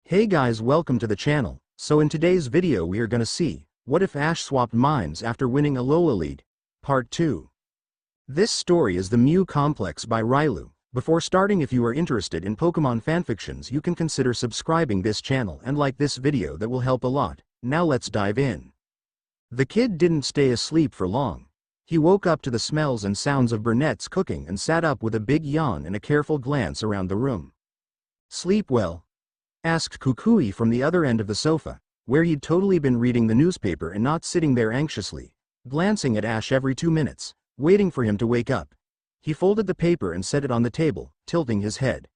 Hey guys, welcome to the channel. So in today's video we are gonna see, what if Ash swapped minds after winning Alola lead? Part 2. This story is the Mew Complex by Rylu. Before starting, if you are interested in Pokemon fanfictions, you can consider subscribing this channel and like this video, that will help a lot. Now let's dive in. The kid didn't stay asleep for long. He woke up to the smells and sounds of Burnett's cooking and sat up with a big yawn and a careful glance around the room. Sleep well? Asked Kukui from the other end of the sofa, where he'd totally been reading the newspaper and not sitting there anxiously, glancing at Ash every 2 minutes, waiting for him to wake up. He folded the paper and set it on the table, tilting his head.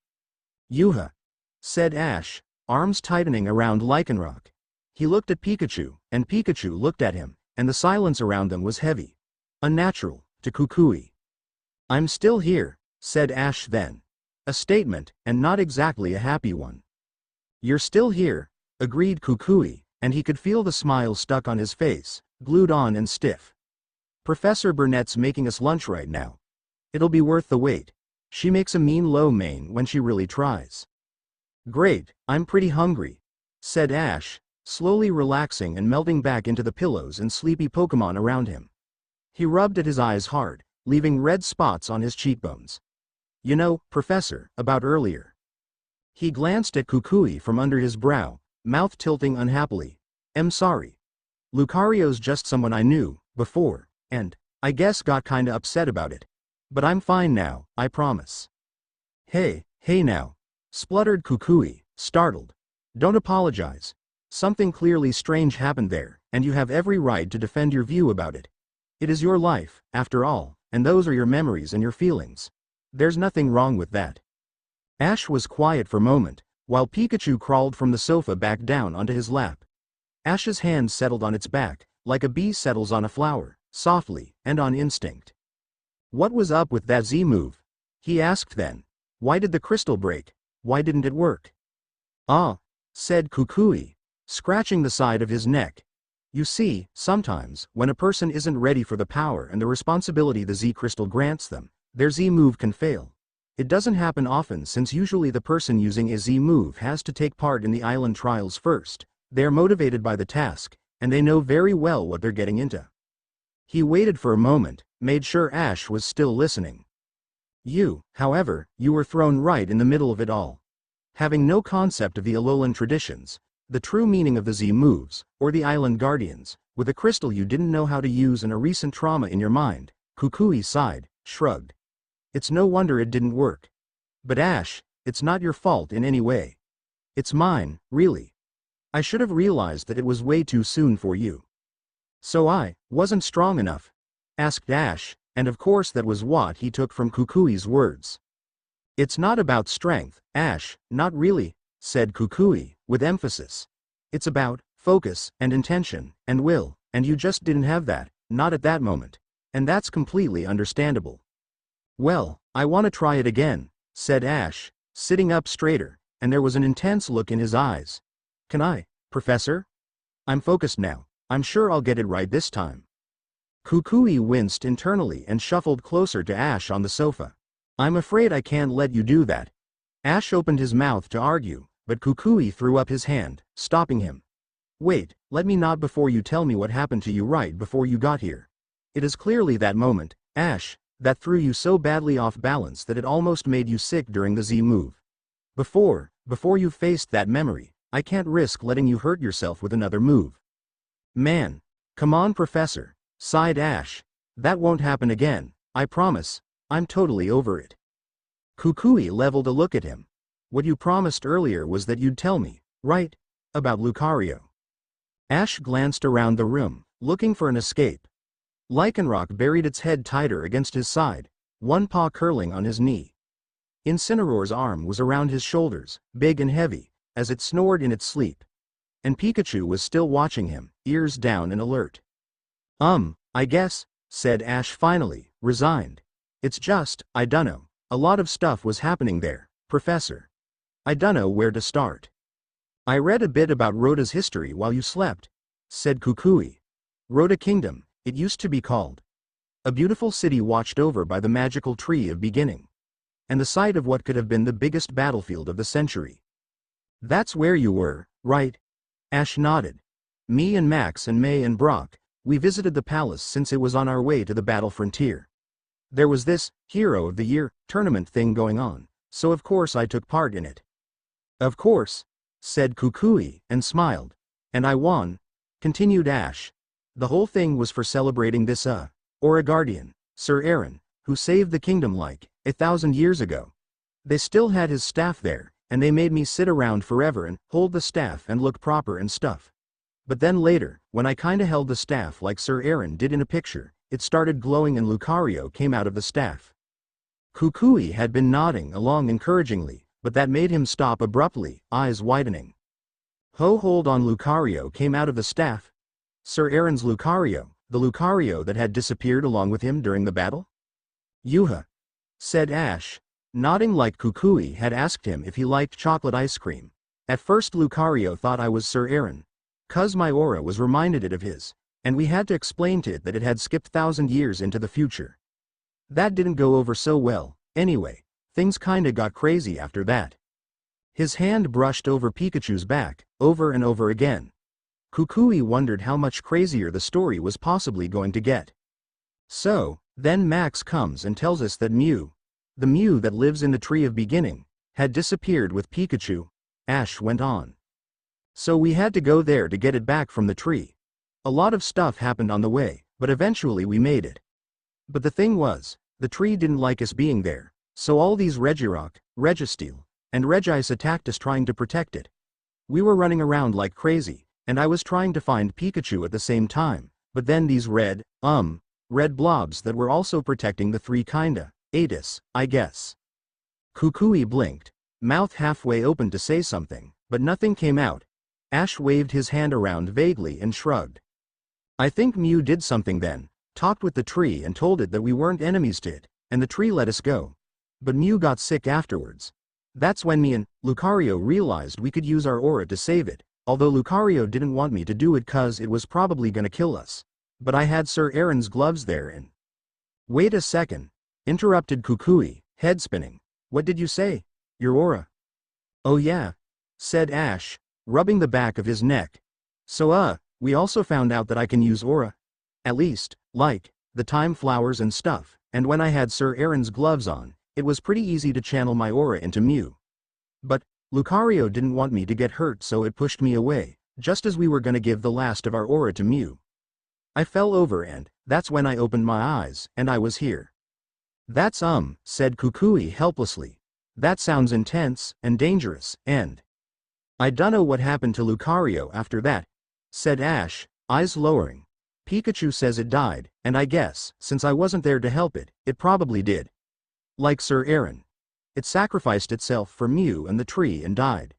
"Yuha," said Ash, arms tightening around Lycanroc. He looked at Pikachu, and Pikachu looked at him, and the silence around them was heavy. Unnatural, to Kukui. "I'm still here," said Ash then. A statement, and not exactly a happy one. "You're still here," agreed Kukui, and he could feel the smile stuck on his face, glued on and stiff. "Professor Burnett's making us lunch right now. It'll be worth the wait. She makes a mean lo mein when she really tries." "Great, I'm pretty hungry," said Ash, slowly relaxing and melting back into the pillows and sleepy Pokemon around him. He rubbed at his eyes hard, leaving red spots on his cheekbones. "You know, Professor, about earlier." He glanced at Kukui from under his brow, mouth tilting unhappily. "I'm sorry. Lucario's just someone I knew before, and I guess got kinda upset about it. But I'm fine now, I promise." Hey now," spluttered Kukui, startled. "Don't apologize. Something clearly strange happened there, and you have every right to defend your view about it. It is your life, after all, and those are your memories and your feelings. There's nothing wrong with that." Ash was quiet for a moment, while Pikachu crawled from the sofa back down onto his lap. Ash's hand settled on its back, like a bee settles on a flower, softly, and on instinct. "What was up with that Z move?" he asked then. "Why did the crystal break? Why didn't it work?" "Ah," said Kukui, scratching the side of his neck. "You see, sometimes, when a person isn't ready for the power and the responsibility the Z crystal grants them, their Z move can fail. It doesn't happen often, since usually the person using a Z move has to take part in the island trials first. They are motivated by the task, and they know very well what they're getting into." He waited for a moment, made sure Ash was still listening. "You, however, you were thrown right in the middle of it all. Having no concept of the Alolan traditions, the true meaning of the Z moves, or the Island Guardians, with a crystal you didn't know how to use and a recent trauma in your mind." Kukui sighed, shrugged. "It's no wonder it didn't work. But Ash, it's not your fault in any way. It's mine, really. I should have realized that it was way too soon for you." "So I wasn't strong enough?" asked Ash, and of course that was what he took from Kukui's words. "It's not about strength, Ash, not really," said Kukui, with emphasis. "It's about focus, and intention, and will, and you just didn't have that, not at that moment. And that's completely understandable." "Well, I want to try it again," said Ash, sitting up straighter, and there was an intense look in his eyes. "Can I, Professor? I'm focused now. I'm sure I'll get it right this time." Kukui winced internally and shuffled closer to Ash on the sofa. "I'm afraid I can't let you do that." Ash opened his mouth to argue, but Kukui threw up his hand, stopping him. "Wait, let me not before you tell me what happened to you right before you got here. It is clearly that moment, Ash, that threw you so badly off balance that it almost made you sick during the Z move. Before you faced that memory, I can't risk letting you hurt yourself with another move." "Man, come on, Professor," sighed Ash. "That won't happen again, I promise. I'm totally over it." Kukui leveled a look at him. "What you promised earlier was that you'd tell me, right? About Lucario." Ash glanced around the room, looking for an escape. Lycanroc buried its head tighter against his side, one paw curling on his knee. Incineroar's arm was around his shoulders, big and heavy, as it snored in its sleep. And Pikachu was still watching him, ears down and alert. I guess," said Ash finally, resigned. "It's just, I dunno. A lot of stuff was happening there, Professor. I dunno where to start." "I read a bit about Rhoda's history while you slept," said Kukui. "Rhoda Kingdom, it used to be called. A beautiful city watched over by the magical tree of beginning. And the site of what could have been the biggest battlefield of the century. That's where you were, right? Ash nodded. Me and Max and May and Brock, we visited the palace since it was on our way to the battle frontier. There was this Hero of the Year tournament thing going on, so of course I took part in it. Of course, said Kukui, and smiled. And I won, continued Ash. The whole thing was for celebrating this Aura Guardian, Sir Aaron, who saved the kingdom like 1,000 years ago. They still had his staff there, and they made me sit around forever and hold the staff and look proper and stuff. But then later, when I kinda held the staff like Sir Aaron did in a picture, it started glowing and Lucario came out of the staff. Kukui had been nodding along encouragingly, but that made him stop abruptly, eyes widening. Hold on, Lucario came out of the staff? Sir Aaron's Lucario, the Lucario that had disappeared along with him during the battle? Yuha, said Ash, nodding like Kukui had asked him if he liked chocolate ice cream. At first Lucario thought I was Sir Aaron, 'cause my aura was reminded it of his, and we had to explain to it that it had skipped 1,000 years into the future. That didn't go over so well, anyway, things kinda got crazy after that. His hand brushed over Pikachu's back, over and over again. Kukui wondered how much crazier the story was possibly going to get. So, then Max comes and tells us that Mew, the Mew that lives in the Tree of Beginning, had disappeared with Pikachu, Ash went on. So we had to go there to get it back from the tree. A lot of stuff happened on the way, but eventually we made it. But the thing was, the tree didn't like us being there, so all these Regirock, Registeel, and Regice attacked us trying to protect it. We were running around like crazy, and I was trying to find Pikachu at the same time, but then these red blobs that were also protecting the three kinda ate us, I guess. Kukui blinked, mouth halfway open to say something, but nothing came out. Ash waved his hand around vaguely and shrugged. I think Mew did something then, talked with the tree and told it that we weren't enemies to it, and the tree let us go. But Mew got sick afterwards. That's when me and Lucario realized we could use our aura to save it, although Lucario didn't want me to do it 'cause it was probably gonna kill us. But I had Sir Aaron's gloves there and— Wait a second, interrupted Kukui, head spinning. What did you say? Your aura? Oh yeah, said Ash, rubbing the back of his neck. So we also found out that I can use aura. At least, like, the time flowers and stuff, and when I had Sir Aaron's gloves on, it was pretty easy to channel my aura into Mew. But Lucario didn't want me to get hurt, so it pushed me away, just as we were gonna give the last of our aura to Mew. I fell over and that's when I opened my eyes, and I was here. That's said Kukui helplessly. That sounds intense and dangerous, and I dunno what happened to Lucario after that, said Ash, eyes lowering. Pikachu says it died, and I guess, since I wasn't there to help it, it probably did. Like Sir Aaron. It sacrificed itself for Mew and the tree and died.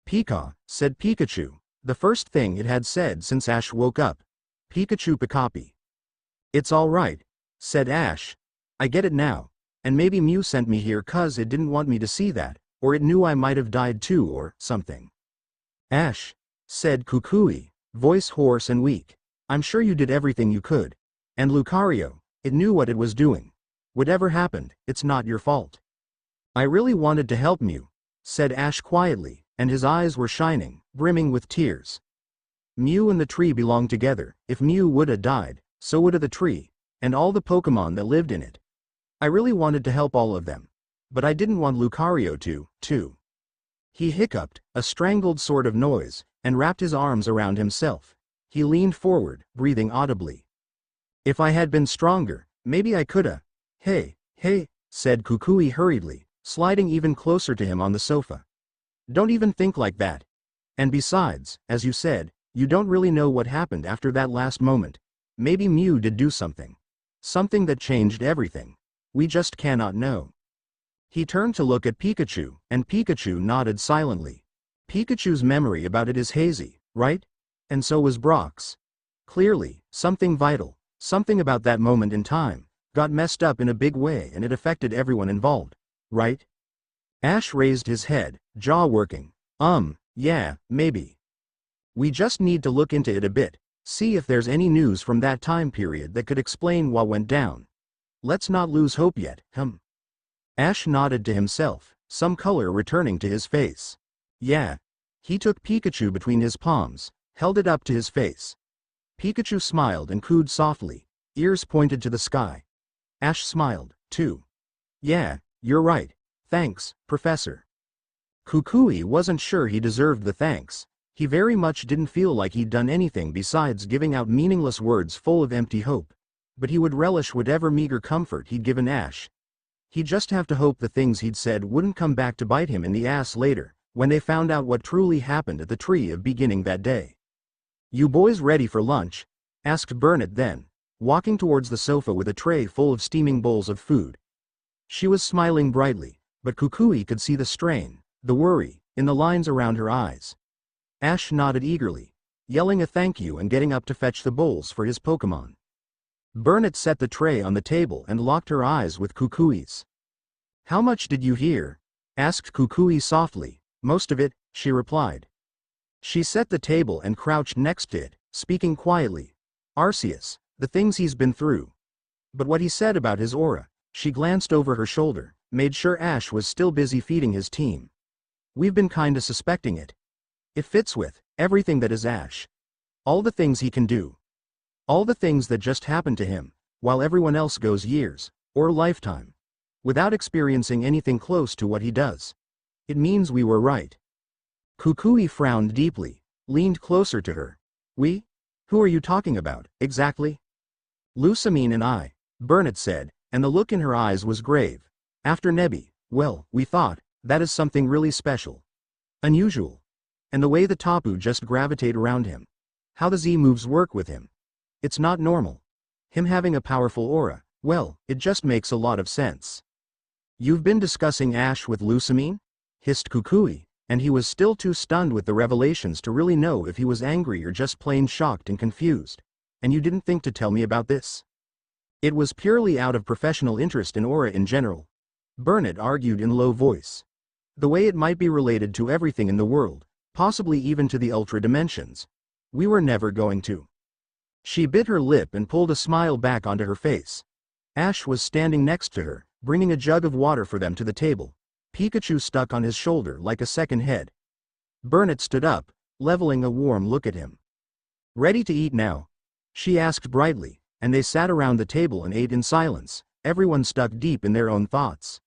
Pika, said Pikachu, the first thing it had said since Ash woke up. Pikachu Pikapi. It's alright, said Ash. I get it now, and maybe Mew sent me here 'cause it didn't want me to see that, or it knew I might have died too or something. Ash, said Kukui, voice hoarse and weak. I'm sure you did everything you could. And Lucario, it knew what it was doing. Whatever happened, it's not your fault. I really wanted to help Mew, said Ash quietly, and his eyes were shining, brimming with tears. Mew and the tree belong together. If Mew woulda died, so woulda the tree, and all the Pokemon that lived in it. I really wanted to help all of them. But I didn't want Lucario to. He hiccuped, a strangled sort of noise, and wrapped his arms around himself. He leaned forward, breathing audibly. If I had been stronger, maybe I coulda. Hey, said Kukui hurriedly, sliding even closer to him on the sofa. Don't even think like that. And besides, as you said, you don't really know what happened after that last moment. Maybe Mew did do something. Something that changed everything. We just cannot know. He turned to look at Pikachu, and Pikachu nodded silently. Pikachu's memory about it is hazy, right? And so was Brock's. Clearly, something vital, something about that moment in time, got messed up in a big way and it affected everyone involved, right? Ash raised his head, jaw working. Yeah, maybe. We just need to look into it a bit, see if there's any news from that time period that could explain what went down. Let's not lose hope yet, Ash nodded to himself, some color returning to his face. Yeah, He took Pikachu between his palms, held it up to his face. Pikachu smiled and cooed softly, ears pointed to the sky. Ash smiled, too. Yeah, you're right. Thanks, Professor. Kukui wasn't sure he deserved the thanks. He very much didn't feel like he'd done anything besides giving out meaningless words full of empty hope. But he would relish whatever meager comfort he'd given Ash. He'd just have to hope the things he'd said wouldn't come back to bite him in the ass later, when they found out what truly happened at the Tree of Beginning that day. "You boys ready for lunch?" asked Burnett then, walking towards the sofa with a tray full of steaming bowls of food. She was smiling brightly, but Kukui could see the strain, the worry, in the lines around her eyes. Ash nodded eagerly, yelling a thank you and getting up to fetch the bowls for his Pokémon. Burnett set the tray on the table and locked her eyes with Kukui's. "How much did you hear?" asked Kukui softly. "Most of it," she replied. She set the table and crouched next to it, speaking quietly. "Arceus, the things he's been through. But what he said about his aura." She glanced over her shoulder, made sure Ash was still busy feeding his team. "We've been kinda suspecting it. It fits with everything that is Ash. All the things he can do. All the things that just happen to him, while everyone else goes years, or a lifetime, without experiencing anything close to what he does. It means we were right." Kukui frowned deeply, leaned closer to her. "We? Who are you talking about, exactly?" "Lusamine and I," Burnett said, and the look in her eyes was grave. "After Nebby, well, we thought, that is something really special. Unusual. And the way the Tapu just gravitate around him. How the Z moves work with him. It's not normal. Him having a powerful aura, well, it just makes a lot of sense." "You've been discussing Ash with Lusamine?" hissed Kukui, and he was still too stunned with the revelations to really know if he was angry or just plain shocked and confused. "And you didn't think to tell me about this?" "It was purely out of professional interest in aura in general," Burnett argued in low voice. "The way it might be related to everything in the world, possibly even to the ultra dimensions. We were never going to." She bit her lip and pulled a smile back onto her face. Ash was standing next to her, bringing a jug of water for them to the table. Pikachu stuck on his shoulder like a second head. Burnett stood up, leveling a warm look at him. "Ready to eat now?" she asked brightly, and they sat around the table and ate in silence, everyone stuck deep in their own thoughts.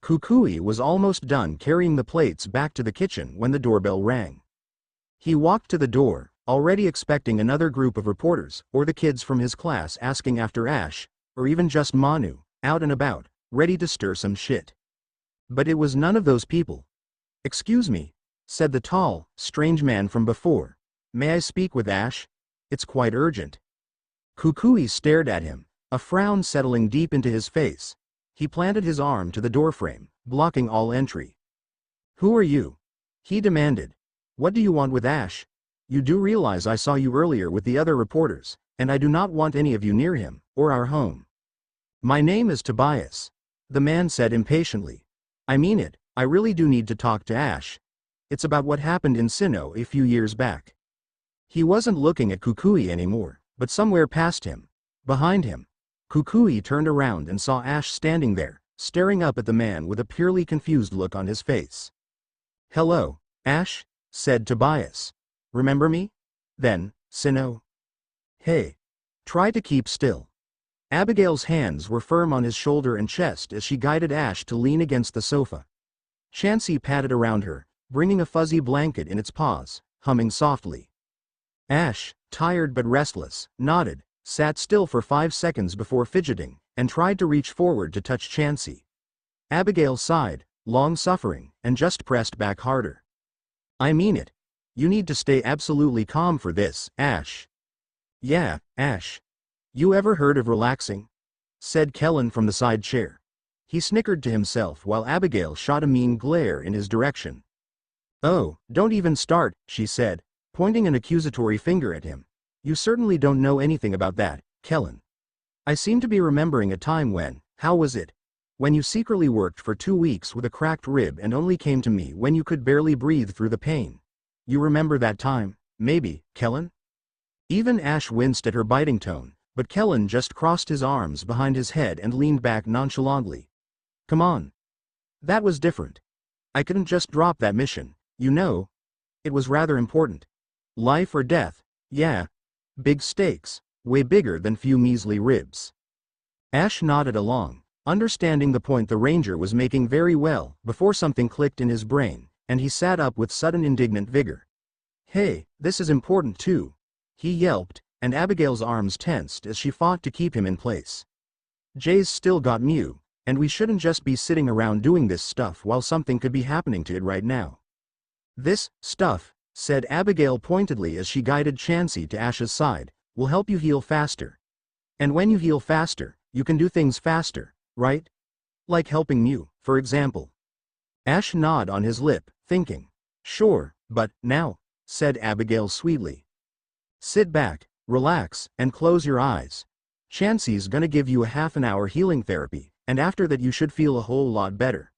Kukui was almost done carrying the plates back to the kitchen when the doorbell rang. He walked to the door, already expecting another group of reporters, or the kids from his class asking after Ash, or even just Manu, out and about, ready to stir some shit. But it was none of those people. "Excuse me," said the tall, strange man from before. "May I speak with Ash? It's quite urgent." Kukui stared at him, a frown settling deep into his face. He planted his arm to the doorframe, blocking all entry. "Who are you?" he demanded. "What do you want with Ash? You do realize I saw you earlier with the other reporters, and I do not want any of you near him, or our home." "My name is Tobias," the man said impatiently. "I mean it, I really do need to talk to Ash. It's about what happened in Sinnoh a few years back." He wasn't looking at Kukui anymore, but somewhere past him, behind him. Kukui turned around and saw Ash standing there, staring up at the man with a purely confused look on his face. "Hello, Ash," said Tobias. "Remember me? Then, Sinnoh?" "Hey. Try to keep still." Abigail's hands were firm on his shoulder and chest as she guided Ash to lean against the sofa. Chansey patted around her, bringing a fuzzy blanket in its paws, humming softly. Ash, tired but restless, nodded, sat still for 5 seconds before fidgeting, and tried to reach forward to touch Chansey. Abigail sighed, long-suffering, and just pressed back harder. "I mean it. You need to stay absolutely calm for this, Ash." "Yeah, Ash. You ever heard of relaxing?" said Kellen from the side chair. He snickered to himself while Abigail shot a mean glare in his direction. "Oh, don't even start," she said, pointing an accusatory finger at him. "You certainly don't know anything about that, Kellen. I seem to be remembering a time when, how was it? When you secretly worked for 2 weeks with a cracked rib and only came to me when you could barely breathe through the pain. You remember that time, maybe, Kellen?" Even Ash winced at her biting tone, but Kellen just crossed his arms behind his head and leaned back nonchalantly. "Come on. That was different. I couldn't just drop that mission, you know." It was rather important. Life or death, yeah. Big stakes, way bigger than few measly ribs. Ash nodded along, understanding the point the ranger was making very well, before something clicked in his brain, and he sat up with sudden indignant vigor. Hey, this is important too. He yelped, and Abigail's arms tensed as she fought to keep him in place. Jay's still got Mew, and we shouldn't just be sitting around doing this stuff while something could be happening to it right now. This stuff, said Abigail pointedly as she guided Chansey to Ash's side, will help you heal faster. And when you heal faster, you can do things faster, right? Like helping Mew, for example. Ash gnawed on his lip, thinking. Sure, but, now, said Abigail sweetly. Sit back, relax, and close your eyes. Chansey's gonna give you a half-an-hour healing therapy, and after that you should feel a whole lot better.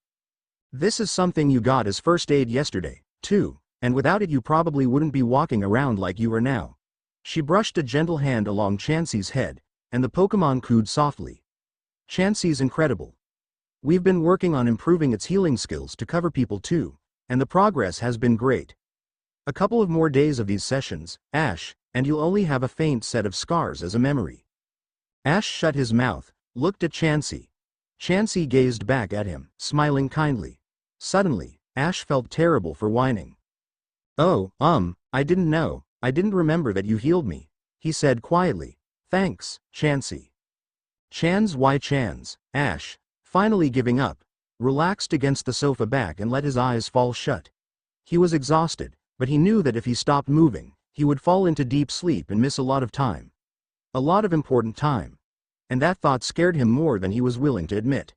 This is something you got as first aid yesterday, too, and without it you probably wouldn't be walking around like you are now. She brushed a gentle hand along Chansey's head, and the Pokémon cooed softly. Chansey's incredible. We've been working on improving its healing skills to cover people too, and the progress has been great. A couple of more days of these sessions, Ash, and you'll only have a faint set of scars as a memory. Ash shut his mouth, looked at Chansey. Chansey gazed back at him, smiling kindly. Suddenly, Ash felt terrible for whining. Oh, I didn't know, I didn't remember that you healed me, he said quietly. Thanks, Chansey. Why Chans, Ash, finally giving up, relaxed against the sofa back and let his eyes fall shut. He was exhausted, but he knew that if he stopped moving, he would fall into deep sleep and miss a lot of time. A lot of important time. And that thought scared him more than he was willing to admit.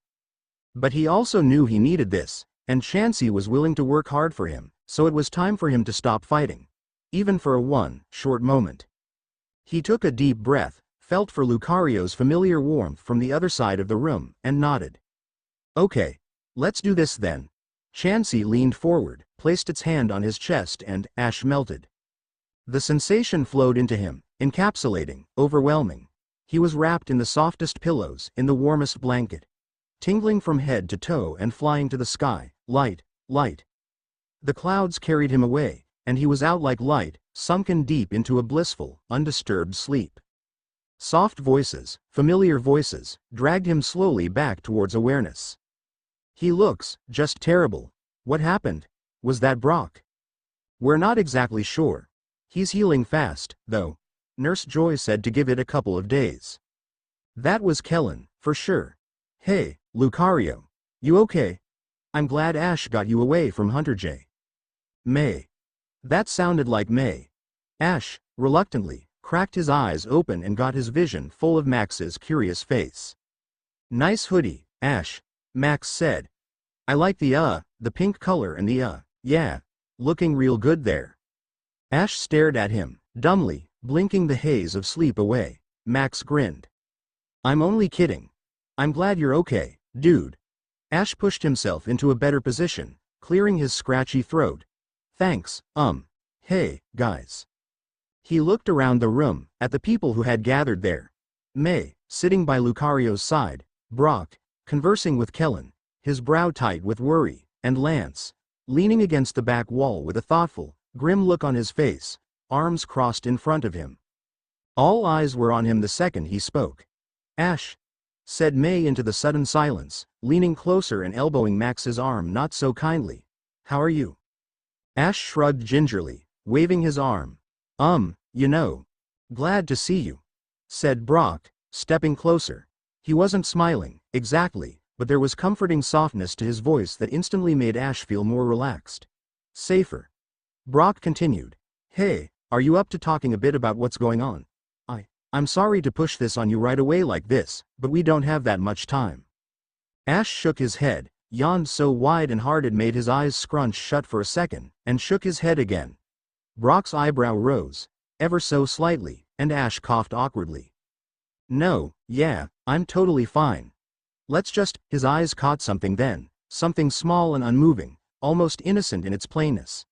But he also knew he needed this, and Chansey was willing to work hard for him, so it was time for him to stop fighting. Even for a short moment. He took a deep breath, felt for Lucario's familiar warmth from the other side of the room, and nodded. Okay, let's do this then. Chansey leaned forward, placed its hand on his chest and, Ash melted. The sensation flowed into him, encapsulating, overwhelming. He was wrapped in the softest pillows, in the warmest blanket. Tingling from head to toe and flying to the sky, light. The clouds carried him away, and he was out like light, sunken deep into a blissful, undisturbed sleep. Soft voices, familiar voices, dragged him slowly back towards awareness. He looks just terrible. What happened? Was that Brock? We're not exactly sure. He's healing fast, though. Nurse Joy said to give it a couple of days. That was Kellen, for sure. Hey, Lucario. You okay? I'm glad Ash got you away from Hunter J. May. That sounded like May. Ash, reluctantly, cracked his eyes open and got his vision full of Max's curious face. Nice hoodie, Ash, Max said. I like the pink color and yeah, looking real good there. Ash stared at him, dumbly, blinking the haze of sleep away. Max grinned. I'm only kidding. I'm glad you're okay, dude. Ash pushed himself into a better position, clearing his scratchy throat. Thanks, hey, guys. He looked around the room, at the people who had gathered there. May, sitting by Lucario's side, Brock, conversing with Kellen, his brow tight with worry, and Lance, leaning against the back wall with a thoughtful, grim look on his face, arms crossed in front of him. All eyes were on him the second he spoke. Ash, said May into the sudden silence, leaning closer and elbowing Max's arm not so kindly. How are you? Ash shrugged gingerly, waving his arm. Glad to see you, said Brock, stepping closer. He wasn't smiling, exactly, but there was comforting softness to his voice that instantly made Ash feel more relaxed. Safer. Brock continued. Hey, are you up to talking a bit about what's going on? I'm sorry to push this on you right away like this, but we don't have that much time. Ash shook his head, yawned so wide and hard it made his eyes scrunch shut for a second, and shook his head again. Brock's eyebrow rose, ever so slightly, and Ash coughed awkwardly. No, yeah, I'm totally fine. Let's just, his eyes caught something then, something small and unmoving, almost innocent in its plainness.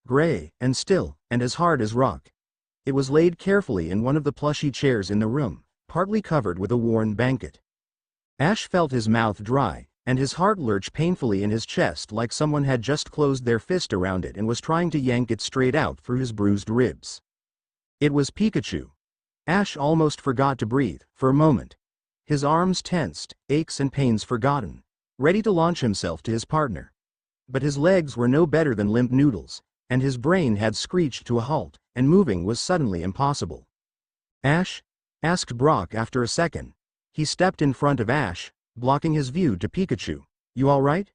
Gray, and still, and as hard as rock. It was laid carefully in one of the plushy chairs in the room, partly covered with a worn blanket. Ash felt his mouth dry, and his heart lurched painfully in his chest like someone had just closed their fist around it and was trying to yank it straight out through his bruised ribs. It was Pikachu. Ash almost forgot to breathe, for a moment. His arms tensed, aches and pains forgotten, ready to launch himself to his partner. But his legs were no better than limp noodles, and his brain had screeched to a halt, and moving was suddenly impossible. "Ash?" asked Brock after a second. He stepped in front of Ash, blocking his view to Pikachu. "You alright?"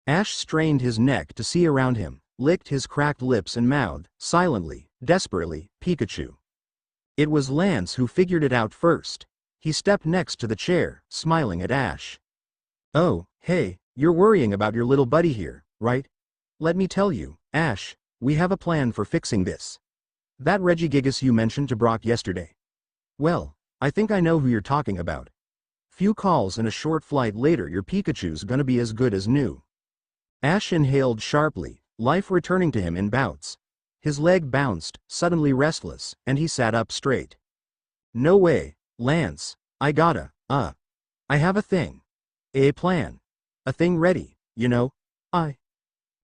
Ash strained his neck to see around him, licked his cracked lips and mouthed, silently, desperately, "Pikachu." It was Lance who figured it out first. He stepped next to the chair, smiling at Ash. "Oh, hey, you're worrying about your little buddy here, right? Let me tell you, Ash, we have a plan for fixing this. That Regigigas you mentioned to Brock yesterday. Well, I think I know who you're talking about. Few calls and a short flight later your Pikachu's gonna be as good as new." Ash inhaled sharply, life returning to him in bouts. His leg bounced, suddenly restless, and he sat up straight. "No way, Lance, I have a thing. A plan. A thing ready, you know, I."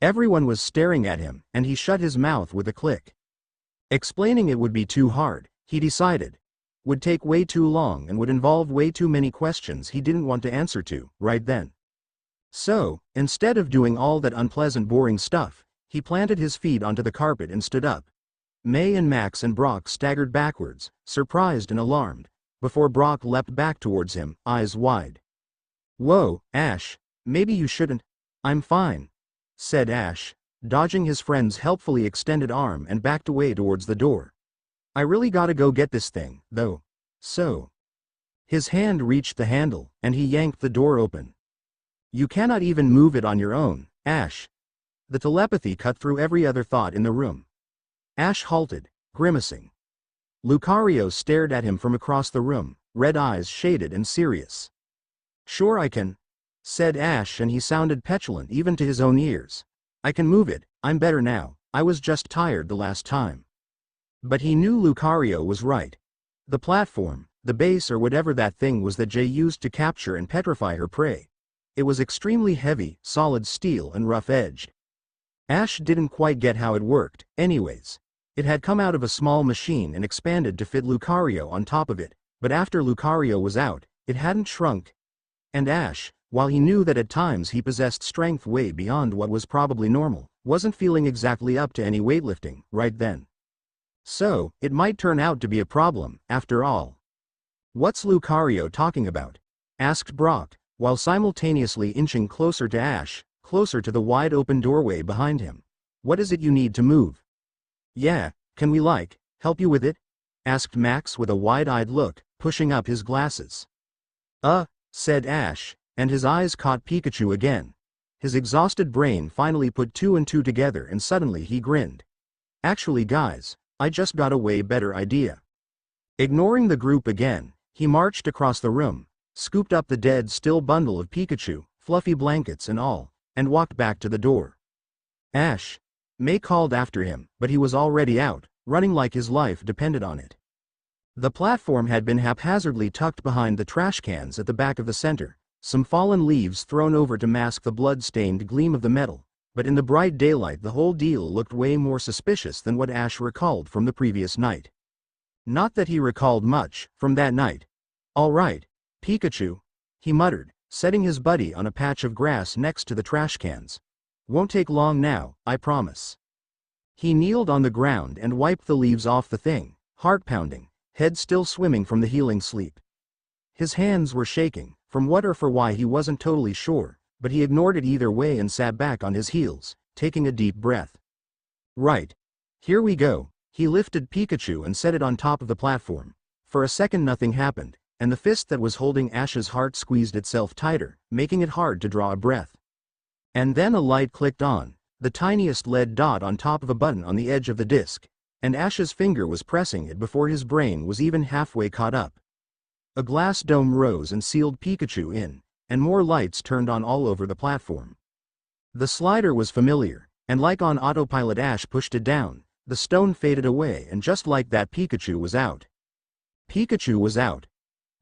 Everyone was staring at him, and he shut his mouth with a click. Explaining it would be too hard, he decided. Would take way too long and would involve way too many questions he didn't want to answer to, right then. So, instead of doing all that unpleasant boring stuff, he planted his feet onto the carpet and stood up. May and Max and Brock staggered backwards, surprised and alarmed, before Brock leapt back towards him, eyes wide. "Whoa, Ash, maybe you shouldn't." "I'm fine," said Ash, dodging his friend's helpfully extended arm and backed away towards the door. "I really gotta go get this thing, though. So." His hand reached the handle, and he yanked the door open. "You cannot even move it on your own, Ash." The telepathy cut through every other thought in the room. Ash halted, grimacing. Lucario stared at him from across the room, red eyes shaded and serious. "Sure I can," said Ash, and he sounded petulant even to his own ears. "I can move it, I'm better now, I was just tired the last time." But he knew Lucario was right. The platform, the base or whatever that thing was that Jay used to capture and petrify her prey. It was extremely heavy, solid steel and rough-edged. Ash didn't quite get how it worked, anyways. It had come out of a small machine and expanded to fit Lucario on top of it, but after Lucario was out, it hadn't shrunk. And Ash, while he knew that at times he possessed strength way beyond what was probably normal, wasn't feeling exactly up to any weightlifting, right then. So, it might turn out to be a problem, after all. "What's Lucario talking about?" asked Brock, while simultaneously inching closer to Ash, closer to the wide-open doorway behind him. "What is it you need to move?" "Yeah, can we help you with it?" asked Max with a wide-eyed look, pushing up his glasses. Said Ash, and his eyes caught Pikachu again. His exhausted brain finally put two and two together and suddenly he grinned. "Actually guys, I just got a way better idea." Ignoring the group again, he marched across the room, scooped up the dead still bundle of Pikachu, fluffy blankets and all, and walked back to the door. "Ash," May called after him, but he was already out, running like his life depended on it. The platform had been haphazardly tucked behind the trash cans at the back of the center, some fallen leaves thrown over to mask the blood-stained gleam of the metal, but in the bright daylight the whole deal looked way more suspicious than what Ash recalled from the previous night. Not that he recalled much from that night. "All right, Pikachu," he muttered, setting his buddy on a patch of grass next to the trash cans. "Won't take long now, I promise." He kneeled on the ground and wiped the leaves off the thing, heart pounding, head still swimming from the healing sleep. His hands were shaking, from what or for why he wasn't totally sure, but he ignored it either way and sat back on his heels, taking a deep breath. "Right. Here we go." He lifted Pikachu and set it on top of the platform. For a second nothing happened, and the fist that was holding Ash's heart squeezed itself tighter, making it hard to draw a breath. And then a light clicked on, the tiniest lead dot on top of a button on the edge of the disc, and Ash's finger was pressing it before his brain was even halfway caught up. A glass dome rose and sealed Pikachu in, and more lights turned on all over the platform. The slider was familiar, and like on autopilot Ash pushed it down, the stone faded away and just like that Pikachu was out. Pikachu was out.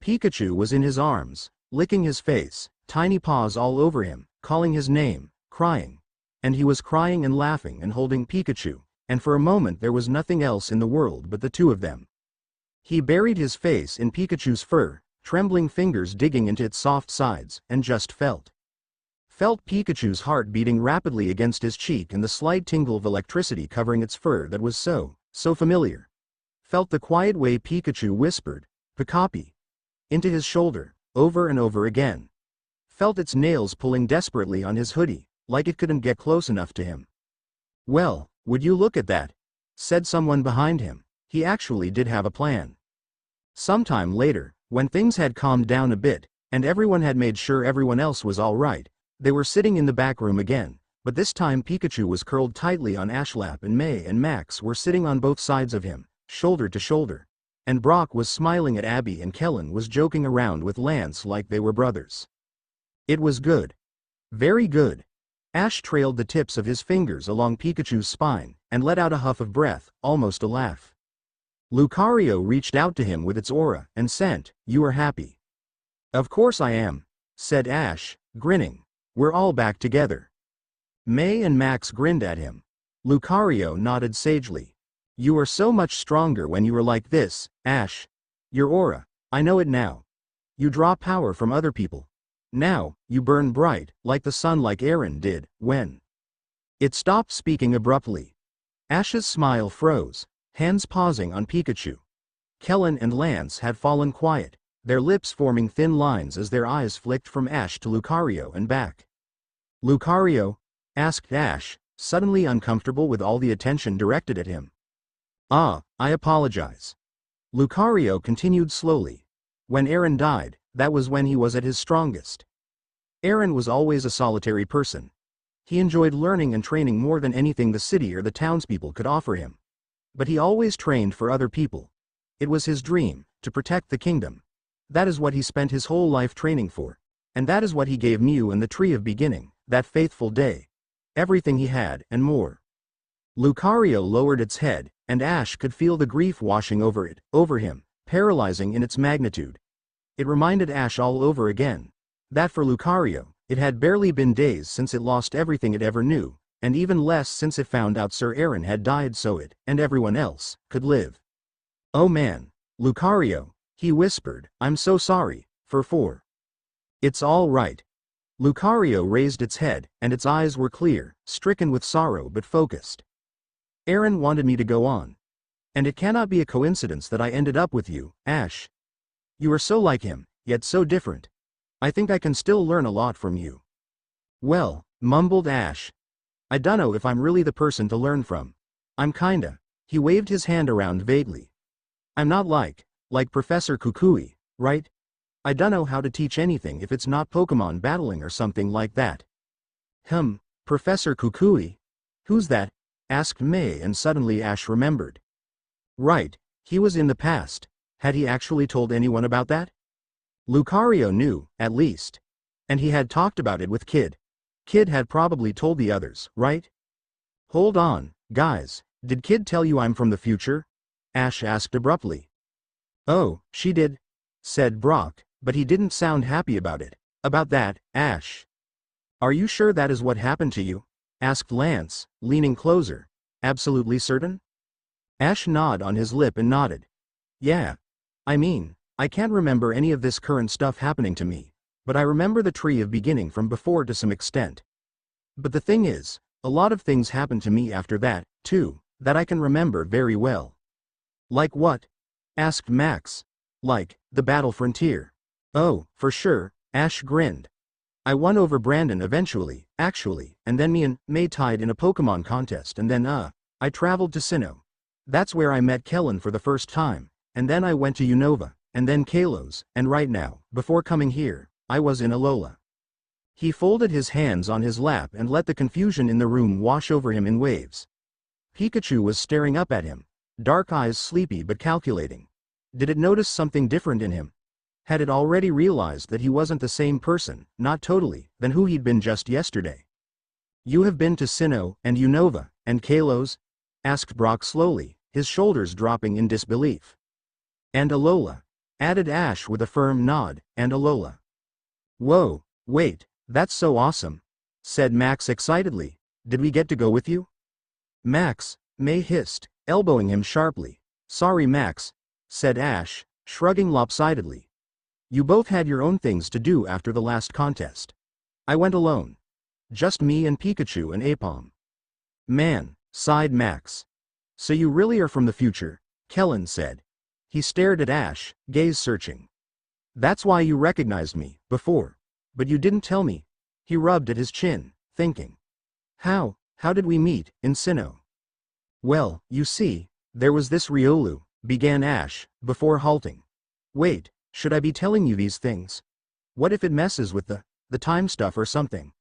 Pikachu was in his arms, licking his face, tiny paws all over him, calling his name, crying. And he was crying and laughing and holding Pikachu, and for a moment there was nothing else in the world but the two of them. He buried his face in Pikachu's fur, trembling fingers digging into its soft sides, and just felt Pikachu's heart beating rapidly against his cheek and the slight tingle of electricity covering its fur that was so familiar. Felt the quiet way Pikachu whispered, "Pikapi," into his shoulder, over and over again. Felt its nails pulling desperately on his hoodie, like it couldn't get close enough to him. "Well, would you look at that?" said someone behind him. He actually did have a plan. Sometime later, when things had calmed down a bit, and everyone had made sure everyone else was all right, they were sitting in the back room again, but this time Pikachu was curled tightly on Ash's lap and May and Max were sitting on both sides of him, shoulder to shoulder. And Brock was smiling at Abby and Kellen was joking around with Lance like they were brothers. It was good. Very good. Ash trailed the tips of his fingers along Pikachu's spine, and let out a huff of breath, almost a laugh. Lucario reached out to him with its aura, and sent, "You are happy." "Of course I am," said Ash, grinning. "We're all back together." May and Max grinned at him. Lucario nodded sagely. "You are so much stronger when you are like this, Ash. Your aura, I know it now. You draw power from other people. Now, you burn bright, like the sun like Aaron did, when..." It stopped speaking abruptly. Ash's smile froze, hands pausing on Pikachu. Kellen and Lance had fallen quiet, their lips forming thin lines as their eyes flicked from Ash to Lucario and back. "Lucario?" asked Ash, suddenly uncomfortable with all the attention directed at him. "Ah, I apologize." Lucario continued slowly. "When Aaron died, that was when he was at his strongest. Aaron was always a solitary person. He enjoyed learning and training more than anything the city or the townspeople could offer him. But he always trained for other people. It was his dream, to protect the kingdom. That is what he spent his whole life training for. And that is what he gave Mew and the Tree of Beginning, that faithful day. Everything he had, and more." Lucario lowered its head, and Ash could feel the grief washing over him, paralyzing in its magnitude. It reminded Ash all over again that for Lucario, it had barely been days since it lost everything it ever knew, and even less since it found out Sir Aaron had died so it, and everyone else, could live. "Oh man, Lucario," he whispered, "I'm so sorry, for. It's all right." Lucario raised its head, and its eyes were clear, stricken with sorrow but focused. "Aaron wanted me to go on. And it cannot be a coincidence that I ended up with you, Ash. You are so like him, yet so different. I think I can still learn a lot from you." "Well," mumbled Ash, "I dunno if I'm really the person to learn from. I'm kinda..." He waved his hand around vaguely. "I'm not like Professor Kukui, right? I dunno how to teach anything if it's not Pokemon battling or something like that." Professor Kukui? Who's that?" asked May, and suddenly Ash remembered. Right, he was in the past. Had he actually told anyone about that? Lucario knew, at least. And he had talked about it with Kid. Kid had probably told the others, right? "Hold on, guys, did Kid tell you I'm from the future?" Ash asked abruptly. "Oh, she did," said Brock, but he didn't sound happy about it. "About that, Ash." "Are you sure that is what happened to you?" asked Lance, leaning closer. "Absolutely certain?" Ash gnawed on his lip and nodded. "Yeah. I mean, I can't remember any of this current stuff happening to me, but I remember the Tree of Beginning from before to some extent. But the thing is, a lot of things happened to me after that, too, that I can remember very well." "Like what?" asked Max. "Like, the Battle Frontier." "Oh, for sure," Ash grinned. "I won over Brandon eventually, actually, and then me and May tied in a Pokemon contest and then I traveled to Sinnoh. That's where I met Kellen for the first time, and then I went to Unova, and then Kalos, and right now, before coming here, I was in Alola." He folded his hands on his lap and let the confusion in the room wash over him in waves. Pikachu was staring up at him, dark eyes sleepy but calculating. Did it notice something different in him? Had it already realized that he wasn't the same person, not totally, than who he'd been just yesterday? "You have been to Sinnoh, and Unova, and Kalos?" asked Brock slowly, his shoulders dropping in disbelief. "And Alola," added Ash with a firm nod, "and Alola." "Whoa, Wait, that's so awesome, said Max excitedly. Did we get to go with you? Max, May hissed, elbowing him sharply. Sorry Max, said Ash, shrugging lopsidedly. You both had your own things to do after the last contest. I went alone. Just me and Pikachu and Apom. Man, sighed Max. So you really are from the future, Kellen said. He stared at Ash, gaze searching. That's why you recognized me, before. But you didn't tell me. He rubbed at his chin, thinking. How did we meet, in Sinnoh? Well, you see, there was this Riolu, began Ash, before halting. Wait, should I be telling you these things? What if it messes with the time stuff or something?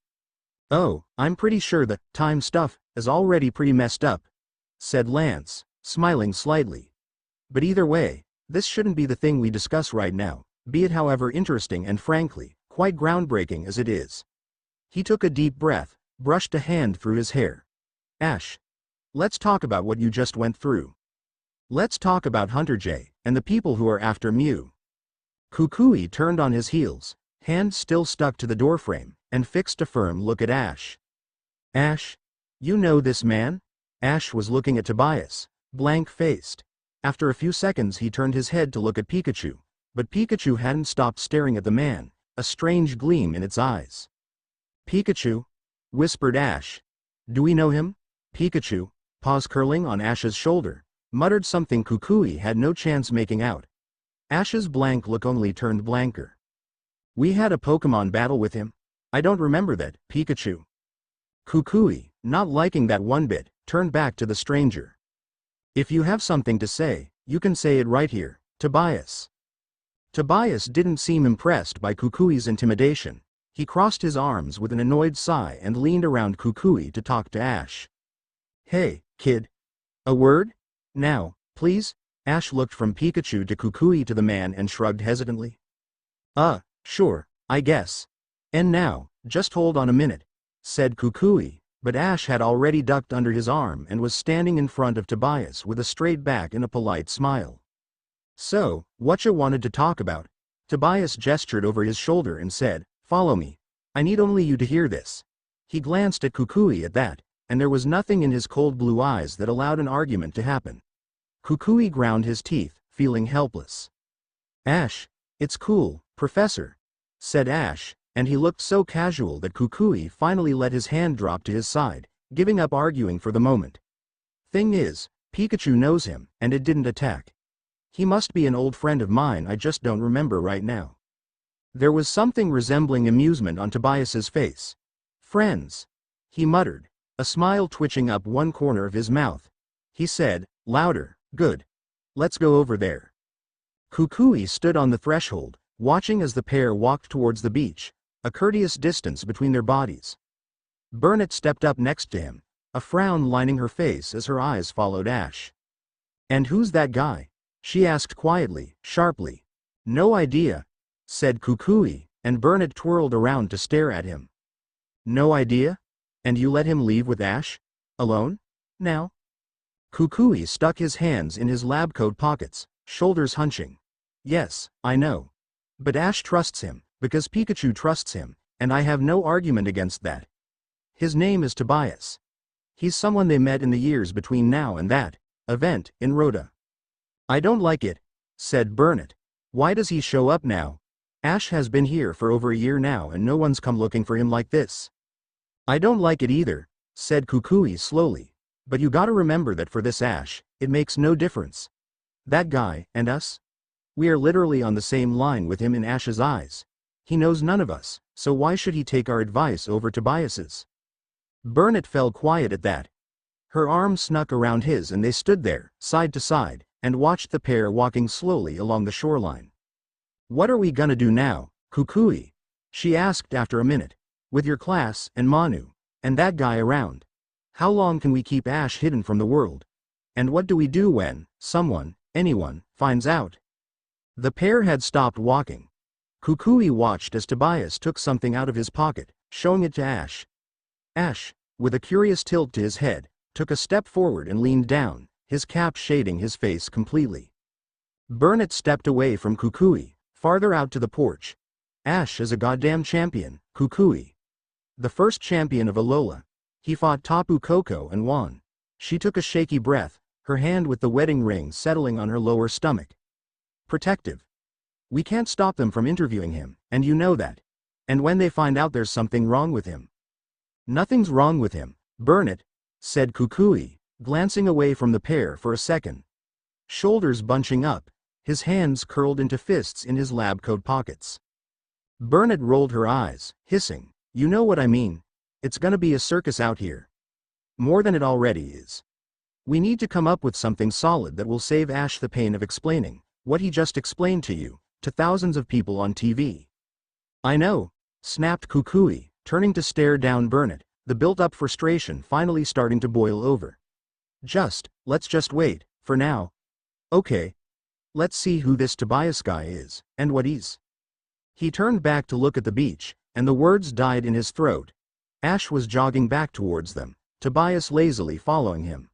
Oh, I'm pretty sure the time stuff is already pretty messed up, said Lance, smiling slightly. But either way, this shouldn't be the thing we discuss right now, be it however interesting and frankly, quite groundbreaking as it is. He took a deep breath, brushed a hand through his hair. Ash, let's talk about what you just went through. Let's talk about Hunter J, and the people who are after Mew. Kukui turned on his heels, hand still stuck to the doorframe, and fixed a firm look at Ash. Ash, you know this man? Ash was looking at Tobias, blank-faced. After a few seconds he turned his head to look at Pikachu, but Pikachu hadn't stopped staring at the man, a strange gleam in its eyes. Pikachu? Whispered Ash. Do we know him? Pikachu, paws curling on Ash's shoulder, muttered something Kukui had no chance making out. Ash's blank look only turned blanker. We had a Pokemon battle with him. I don't remember that, Pikachu. Kukui, not liking that one bit, turned back to the stranger. If you have something to say, you can say it right here, Tobias. Tobias didn't seem impressed by Kukui's intimidation. He crossed his arms with an annoyed sigh and leaned around Kukui to talk to Ash. Hey, kid. A word? Now, please? Ash looked from Pikachu to Kukui to the man and shrugged hesitantly. Sure, I guess. And now, just hold on a minute, said Kukui, but Ash had already ducked under his arm and was standing in front of Tobias with a straight back and a polite smile. So, whatcha wanted to talk about? Tobias gestured over his shoulder and said, Follow me. I need only you to hear this. He glanced at Kukui at that, and there was nothing in his cold blue eyes that allowed an argument to happen. Kukui ground his teeth, feeling helpless. Ash, it's cool, Professor, said Ash, and he looked so casual that Kukui finally let his hand drop to his side, giving up arguing for the moment. Thing is, Pikachu knows him, and it didn't attack. He must be an old friend of mine, I just don't remember right now. There was something resembling amusement on Tobias's face. Friends, he muttered, a smile twitching up one corner of his mouth. He said, louder, good. Let's go over there. Kukui stood on the threshold, watching as the pair walked towards the beach, a courteous distance between their bodies. Burnett stepped up next to him, a frown lining her face as her eyes followed Ash. And who's that guy? She asked quietly, sharply. No idea, said Kukui, and Burnett twirled around to stare at him. No idea? And you let him leave with Ash? Alone? Now? Kukui stuck his hands in his lab coat pockets, shoulders hunching. Yes, I know. But Ash trusts him, because Pikachu trusts him, and I have no argument against that. His name is Tobias. He's someone they met in the years between now and that event in Rhoda. I don't like it, said Burnett. Why does he show up now? Ash has been here for over a year now and no one's come looking for him like this. I don't like it either, said Kukui slowly. But you gotta remember that for this Ash, it makes no difference. That guy, and us? We are literally on the same line with him in Ash's eyes. He knows none of us, so why should he take our advice over Tobias's? Burnett fell quiet at that. Her arm snuck around his and they stood there, side to side, and watched the pair walking slowly along the shoreline. What are we gonna do now, Kukui? She asked after a minute. With your class, and Manu, and that guy around. How long can we keep Ash hidden from the world? And what do we do when someone, anyone, finds out? The pair had stopped walking. Kukui watched as Tobias took something out of his pocket, showing it to Ash. Ash, with a curious tilt to his head, took a step forward and leaned down, his cap shading his face completely. Burnett stepped away from Kukui, farther out to the porch. Ash is a goddamn champion, Kukui. The first champion of Alola. He fought Tapu Koko and won. She took a shaky breath, her hand with the wedding ring settling on her lower stomach. Protective. We can't stop them from interviewing him, and you know that. And when they find out there's something wrong with him. Nothing's wrong with him, burn it, said Kukui, glancing away from the pair for a second. Shoulders bunching up, his hands curled into fists in his lab coat pockets. Burnett rolled her eyes, hissing, you know what I mean. It's gonna be a circus out here. More than it already is. We need to come up with something solid that will save Ash the pain of explaining what he just explained to you, to thousands of people on TV. I know, snapped Kukui, turning to stare down Burnett, the built-up frustration finally starting to boil over. Let's just wait, for now. Okay. Let's see who this Tobias guy is, and what he's. He turned back to look at the beach, and the words died in his throat. Ash was jogging back towards them, Tobias lazily following him.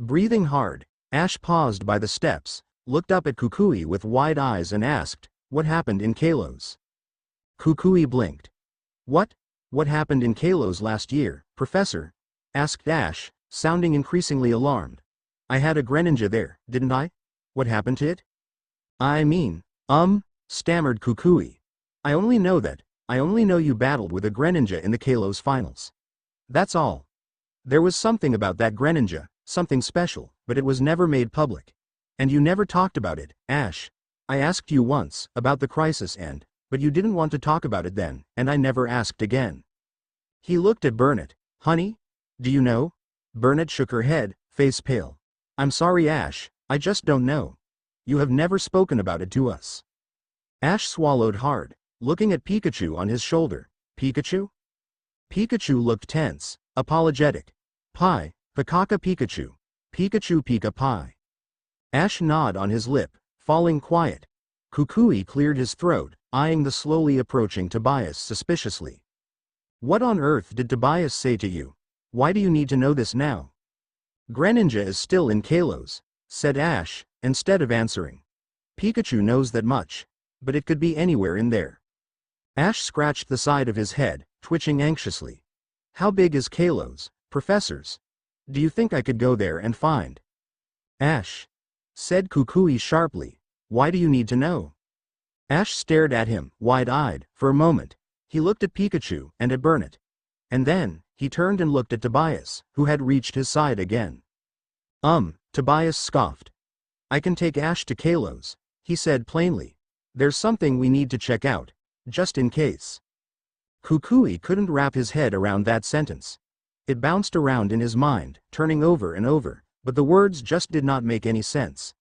Breathing hard, Ash paused by the steps, looked up at Kukui with wide eyes and asked, what happened in Kalos? Kukui blinked. What happened in Kalos last year, Professor? Asked Ash, sounding increasingly alarmed. I had a Greninja there, didn't I? What happened to it? I mean, stammered Kukui. I only know you battled with a Greninja in the Kalos finals. That's all. There was something about that Greninja, something special, but it was never made public. And you never talked about it, Ash. I asked you once, about the crisis but you didn't want to talk about it then, and I never asked again. He looked at Burnett. Honey? Do you know? Burnett shook her head, face pale. I'm sorry, Ash, I just don't know. You have never spoken about it to us. Ash swallowed hard, looking at Pikachu on his shoulder. Pikachu? Pikachu looked tense, apologetic. Pie, Pakaka Pikachu. Pikachu Pika Pie. Ash gnawed on his lip, falling quiet. Kukui cleared his throat, eyeing the slowly approaching Tobias suspiciously. What on earth did Tobias say to you? Why do you need to know this now? Greninja is still in Kalos, said Ash, instead of answering. Pikachu knows that much, but it could be anywhere in there. Ash scratched the side of his head, twitching anxiously. How big is Kalos, professors? Do you think I could go there and find? Ash, said Kukui sharply, why do you need to know? Ash stared at him, wide-eyed, for a moment. He looked at Pikachu and at Burnett. And then, he turned and looked at Tobias, who had reached his side again. Tobias scoffed. I can take Ash to Kalos, he said plainly. There's something we need to check out, just in case. Kukui couldn't wrap his head around that sentence. It bounced around in his mind, turning over and over, but the words just did not make any sense.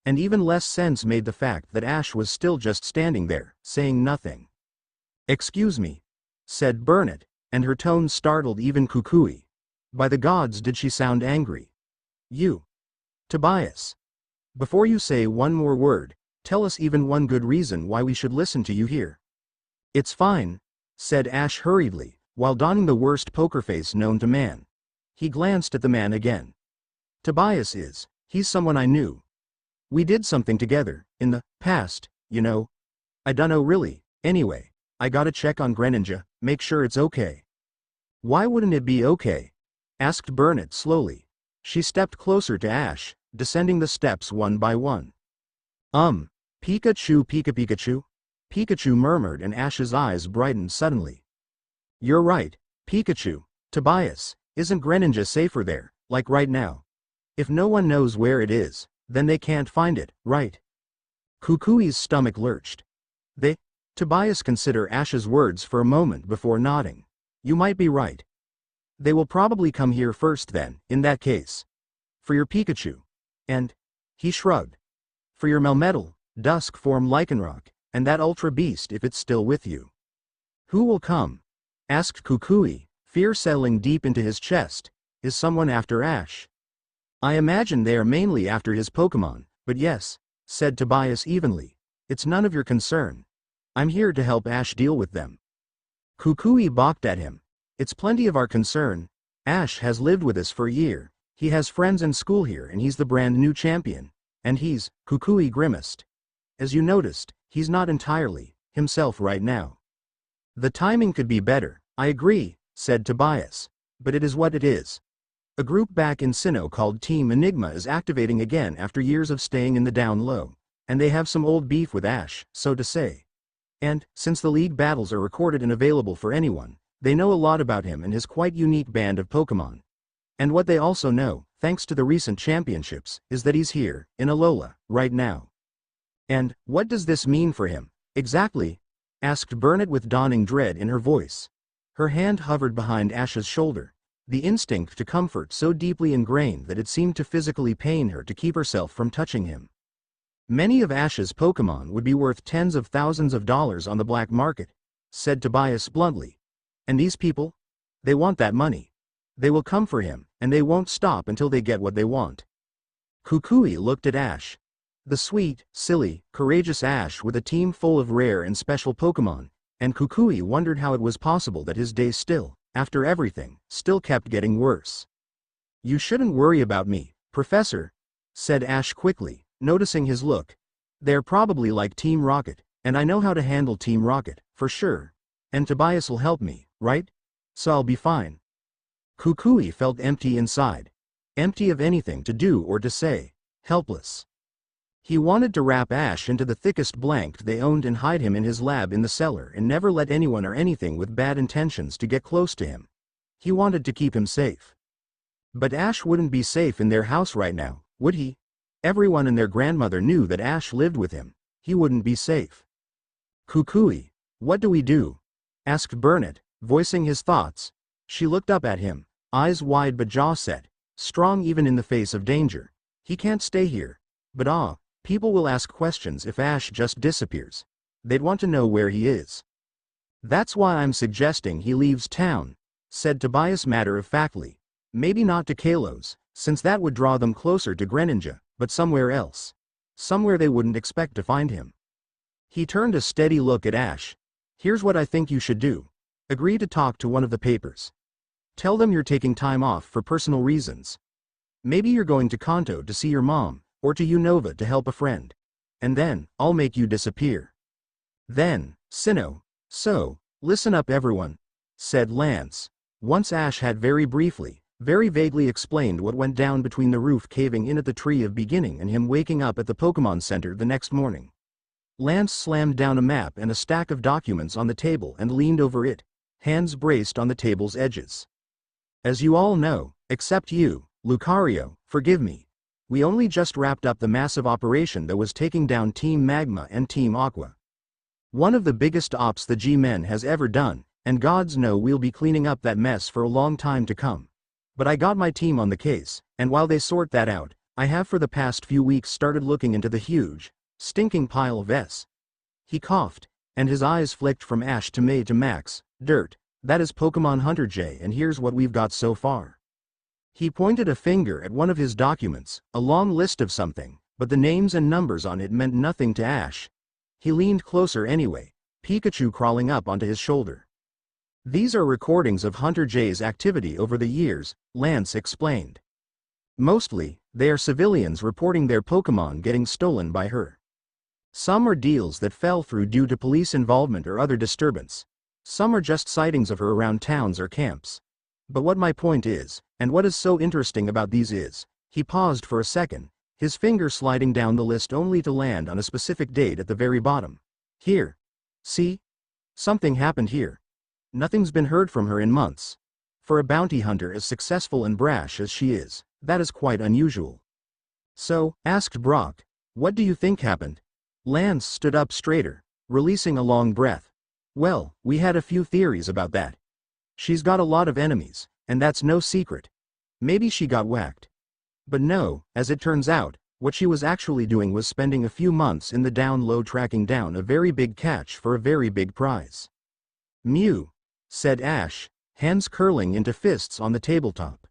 And even less sense made the fact that Ash was still just standing there, saying nothing. Excuse me, said Burnett, and her tone startled even Kukui. By the gods, did she sound angry? You. Tobias. Before you say one more word, tell us even one good reason why we should listen to you here. It's fine, said Ash hurriedly, while donning the worst poker face known to man. He glanced at the man again. Tobias he's someone I knew. We did something together, in the past, you know. I dunno really, anyway, I gotta check on Greninja, make sure it's okay. Why wouldn't it be okay? Asked Burnett slowly. She stepped closer to Ash, descending the steps one by one. Pikachu Pikachu? Pikachu murmured and Ash's eyes brightened suddenly. You're right, Pikachu. Tobias, isn't Greninja safer there, like right now? If no one knows where it is, then they can't find it, right? Kukui's stomach lurched. Tobias considered Ash's words for a moment before nodding. You might be right. They will probably come here first then, in that case. For your Pikachu. And, he shrugged. For your Melmetal, Dusk Form Lycanroc, and that Ultra Beast if it's still with you. Who will come? Asked Kukui, fear settling deep into his chest. Is someone after Ash? I imagine they are mainly after his Pokemon, but yes, said Tobias evenly. It's none of your concern. I'm here to help Ash deal with them. Kukui balked at him. It's plenty of our concern. Ash has lived with us for a year. He has friends in school here and he's the brand new champion. And Kukui grimaced. As you noticed, he's not entirely himself right now. The timing could be better, I agree, said Tobias. But it is what it is. A group back in Sinnoh called Team Enigma is activating again after years of staying in the down low, and they have some old beef with Ash, so to say. And, since the league battles are recorded and available for anyone, they know a lot about him and his quite unique band of Pokemon. And what they also know, thanks to the recent championships, is that he's here, in Alola, right now. And, what does this mean for him, exactly? Asked Burnett with dawning dread in her voice. Her hand hovered behind Ash's shoulder, the instinct to comfort so deeply ingrained that it seemed to physically pain her to keep herself from touching him. Many of Ash's Pokemon would be worth tens of thousands of dollars on the black market, said Tobias bluntly. And these people? They want that money. They will come for him, and they won't stop until they get what they want. Kukui looked at Ash. The sweet, silly, courageous Ash with a team full of rare and special Pokemon, and Kukui wondered how it was possible that his day still, after everything, still kept getting worse. You shouldn't worry about me, Professor, said Ash quickly, noticing his look. They're probably like Team Rocket, and I know how to handle Team Rocket, for sure. And Tobias will help me, right? So I'll be fine. Kukui felt empty inside. Empty of anything to do or to say. Helpless. He wanted to wrap Ash into the thickest blanket they owned and hide him in his lab in the cellar and never let anyone or anything with bad intentions to get close to him. He wanted to keep him safe. But Ash wouldn't be safe in their house right now, would he? Everyone and their grandmother knew that Ash lived with him. He wouldn't be safe. Kukui, what do we do? Asked Burnett, voicing his thoughts. She looked up at him, eyes wide but jaw set, strong even in the face of danger. He can't stay here. But people will ask questions if Ash just disappears. They'd want to know where he is. That's why I'm suggesting he leaves town, said Tobias matter-of-factly. Maybe not to Kalos, since that would draw them closer to Greninja, but somewhere else. Somewhere they wouldn't expect to find him. He turned a steady look at Ash. Here's what I think you should do. Agree to talk to one of the papers. Tell them you're taking time off for personal reasons. Maybe you're going to Kanto to see your mom, or to Unova to help a friend. And then, I'll make you disappear. Then, Sinnoh. So, listen up everyone, said Lance. Once Ash had very briefly, very vaguely explained what went down between the roof caving in at the Tree of Beginning and him waking up at the Pokemon Center the next morning. Lance slammed down a map and a stack of documents on the table and leaned over it, hands braced on the table's edges. As you all know, except you, Lucario, forgive me. We only just wrapped up the massive operation that was taking down Team Magma and Team Aqua. One of the biggest ops the G-Men has ever done, and gods know we'll be cleaning up that mess for a long time to come. But I got my team on the case, and while they sort that out, I have for the past few weeks started looking into the huge, stinking pile of S. He coughed, and his eyes flicked from Ash to May to Max. Dirt, that is Pokemon Hunter J, and here's what we've got so far. He pointed a finger at one of his documents, a long list of something, but the names and numbers on it meant nothing to Ash. He leaned closer anyway, Pikachu crawling up onto his shoulder. These are recordings of Hunter J's activity over the years, Lance explained. Mostly, they are civilians reporting their Pokemon getting stolen by her. Some are deals that fell through due to police involvement or other disturbance. Some are just sightings of her around towns or camps. But what my point is, and what is so interesting about these is, he paused for a second, his finger sliding down the list only to land on a specific date at the very bottom. Here. See? Something happened here. Nothing's been heard from her in months. For a bounty hunter as successful and brash as she is, that is quite unusual. So, asked Brock, what do you think happened? Lance stood up straighter, releasing a long breath. Well, we had a few theories about that. She's got a lot of enemies, and that's no secret. Maybe she got whacked. But no, as it turns out, what she was actually doing was spending a few months in the down low tracking down a very big catch for a very big prize. Mew, said Ash, hands curling into fists on the tabletop.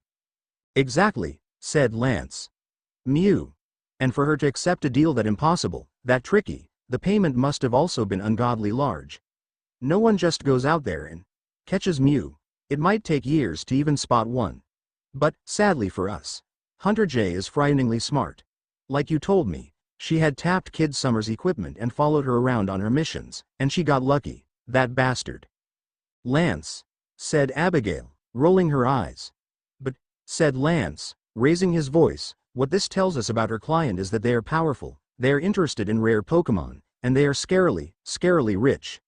Exactly, said Lance. Mew. And for her to accept a deal that impossible, that tricky, the payment must have also been ungodly large. No one just goes out there and catches Mew. It might take years to even spot one. But, sadly for us, Hunter J is frighteningly smart. Like you told me, She had tapped Kid Summer's equipment and followed her around on her missions, and she got lucky, that bastard. Lance, said Abigail, rolling her eyes. But, said Lance, raising his voice, what this tells us about her client is that they are powerful, they are interested in rare Pokemon, and they are scarily rich.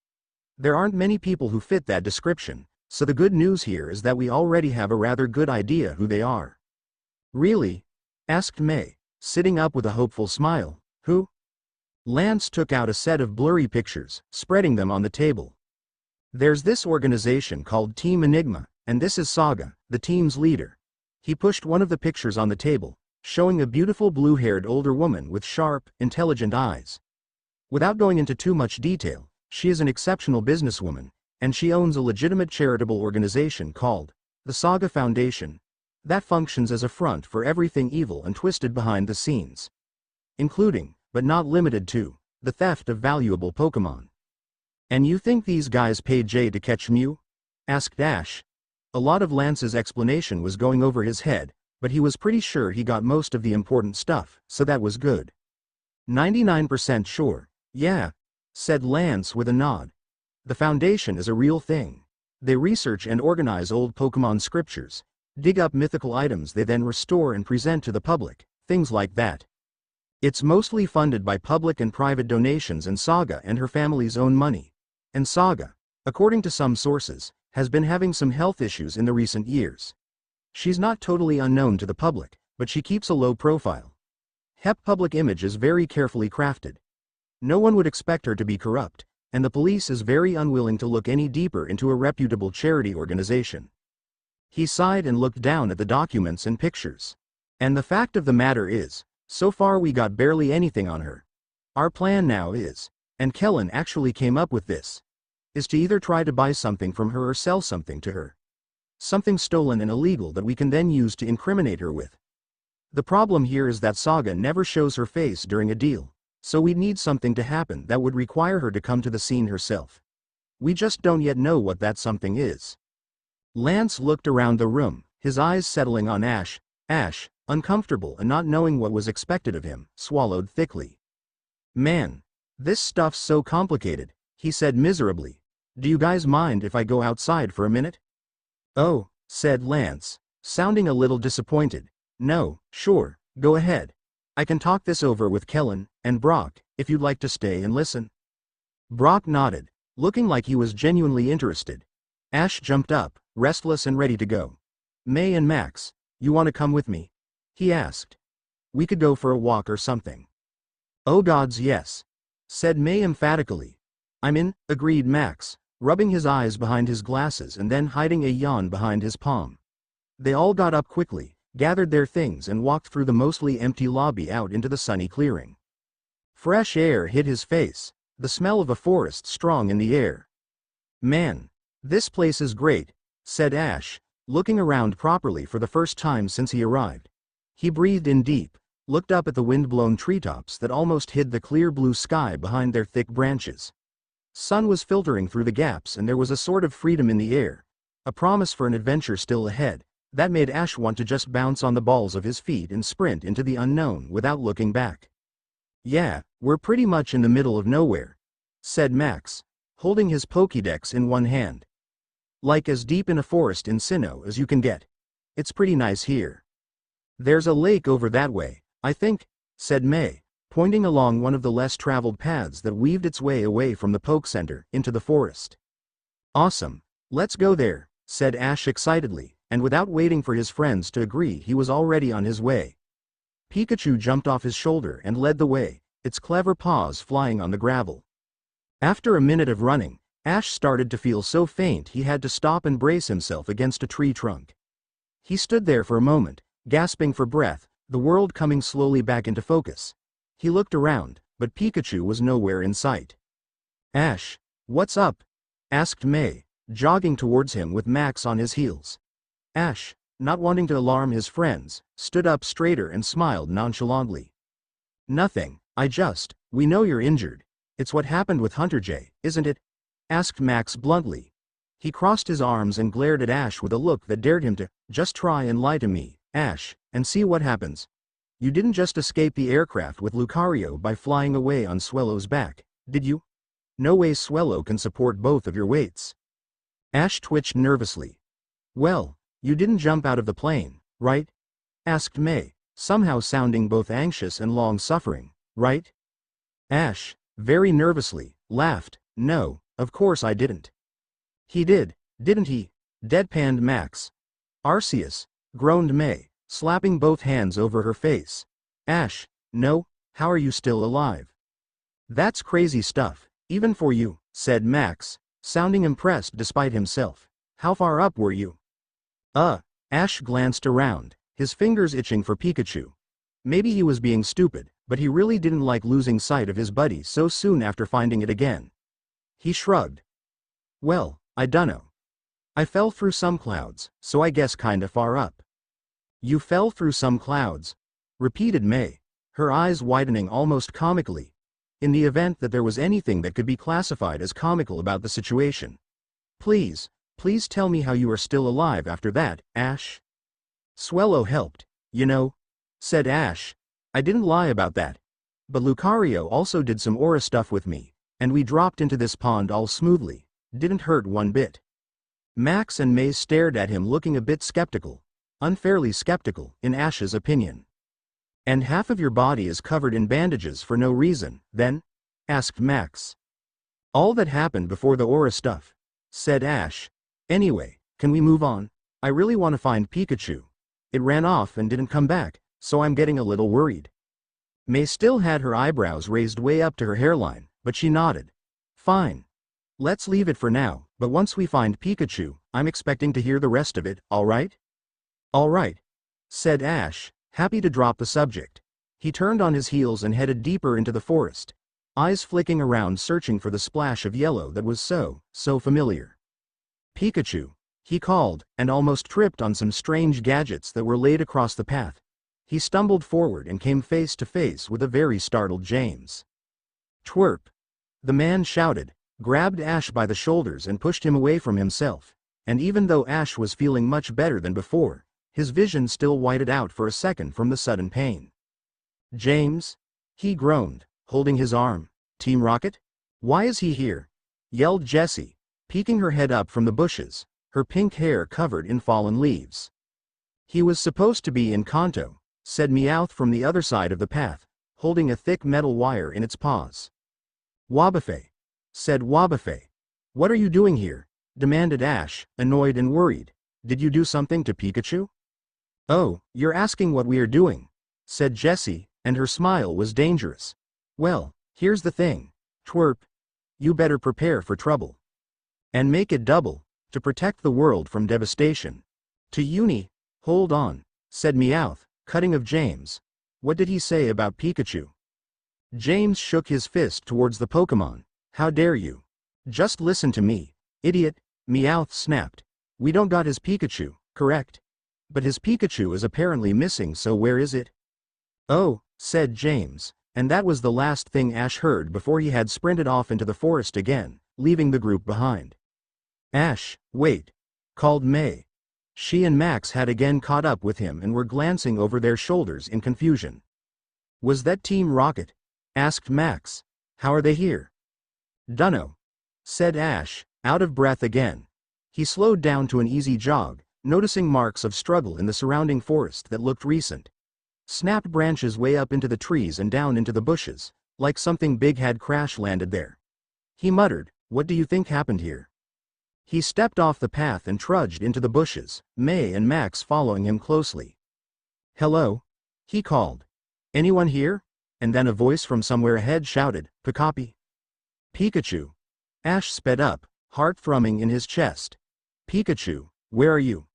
There aren't many people who fit that description, so the good news here is that we already have a rather good idea who they are. Really? Asked May, sitting up with a hopeful smile. Who? Lance took out a set of blurry pictures, spreading them on the table. There's this organization called Team Enigma, and this is Saga, the team's leader. He pushed one of the pictures on the table, showing a beautiful blue-haired older woman with sharp, intelligent eyes. Without going into too much detail, she is an exceptional businesswoman, and she owns a legitimate charitable organization called the Saga Foundation, that functions as a front for everything evil and twisted behind the scenes, including, but not limited to, the theft of valuable Pokemon. And you think these guys paid Jay to catch Mew? Asked Ash. A lot of Lance's explanation was going over his head, but he was pretty sure he got most of the important stuff, so that was good. 99% sure, yeah, said Lance with a nod. The Foundation is a real thing. They research and organize old Pokemon scriptures, dig up mythical items they then restore and present to the public, things like that. It's mostly funded by public and private donations and Saga and her family's own money. And Saga, according to some sources, has been having some health issues in the recent years. She's not totally unknown to the public, but she keeps a low profile. Her public image is very carefully crafted. No one would expect her to be corrupt, and the police is very unwilling to look any deeper into a reputable charity organization. He sighed and looked down at the documents and pictures. And the fact of the matter is, so far we got barely anything on her. Our plan now is, and Kellen actually came up with this, is to either try to buy something from her or sell something to her. Something stolen and illegal that we can then use to incriminate her with. The problem here is that Saga never shows her face during a deal, so we'd need something to happen that would require her to come to the scene herself. We just don't yet know what that something is. Lance looked around the room, his eyes settling on Ash. Ash, uncomfortable and not knowing what was expected of him, swallowed thickly. Man, this stuff's so complicated, he said miserably. Do you guys mind if I go outside for a minute? Oh, said Lance, sounding a little disappointed. No, sure, go ahead. I can talk this over with Kellen and Brock, if you'd like to stay and listen. Brock nodded, looking like he was genuinely interested. Ash jumped up, restless and ready to go. May and Max, you want to come with me? He asked. We could go for a walk or something. Oh gods yes, said May emphatically. I'm in, agreed Max, rubbing his eyes behind his glasses and then hiding a yawn behind his palm. They all got up quickly, gathered their things and walked through the mostly empty lobby out into the sunny clearing. Fresh air hit his face, the smell of a forest strong in the air. Man, this place is great, said Ash, looking around properly for the first time since he arrived. He breathed in deep, looked up at the wind-blown treetops that almost hid the clear blue sky behind their thick branches. Sun was filtering through the gaps and there was a sort of freedom in the air, a promise for an adventure still ahead, that made Ash want to just bounce on the balls of his feet and sprint into the unknown without looking back. Yeah, we're pretty much in the middle of nowhere, said Max, holding his Pokédex in one hand. Like as deep in a forest in Sinnoh as you can get. It's pretty nice here. There's a lake over that way, I think, said May, pointing along one of the less traveled paths that weaved its way away from the Poke Center into the forest. Awesome, let's go there, said Ash excitedly, and without waiting for his friends to agree he was already on his way. Pikachu jumped off his shoulder and led the way, its clever paws flying on the gravel. After a minute of running, Ash started to feel so faint he had to stop and brace himself against a tree trunk. He stood there for a moment, gasping for breath, the world coming slowly back into focus. He looked around, but Pikachu was nowhere in sight. Ash, what's up? Asked May, jogging towards him with Max on his heels. Ash, not wanting to alarm his friends, stood up straighter and smiled nonchalantly. Nothing, we know you're injured. It's what happened with Hunter J, isn't it? Asked Max bluntly. He crossed his arms and glared at Ash with a look that dared him to, just try and lie to me, Ash, and see what happens. You didn't just escape the aircraft with Lucario by flying away on Swellow's back, did you? No way Swellow can support both of your weights. Ash twitched nervously. Well, you didn't jump out of the plane, right? Asked May, somehow sounding both anxious and long-suffering, right? Ash, very nervously, laughed. No, of course I didn't. He did, didn't he? Deadpanned Max. Arceus, groaned May, slapping both hands over her face. Ash, no, how are you still alive? That's crazy stuff, even for you, said Max, sounding impressed despite himself. How far up were you? Ash glanced around, his fingers itching for Pikachu. Maybe he was being stupid, but he really didn't like losing sight of his buddy so soon after finding it again. He shrugged. Well, I dunno. I fell through some clouds, so I guess kinda far up. You fell through some clouds? Repeated May, her eyes widening almost comically, in the event that there was anything that could be classified as comical about the situation. Please tell me how you are still alive after that, Ash. Swellow helped, you know, said Ash. I didn't lie about that. But Lucario also did some aura stuff with me, and we dropped into this pond all smoothly. Didn't hurt one bit. Max and May stared at him looking a bit skeptical, unfairly skeptical, in Ash's opinion. And half of your body is covered in bandages for no reason, then? Asked Max. All that happened before the aura stuff, said Ash. Anyway, can we move on? I really want to find Pikachu. It ran off and didn't come back, so I'm getting a little worried. May still had her eyebrows raised way up to her hairline, but she nodded. Fine. Let's leave it for now, but once we find Pikachu, I'm expecting to hear the rest of it, alright? Alright, said Ash, happy to drop the subject. He turned on his heels and headed deeper into the forest, eyes flicking around searching for the splash of yellow that was so familiar. Pikachu, he called, and almost tripped on some strange gadgets that were laid across the path. He stumbled forward and came face to face with a very startled James. Twerp! The man shouted, grabbed Ash by the shoulders and pushed him away from himself, and even though Ash was feeling much better than before, his vision still whited out for a second from the sudden pain. James? He groaned, holding his arm. Team Rocket? Why is he here? Yelled Jessie, peeking her head up from the bushes, her pink hair covered in fallen leaves. He was supposed to be in Kanto, said Meowth from the other side of the path, holding a thick metal wire in its paws. Wobbuffet, said Wobbuffet. What are you doing here? Demanded Ash, annoyed and worried. Did you do something to Pikachu? Oh, you're asking what we are doing, said Jessie, and her smile was dangerous. Well, here's the thing, Twerp. You better prepare for trouble. And make it double, to protect the world from devastation. To Uni, hold on, said Meowth, cutting of James. What did he say about Pikachu? James shook his fist towards the Pokémon. How dare you? Just listen to me, idiot, Meowth snapped. We don't got his Pikachu, correct? But his Pikachu is apparently missing, so where is it? Oh, said James, and that was the last thing Ash heard before he had sprinted off into the forest again, leaving the group behind. Ash, wait, called May. She and Max had again caught up with him and were glancing over their shoulders in confusion. Was that Team Rocket? Asked Max. How are they here? Dunno, said Ash, out of breath again. He slowed down to an easy jog, noticing marks of struggle in the surrounding forest that looked recent. Snapped branches way up into the trees and down into the bushes, like something big had crash-landed there. He muttered, what do you think happened here? He stepped off the path and trudged into the bushes, May and Max following him closely. Hello? He called. Anyone here? And then a voice from somewhere ahead shouted, Pikapi. Pikachu. Ash sped up, heart thrumming in his chest. Pikachu, where are you?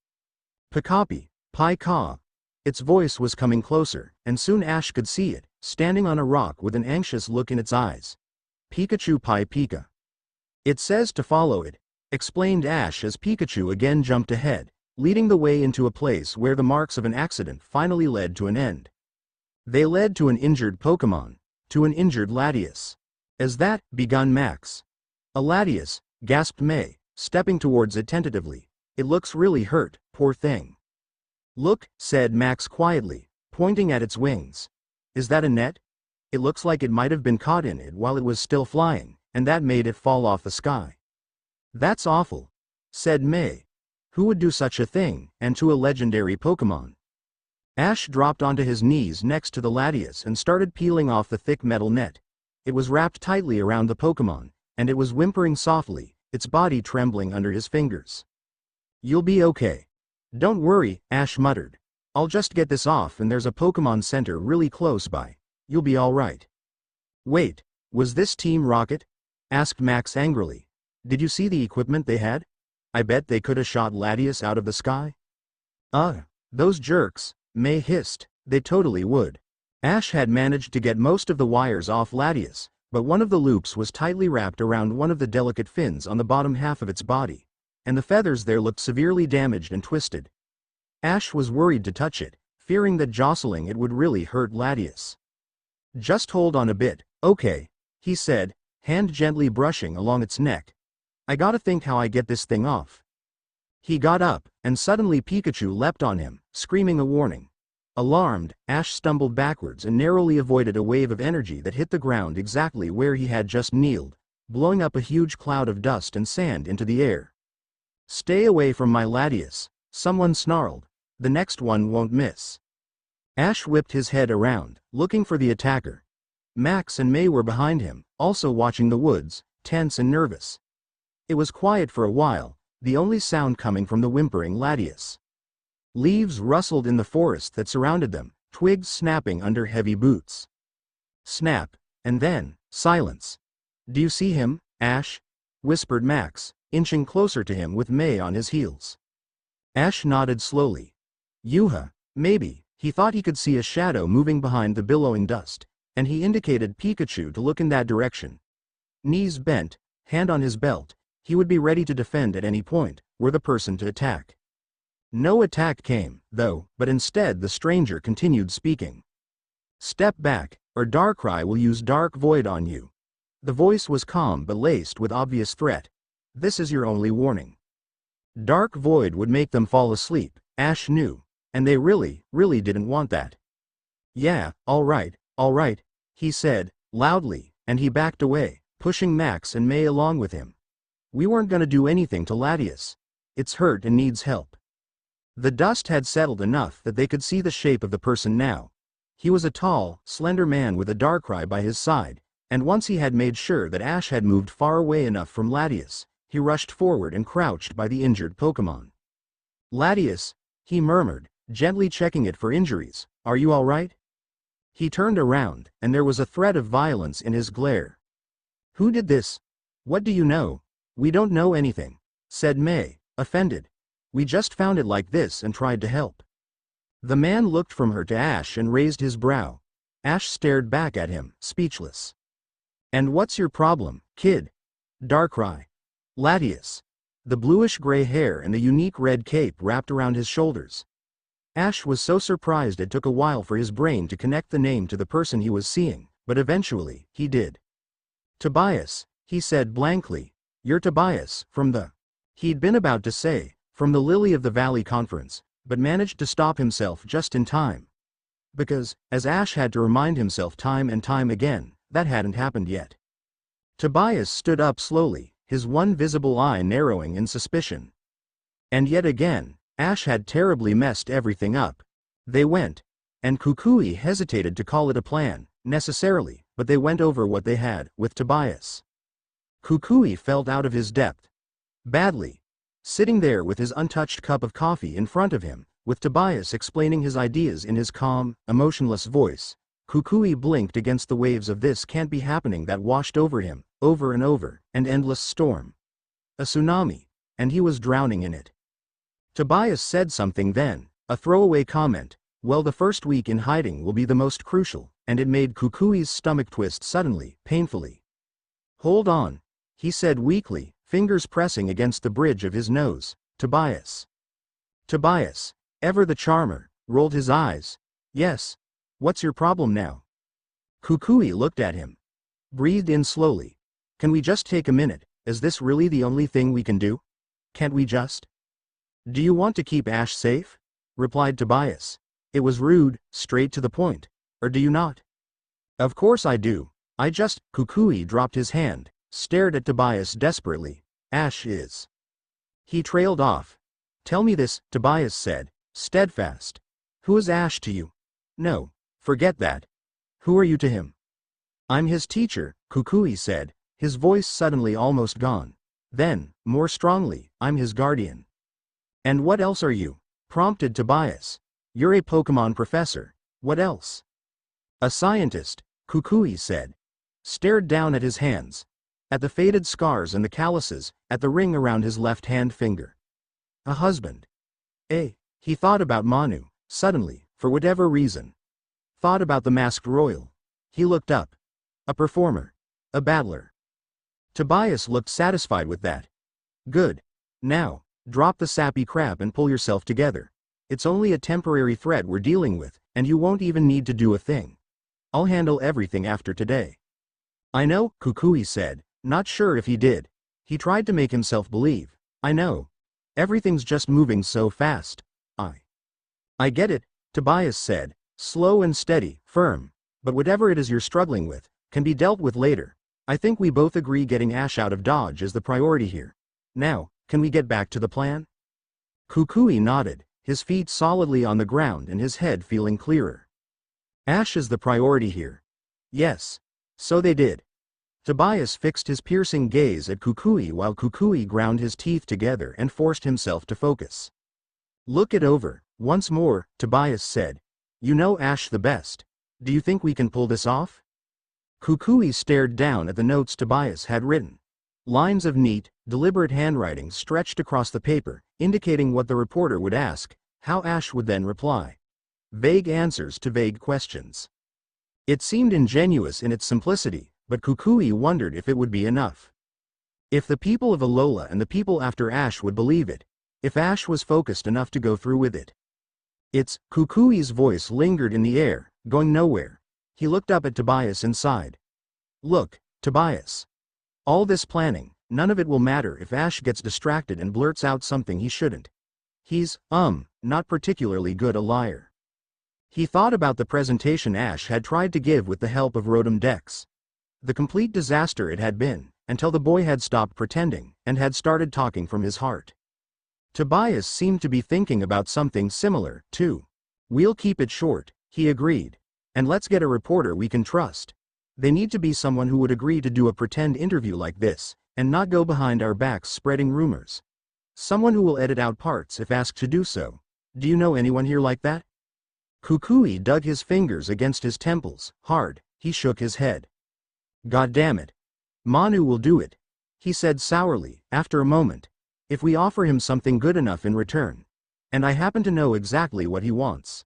Pikapi, Pi-Ka. Its voice was coming closer, and soon Ash could see it, standing on a rock with an anxious look in its eyes. Pikachu Pi-Pika. It says to follow it, explained Ash as Pikachu again jumped ahead, leading the way into a place where the marks of an accident finally led to an end. They led to an injured Pokémon, to an injured Latias. As that, begun Max. A Latias, gasped May, stepping towards it tentatively. It looks really hurt, poor thing. Look, said Max quietly, pointing at its wings. Is that a net? It looks like it might have been caught in it while it was still flying, and that made it fall off the sky. That's awful, said May. Who would do such a thing, and to a legendary Pokemon? Ash dropped onto his knees next to the Latias and started peeling off the thick metal net. It was wrapped tightly around the Pokemon, and it was whimpering softly, its body trembling under his fingers. You'll be okay. Don't worry, Ash muttered. I'll just get this off and there's a Pokemon Center really close by. You'll be alright. Wait, was this Team Rocket? Asked Max angrily. Did you see the equipment they had? I bet they could have shot Latias out of the sky. Those jerks, May hissed, they totally would. Ash had managed to get most of the wires off Latias, but one of the loops was tightly wrapped around one of the delicate fins on the bottom half of its body, and the feathers there looked severely damaged and twisted. Ash was worried to touch it, fearing that jostling it would really hurt Latias. Just hold on a bit, okay, he said, hand gently brushing along its neck. I gotta think how I get this thing off. He got up, and suddenly Pikachu leapt on him, screaming a warning. Alarmed, Ash stumbled backwards and narrowly avoided a wave of energy that hit the ground exactly where he had just kneeled, blowing up a huge cloud of dust and sand into the air. Stay away from my Latias, someone snarled. The next one won't miss. Ash whipped his head around, looking for the attacker. Max and May were behind him, also watching the woods, tense and nervous. It was quiet for a while, the only sound coming from the whimpering Latias. Leaves rustled in the forest that surrounded them, twigs snapping under heavy boots. Snap, and then, silence. Do you see him, Ash? Whispered Max, inching closer to him with May on his heels. Ash nodded slowly. Yuha, maybe. He thought he could see a shadow moving behind the billowing dust, and he indicated Pikachu to look in that direction. Knees bent, hand on his belt, he would be ready to defend at any point, were the person to attack. No attack came, though, but instead the stranger continued speaking. Step back, or Darkrai will use Dark Void on you. The voice was calm but laced with obvious threat. This is your only warning. Dark Void would make them fall asleep, Ash knew, and they really didn't want that. Yeah, alright, he said, loudly, and he backed away, pushing Max and May along with him. We weren't gonna do anything to Latias. It's hurt and needs help. The dust had settled enough that they could see the shape of the person now. He was a tall, slender man with a Darkrai by his side, and once he had made sure that Ash had moved far away enough from Latias, he rushed forward and crouched by the injured Pokemon. Latias, he murmured, gently checking it for injuries, are you alright? He turned around, and there was a threat of violence in his glare. Who did this? What do you know? We don't know anything, said May, offended. We just found it like this and tried to help. The man looked from her to Ash and raised his brow. Ash stared back at him, speechless. And what's your problem, kid? Darkrai. Latias. The bluish-gray hair and the unique red cape wrapped around his shoulders. Ash was so surprised it took a while for his brain to connect the name to the person he was seeing, but eventually, he did. Tobias, he said blankly. You're Tobias, from the... He'd been about to say, from the Lily of the Valley conference, but managed to stop himself just in time. Because, as Ash had to remind himself time and time again, that hadn't happened yet. Tobias stood up slowly, his one visible eye narrowing in suspicion. And yet again, Ash had terribly messed everything up. They went. And Kukui hesitated to call it a plan, necessarily, but they went over what they had, with Tobias. Kukui felt out of his depth. Badly. Sitting there with his untouched cup of coffee in front of him, with Tobias explaining his ideas in his calm, emotionless voice, Kukui blinked against the waves of this can't be happening that washed over him, over and over, an endless storm. A tsunami, and he was drowning in it. Tobias said something then, a throwaway comment, well, the first week in hiding will be the most crucial, and it made Kukui's stomach twist suddenly, painfully. Hold on, he said weakly, fingers pressing against the bridge of his nose. Tobias. Tobias, ever the charmer, rolled his eyes. Yes. What's your problem now? Kukui looked at him. Breathed in slowly. Can we just take a minute? Is this really the only thing we can do? Can't we just? Do you want to keep Ash safe? Replied Tobias. It was rude, straight to the point. Or do you not? Of course I do. Kukui dropped his hand, stared at Tobias desperately. Ash is. He trailed off. Tell me this, Tobias said, steadfast. Who is Ash to you? No, forget that. Who are you to him? I'm his teacher, Kukui said, his voice suddenly almost gone. Then, more strongly, I'm his guardian. And what else are you? Prompted Tobias. You're a Pokemon professor. What else? A scientist, Kukui said. Stared down at his hands. At the faded scars and the calluses, at the ring around his left-hand finger. A husband. He thought about Manu, suddenly, for whatever reason. Thought about the masked royal. He looked up. A performer. A battler. Tobias looked satisfied with that. Good. Now, drop the sappy crap and pull yourself together. It's only a temporary threat we're dealing with, and you won't even need to do a thing. I'll handle everything after today. I know, Kukui said, not sure if he did. He tried to make himself believe. I know. Everything's just moving so fast. I get it, Tobias said, slow and steady, firm. But whatever it is you're struggling with, can be dealt with later. I think we both agree getting Ash out of Dodge is the priority here. Now, can we get back to the plan? Kukui nodded, his feet solidly on the ground and his head feeling clearer. Ash is the priority here. Yes. So they did. Tobias fixed his piercing gaze at Kukui while Kukui ground his teeth together and forced himself to focus. Look it over, once more, Tobias said. You know Ash the best. Do you think we can pull this off? Kukui stared down at the notes Tobias had written. Lines of neat, deliberate handwriting stretched across the paper, indicating what the reporter would ask, how Ash would then reply. Vague answers to vague questions. It seemed ingenuous in its simplicity, but Kukui wondered if it would be enough. If the people of Alola and the people after Ash would believe it. If Ash was focused enough to go through with it. Kukui's voice lingered in the air, going nowhere. He looked up at Tobias and sighed. Look, Tobias. All this planning, none of it will matter if Ash gets distracted and blurts out something he shouldn't. He's, not particularly good a liar. He thought about the presentation Ash had tried to give with the help of Rotom Dex. The complete disaster it had been, until the boy had stopped pretending, and had started talking from his heart. Tobias seemed to be thinking about something similar, too. We'll keep it short, he agreed. And let's get a reporter we can trust. They need to be someone who would agree to do a pretend interview like this, and not go behind our backs spreading rumors. Someone who will edit out parts if asked to do so. Do you know anyone here like that? Kukui dug his fingers against his temples, hard. He shook his head. God damn it. Manu will do it, he said sourly, after a moment. If we offer him something good enough in return. And I happen to know exactly what he wants.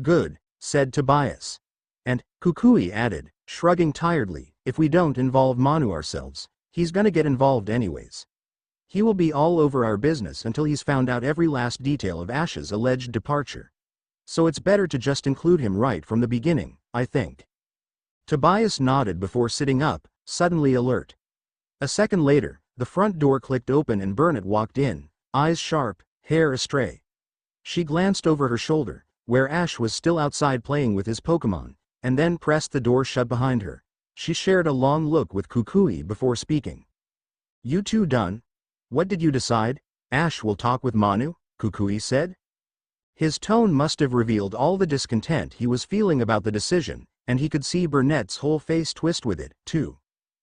Good, said Tobias. And, Kukui added, shrugging tiredly, if we don't involve Manu ourselves, he's gonna get involved anyways. He will be all over our business until he's found out every last detail of Ash's alleged departure. So it's better to just include him right from the beginning, I think. Tobias nodded before sitting up, suddenly alert. A second later, the front door clicked open and Burnett walked in, eyes sharp, hair astray. She glanced over her shoulder, where Ash was still outside playing with his Pokemon, and then pressed the door shut behind her. She shared a long look with Kukui before speaking. You two done? What did you decide? Ash will talk with Manu, Kukui said. His tone must have revealed all the discontent he was feeling about the decision, and he could see Burnett's whole face twist with it, too.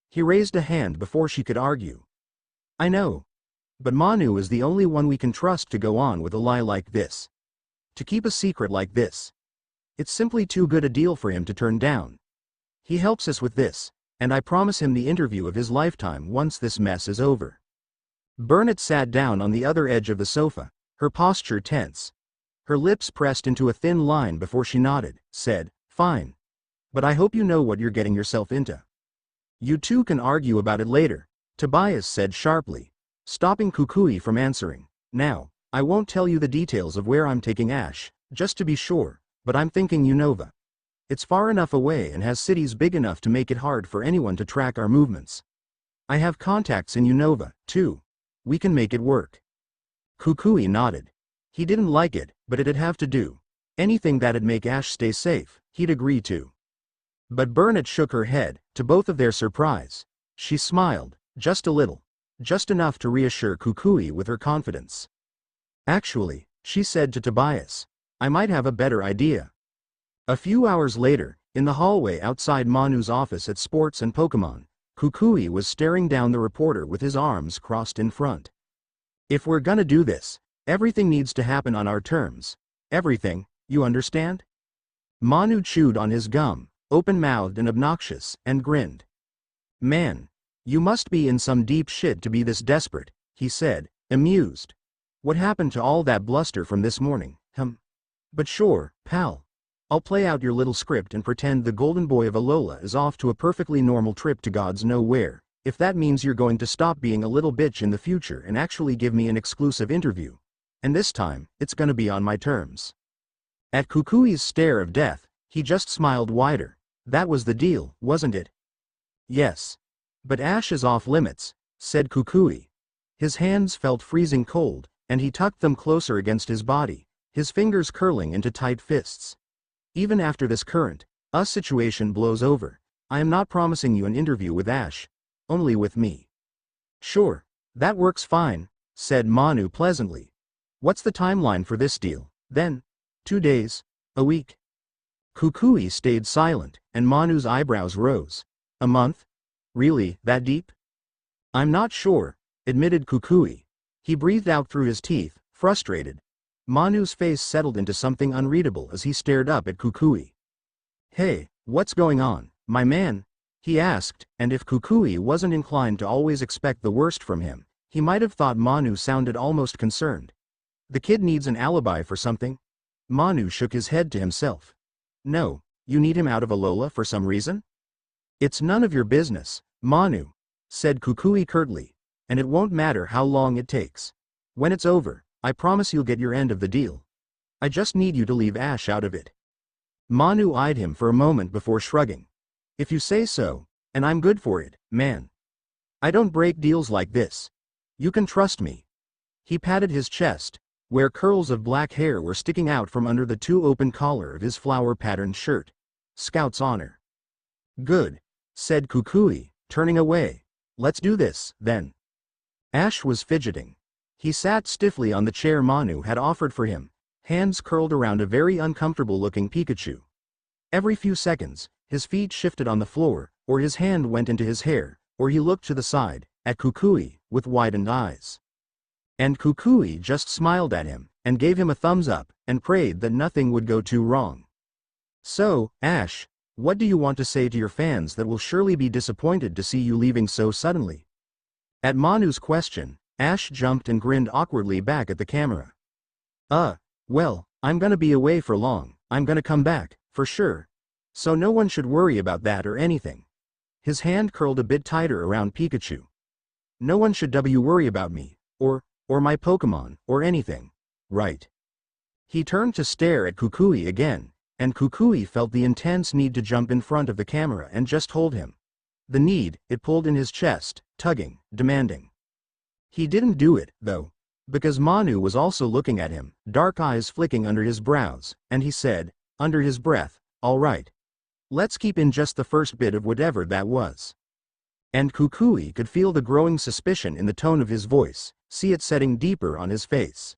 He raised a hand before she could argue. I know. But Manu is the only one we can trust to go on with a lie like this. To keep a secret like this. It's simply too good a deal for him to turn down. He helps us with this, and I promise him the interview of his lifetime once this mess is over. Burnett sat down on the other edge of the sofa, her posture tense. Her lips pressed into a thin line before she nodded, said, Fine. But I hope you know what you're getting yourself into. You two can argue about it later, Tobias said sharply, stopping Kukui from answering. Now, I won't tell you the details of where I'm taking Ash, just to be sure, but I'm thinking Unova. It's far enough away and has cities big enough to make it hard for anyone to track our movements. I have contacts in Unova, too. We can make it work. Kukui nodded. He didn't like it, but it'd have to do. Anything that'd make Ash stay safe, he'd agree to. But Burnett shook her head, to both of their surprise. She smiled, just a little. Just enough to reassure Kukui with her confidence. Actually, she said to Tobias, I might have a better idea. A few hours later, in the hallway outside Manu's office at Sports and Pokemon, Kukui was staring down the reporter with his arms crossed in front. If we're gonna do this, everything needs to happen on our terms. Everything, you understand? Manu chewed on his gum, open-mouthed and obnoxious, and grinned. Man, you must be in some deep shit to be this desperate, he said, amused. What happened to all that bluster from this morning, But sure, pal. I'll play out your little script and pretend the golden boy of Alola is off to a perfectly normal trip to God's nowhere, if that means you're going to stop being a little bitch in the future and actually give me an exclusive interview. And this time, it's gonna be on my terms. At Kukui's stare of death, he just smiled wider. That was the deal, wasn't it? Yes. But Ash is off limits, said Kukui. His hands felt freezing cold, and he tucked them closer against his body, his fingers curling into tight fists. Even after this current situation blows over, I am not promising you an interview with Ash, only with me. Sure, that works fine, said Manu pleasantly. What's the timeline for this deal, then? 2 days? A week? Kukui stayed silent, and Manu's eyebrows rose. A month? Really, that deep? I'm not sure, admitted Kukui. He breathed out through his teeth, frustrated. Manu's face settled into something unreadable as he stared up at Kukui. Hey, what's going on, my man? He asked, and if Kukui wasn't inclined to always expect the worst from him, he might have thought Manu sounded almost concerned. The kid needs an alibi for something? Manu shook his head to himself. No, you need him out of Alola for some reason? It's none of your business, Manu, said Kukui curtly, and it won't matter how long it takes. When it's over, I promise you'll get your end of the deal. I just need you to leave Ash out of it. Manu eyed him for a moment before shrugging. If you say so, and I'm good for it, man. I don't break deals like this. You can trust me. He patted his chest, where curls of black hair were sticking out from under the too-open collar of his flower-patterned shirt. Scout's honor. Good, said Kukui, turning away. Let's do this, then. Ash was fidgeting. He sat stiffly on the chair Manu had offered for him, hands curled around a very uncomfortable-looking Pikachu. Every few seconds, his feet shifted on the floor, or his hand went into his hair, or he looked to the side, at Kukui, with widened eyes. And Kukui just smiled at him, and gave him a thumbs up, and prayed that nothing would go too wrong. So, Ash, what do you want to say to your fans that will surely be disappointed to see you leaving so suddenly? At Manu's question, Ash jumped and grinned awkwardly back at the camera. Well, I'm gonna be away for long, I'm gonna come back, for sure. So no one should worry about that or anything. His hand curled a bit tighter around Pikachu. No one should worry about me, or my Pokemon, or anything. Right. He turned to stare at Kukui again, and Kukui felt the intense need to jump in front of the camera and just hold him. The need, it pulled in his chest, tugging, demanding. He didn't do it, though, because Manu was also looking at him, dark eyes flicking under his brows, and he said, under his breath, all right. Let's keep in just the first bit of whatever that was. And Kukui could feel the growing suspicion in the tone of his voice, see it setting deeper on his face.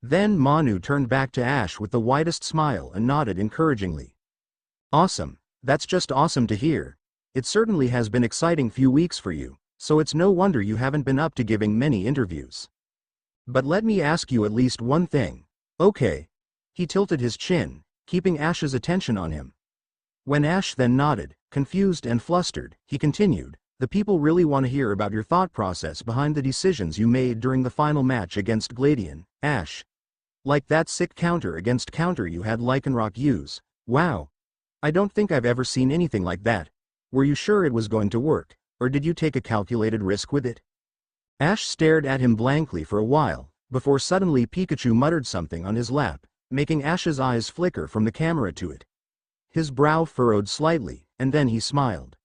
Then Manu turned back to Ash with the widest smile and nodded encouragingly. Awesome, that's just awesome to hear. It certainly has been exciting few weeks for you, so it's no wonder you haven't been up to giving many interviews. But let me ask you at least one thing. Okay. He tilted his chin, keeping Ash's attention on him. When Ash then nodded, confused and flustered, he continued, the people really want to hear about your thought process behind the decisions you made during the final match against Gladion, Ash. Like that sick counter against counter you had Lycanroc use. Wow. I don't think I've ever seen anything like that. Were you sure it was going to work, or did you take a calculated risk with it? Ash stared at him blankly for a while, before suddenly Pikachu muttered something on his lap, making Ash's eyes flicker from the camera to it. His brow furrowed slightly, and then he smiled.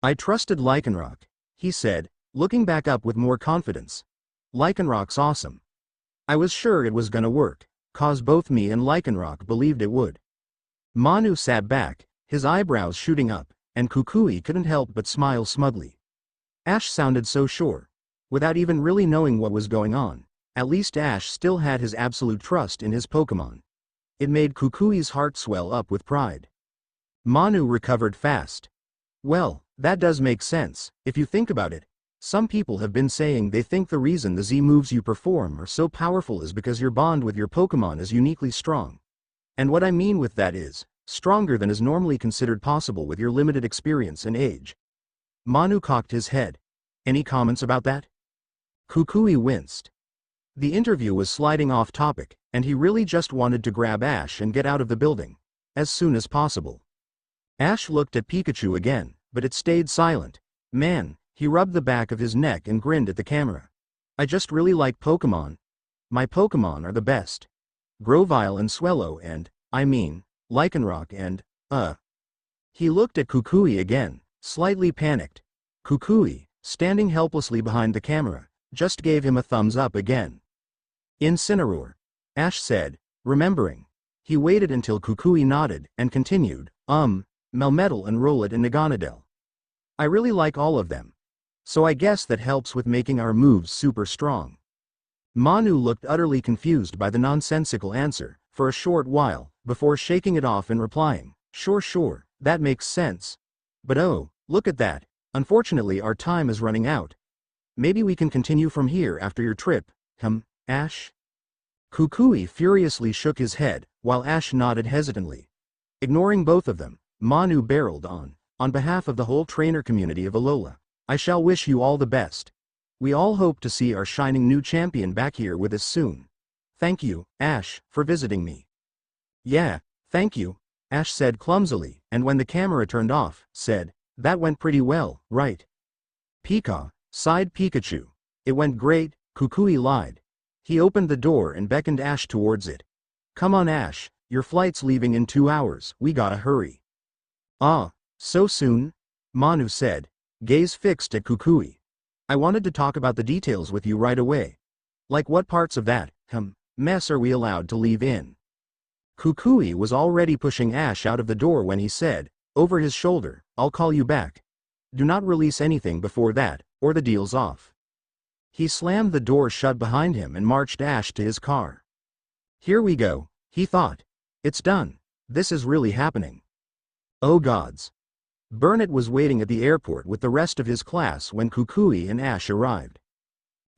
I trusted Lycanroc, he said, looking back up with more confidence. Lycanroc's awesome. I was sure it was gonna work, 'cause both me and Lycanroc believed it would. Manu sat back, his eyebrows shooting up, and Kukui couldn't help but smile smugly. Ash sounded so sure. Without even really knowing what was going on, at least Ash still had his absolute trust in his Pokémon. It made Kukui's heart swell up with pride. Manu recovered fast. Well, that does make sense, if you think about it. Some people have been saying they think the reason the Z moves you perform are so powerful is because your bond with your Pokémon is uniquely strong. And what I mean with that is, stronger than is normally considered possible with your limited experience and age. Manu cocked his head. Any comments about that? Kukui winced. The interview was sliding off topic, and he really just wanted to grab Ash and get out of the building as soon as possible. Ash looked at Pikachu again, but it stayed silent. Man, he rubbed the back of his neck and grinned at the camera. I just really like Pokémon. My Pokémon are the best. Grovyle and Swellow and, Lycanroc and, He looked at Kukui again, slightly panicked. Kukui, standing helplessly behind the camera, just gave him a thumbs up again. Incineroar, Ash said, remembering. He waited until Kukui nodded, and continued, Melmetal and Rowlet and Naganadel. I really like all of them. So I guess that helps with making our moves super strong. Manu looked utterly confused by the nonsensical answer, for a short while, before shaking it off and replying, sure, that makes sense. But oh, look at that, unfortunately our time is running out. Maybe we can continue from here after your trip, Ash? Kukui furiously shook his head, while Ash nodded hesitantly. Ignoring both of them, Manu barreled on behalf of the whole trainer community of Alola. I shall wish you all the best. We all hope to see our shining new champion back here with us soon. Thank you, Ash, for visiting me. Yeah, thank you, Ash said clumsily, and when the camera turned off, said, that went pretty well, right? Pika, sighed Pikachu. It went great, Kukui lied. He opened the door and beckoned Ash towards it. Come on Ash, your flight's leaving in 2 hours, we gotta hurry. Ah, so soon? Manu said, gaze fixed at Kukui. I wanted to talk about the details with you right away. Like what parts of that, mess are we allowed to leave in? Kukui was already pushing Ash out of the door when he said, over his shoulder, I'll call you back. Do not release anything before that, or the deal's off. He slammed the door shut behind him and marched Ash to his car. Here we go, he thought. It's done. This is really happening. Oh gods. Burnett was waiting at the airport with the rest of his class when Kukui and Ash arrived.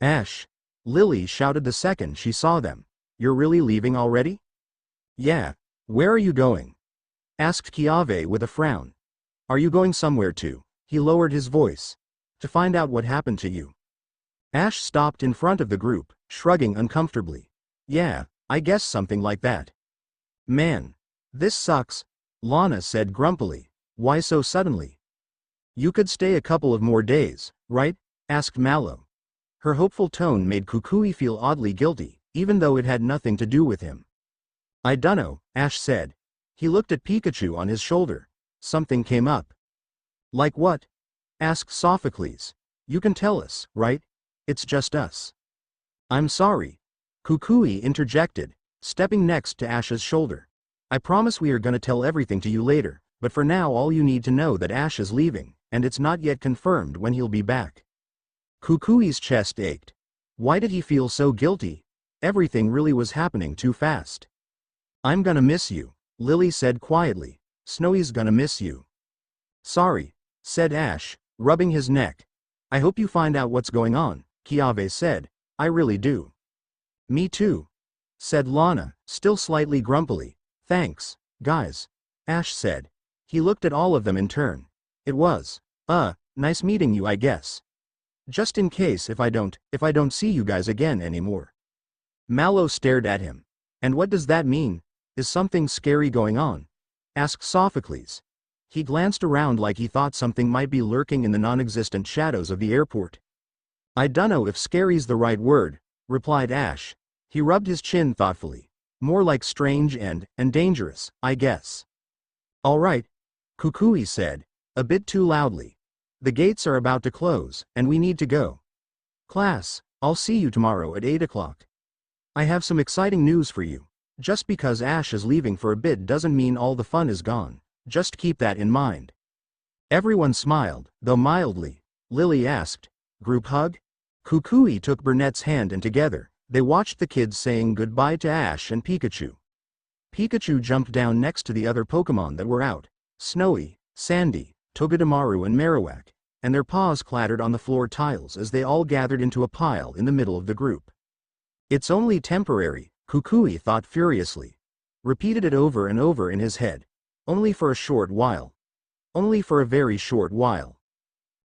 Ash, Lily shouted the second she saw them. You're really leaving already? Yeah. Where are you going? Asked Kiave with a frown. Are you going somewhere too? He lowered his voice. To find out what happened to you. Ash stopped in front of the group, shrugging uncomfortably. Yeah, I guess something like that. Man. This sucks, Lana said grumpily. Why so suddenly? You could stay a couple of more days, right? Asked Mallow. Her hopeful tone made Kukui feel oddly guilty, even though it had nothing to do with him. I dunno, Ash said. He looked at Pikachu on his shoulder. Something came up. Like what? Asked Sophocles. You can tell us, right? It's just us. I'm sorry. Kukui interjected, stepping next to Ash's shoulder. I promise we are gonna tell everything to you later, but for now all you need to know that Ash is leaving, and it's not yet confirmed when he'll be back. Kukui's chest ached. Why did he feel so guilty? Everything really was happening too fast. I'm gonna miss you, Lily said quietly. Snowy's gonna miss you. Sorry, said Ash, rubbing his neck. I hope you find out what's going on, Kiave said. I really do. Me too, said Lana, still slightly grumpily. Thanks, guys, Ash said. He looked at all of them in turn. It was, nice meeting you I guess. Just in case if I don't see you guys again anymore. Mallow stared at him. And what does that mean? Is something scary going on? Asked Sophocles. He glanced around like he thought something might be lurking in the non-existent shadows of the airport. I dunno if scary's the right word, replied Ash. He rubbed his chin thoughtfully. More like strange and dangerous, I guess. All right, Kukui said, a bit too loudly. The gates are about to close, and we need to go. Class, I'll see you tomorrow at 8 o'clock. I have some exciting news for you. Just because Ash is leaving for a bit doesn't mean all the fun is gone. Just keep that in mind. Everyone smiled, though mildly. Lily asked, "Group hug?" Kukui took Burnett's hand and together, they watched the kids saying goodbye to Ash and Pikachu. Pikachu jumped down next to the other Pokémon that were out, Snowy, Sandy, Togedemaru and Marowak, and their paws clattered on the floor tiles as they all gathered into a pile in the middle of the group. "It's only temporary," Kukui thought furiously. Repeated it over and over in his head. Only for a short while. Only for a very short while.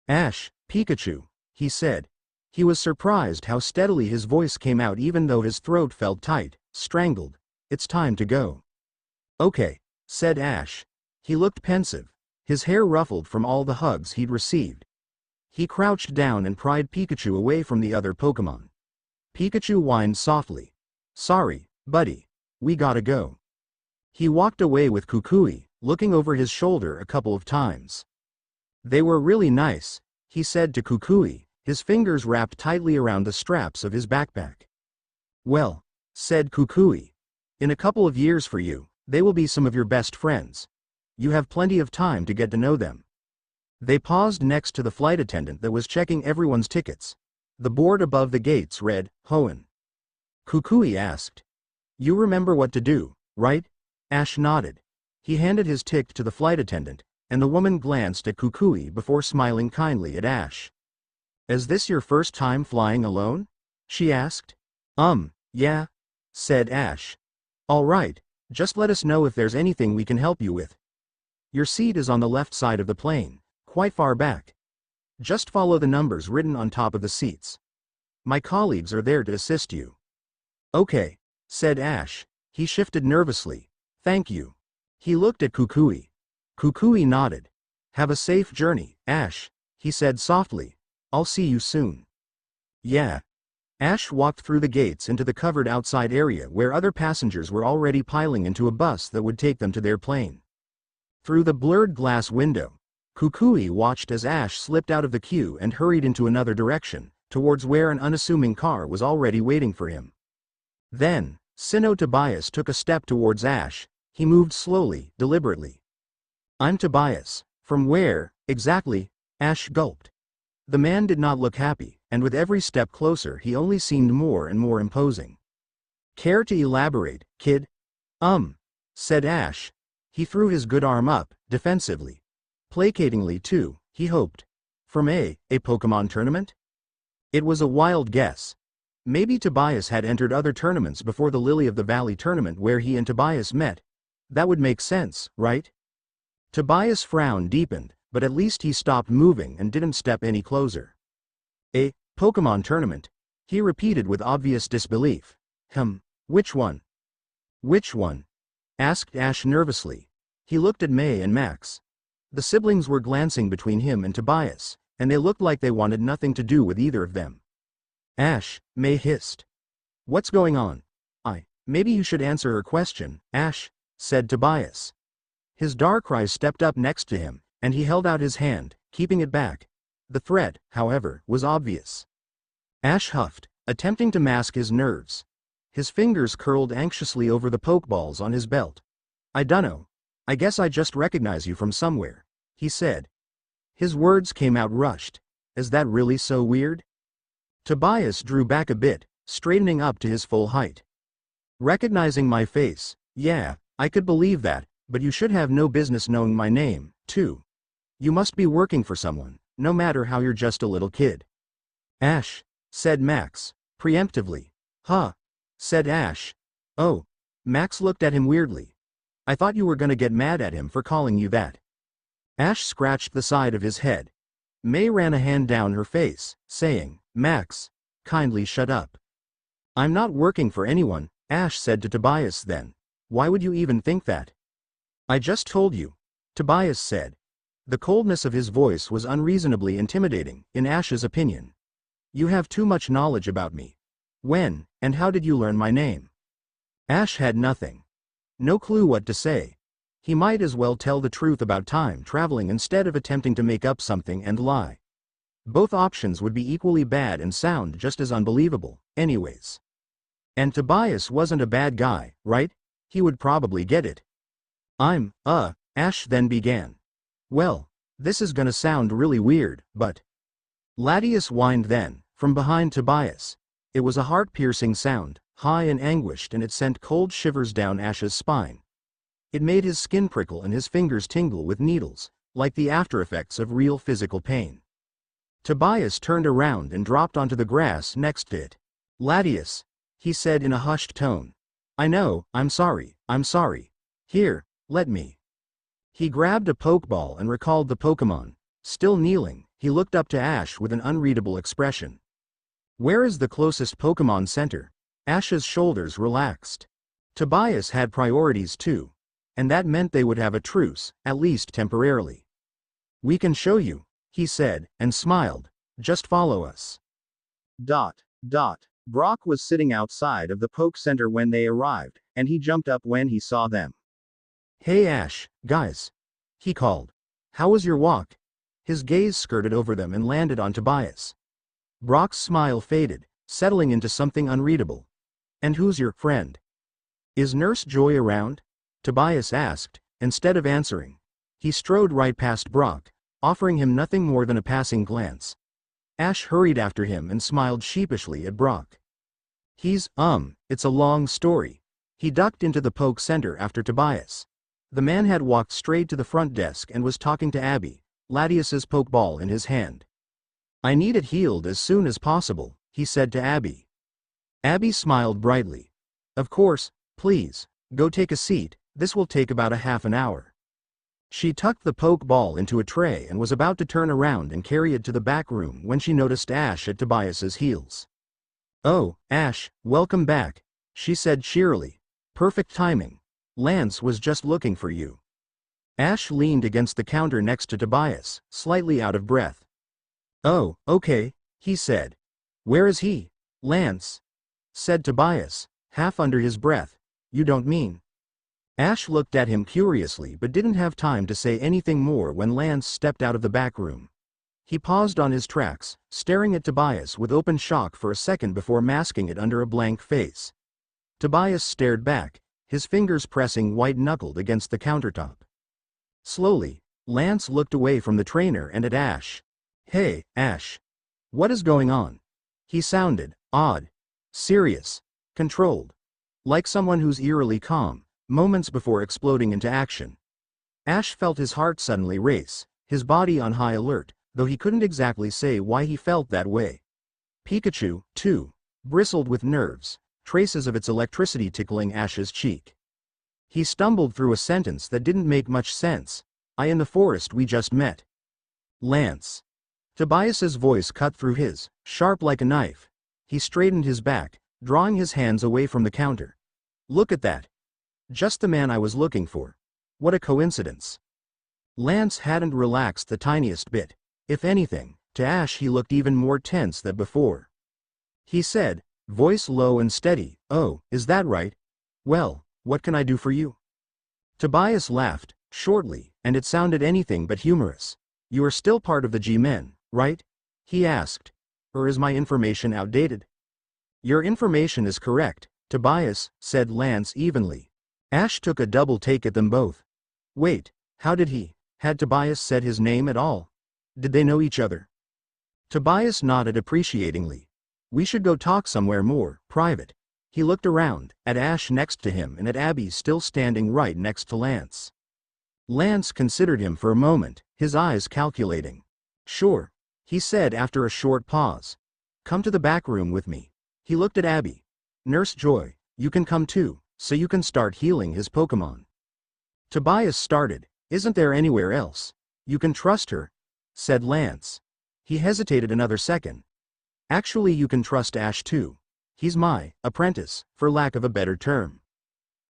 "Ash, Pikachu," he said. He was surprised how steadily his voice came out even though his throat felt tight, strangled. "It's time to go." "Okay," said Ash. He looked pensive, his hair ruffled from all the hugs he'd received. He crouched down and pried Pikachu away from the other Pokémon. Pikachu whined softly. "Sorry, buddy. We gotta go." He walked away with Kukui, looking over his shoulder a couple of times. "They were really nice," he said to Kukui, his fingers wrapped tightly around the straps of his backpack. "Well," said Kukui, "in a couple of years for you, they will be some of your best friends. You have plenty of time to get to know them." They paused next to the flight attendant that was checking everyone's tickets. The board above the gates read, Hoenn. Kukui asked, "You remember what to do, right?" Ash nodded. He handed his ticket to the flight attendant, and the woman glanced at Kukui before smiling kindly at Ash. "Is this your first time flying alone?" she asked. Yeah," said Ash. "All right, just let us know if there's anything we can help you with. Your seat is on the left side of the plane, quite far back. Just follow the numbers written on top of the seats. My colleagues are there to assist you." "Okay," said Ash. He shifted nervously. "Thank you." He looked at Kukui. Kukui nodded. "Have a safe journey, Ash," he said softly. "I'll see you soon." "Yeah." Ash walked through the gates into the covered outside area where other passengers were already piling into a bus that would take them to their plane. Through the blurred glass window, Kukui watched as Ash slipped out of the queue and hurried into another direction, towards where an unassuming car was already waiting for him. Then, Sinnoh Tobias took a step towards Ash. He moved slowly, deliberately. "I'm Tobias. From where, exactly?" Ash gulped. The man did not look happy, and with every step closer he only seemed more and more imposing. "Care to elaborate, kid?" Said Ash. He threw his good arm up, defensively. Placatingly too, he hoped. "From a Pokémon tournament?" It was a wild guess. Maybe Tobias had entered other tournaments before the Lily of the Valley tournament where he and Tobias met. That would make sense, right? Tobias' frown deepened, but at least he stopped moving and didn't step any closer. "A Pokémon tournament?" he repeated with obvious disbelief. Which one?" "Which one?" asked Ash nervously. He looked at May and Max. The siblings were glancing between him and Tobias, and they looked like they wanted nothing to do with either of them. "Ash," May hissed. "What's going on?" Maybe you should answer her question, Ash," said Tobias. His Darkrai stepped up next to him, and he held out his hand, keeping it back. The threat, however, was obvious. Ash huffed, attempting to mask his nerves. His fingers curled anxiously over the pokeballs on his belt. "I dunno. I guess I just recognize you from somewhere," he said. His words came out rushed. "Is that really so weird?" Tobias drew back a bit, straightening up to his full height. "Recognizing my face, yeah, I could believe that, but you should have no business knowing my name, too. You must be working for someone, no matter how you're just a little kid." "Ash," said Max, preemptively. "Huh," said Ash. "Oh." Max looked at him weirdly. "I thought you were gonna get mad at him for calling you that." Ash scratched the side of his head. May ran a hand down her face, saying, "Max, kindly shut up." "I'm not working for anyone," Ash said to Tobias then. "Why would you even think that?" "I just told you," Tobias said. The coldness of his voice was unreasonably intimidating, in Ash's opinion. "You have too much knowledge about me. When, and how did you learn my name?" Ash had nothing. No clue what to say. He might as well tell the truth about time traveling instead of attempting to make up something and lie. Both options would be equally bad and sound just as unbelievable, anyways. And Tobias wasn't a bad guy, right? He would probably get it. Ash then began. Well, this is gonna sound really weird, but... Latius whined then, from behind Tobias. It was a heart-piercing sound, high and anguished, and it sent cold shivers down Ash's spine. It made his skin prickle and his fingers tingle with needles, like the aftereffects of real physical pain. Tobias turned around and dropped onto the grass next to it. Latius, he said in a hushed tone. I know, I'm sorry. Here, let me. He grabbed a Pokeball and recalled the Pokémon. Still kneeling, he looked up to Ash with an unreadable expression. Where is the closest Pokémon Center? Ash's shoulders relaxed. Tobias had priorities too. And that meant they would have a truce, at least temporarily. We can show you, he said, and smiled. Just follow us. Brock was sitting outside of the Poke Center when they arrived, and he jumped up when he saw them. Hey Ash, guys. He called. How was your walk? His gaze skirted over them and landed on Tobias. Brock's smile faded, settling into something unreadable. And who's your friend? Is Nurse Joy around? Tobias asked, instead of answering. He strode right past Brock, offering him nothing more than a passing glance. Ash hurried after him and smiled sheepishly at Brock. It's a long story. He ducked into the Poke Center after Tobias. The man had walked straight to the front desk and was talking to Abby, Latius's Pokeball in his hand. I need it healed as soon as possible, he said to Abby. Abby smiled brightly. Of course, please, go take a seat, this will take about a half an hour. She tucked the Pokeball into a tray and was about to turn around and carry it to the back room when she noticed Ash at Tobias's heels. Oh, Ash, welcome back, she said cheerily. Perfect timing. Lance was just looking for you. Ash leaned against the counter next to Tobias, slightly out of breath. Oh, okay, he said. Where is he? Lance, said Tobias, half under his breath. You don't mean? Ash looked at him curiously but didn't have time to say anything more when Lance stepped out of the back room. He paused on his tracks, staring at Tobias with open shock for a second before masking it under a blank face. Tobias stared back, his fingers pressing white-knuckled against the countertop. Slowly, Lance looked away from the trainer and at Ash. Hey, Ash. What is going on? He sounded odd, serious, controlled. Like someone who's eerily calm, moments before exploding into action. Ash felt his heart suddenly race, his body on high alert, though he couldn't exactly say why he felt that way. Pikachu, too, bristled with nerves, traces of its electricity tickling Ash's cheek. He stumbled through a sentence that didn't make much sense. I in the forest we just met. Lance. Tobias's voice cut through his, sharp like a knife. He straightened his back, drawing his hands away from the counter. Look at that. Just the man I was looking for. What a coincidence. Lance hadn't relaxed the tiniest bit. If anything, to Ash he looked even more tense than before. He said, voice low and steady, oh, is that right? Well, what can I do for you? Tobias laughed, shortly, and it sounded anything but humorous. You are still part of the G-Men, right? He asked. Or is my information outdated? Your information is correct, Tobias, said Lance evenly. Ash took a double take at them both. Wait, how did he? Had Tobias said his name at all? Did they know each other? Tobias nodded appreciatingly. We should go talk somewhere more private. He looked around, at Ash next to him and at Abby still standing right next to Lance. Lance considered him for a moment, his eyes calculating. Sure, he said after a short pause. Come to the back room with me. He looked at Abby. Nurse Joy, you can come too, so you can start healing his Pokemon. Tobias started. Isn't there anywhere else? You can trust her, said Lance. He hesitated another second. Actually, you can trust Ash too. He's my apprentice, for lack of a better term.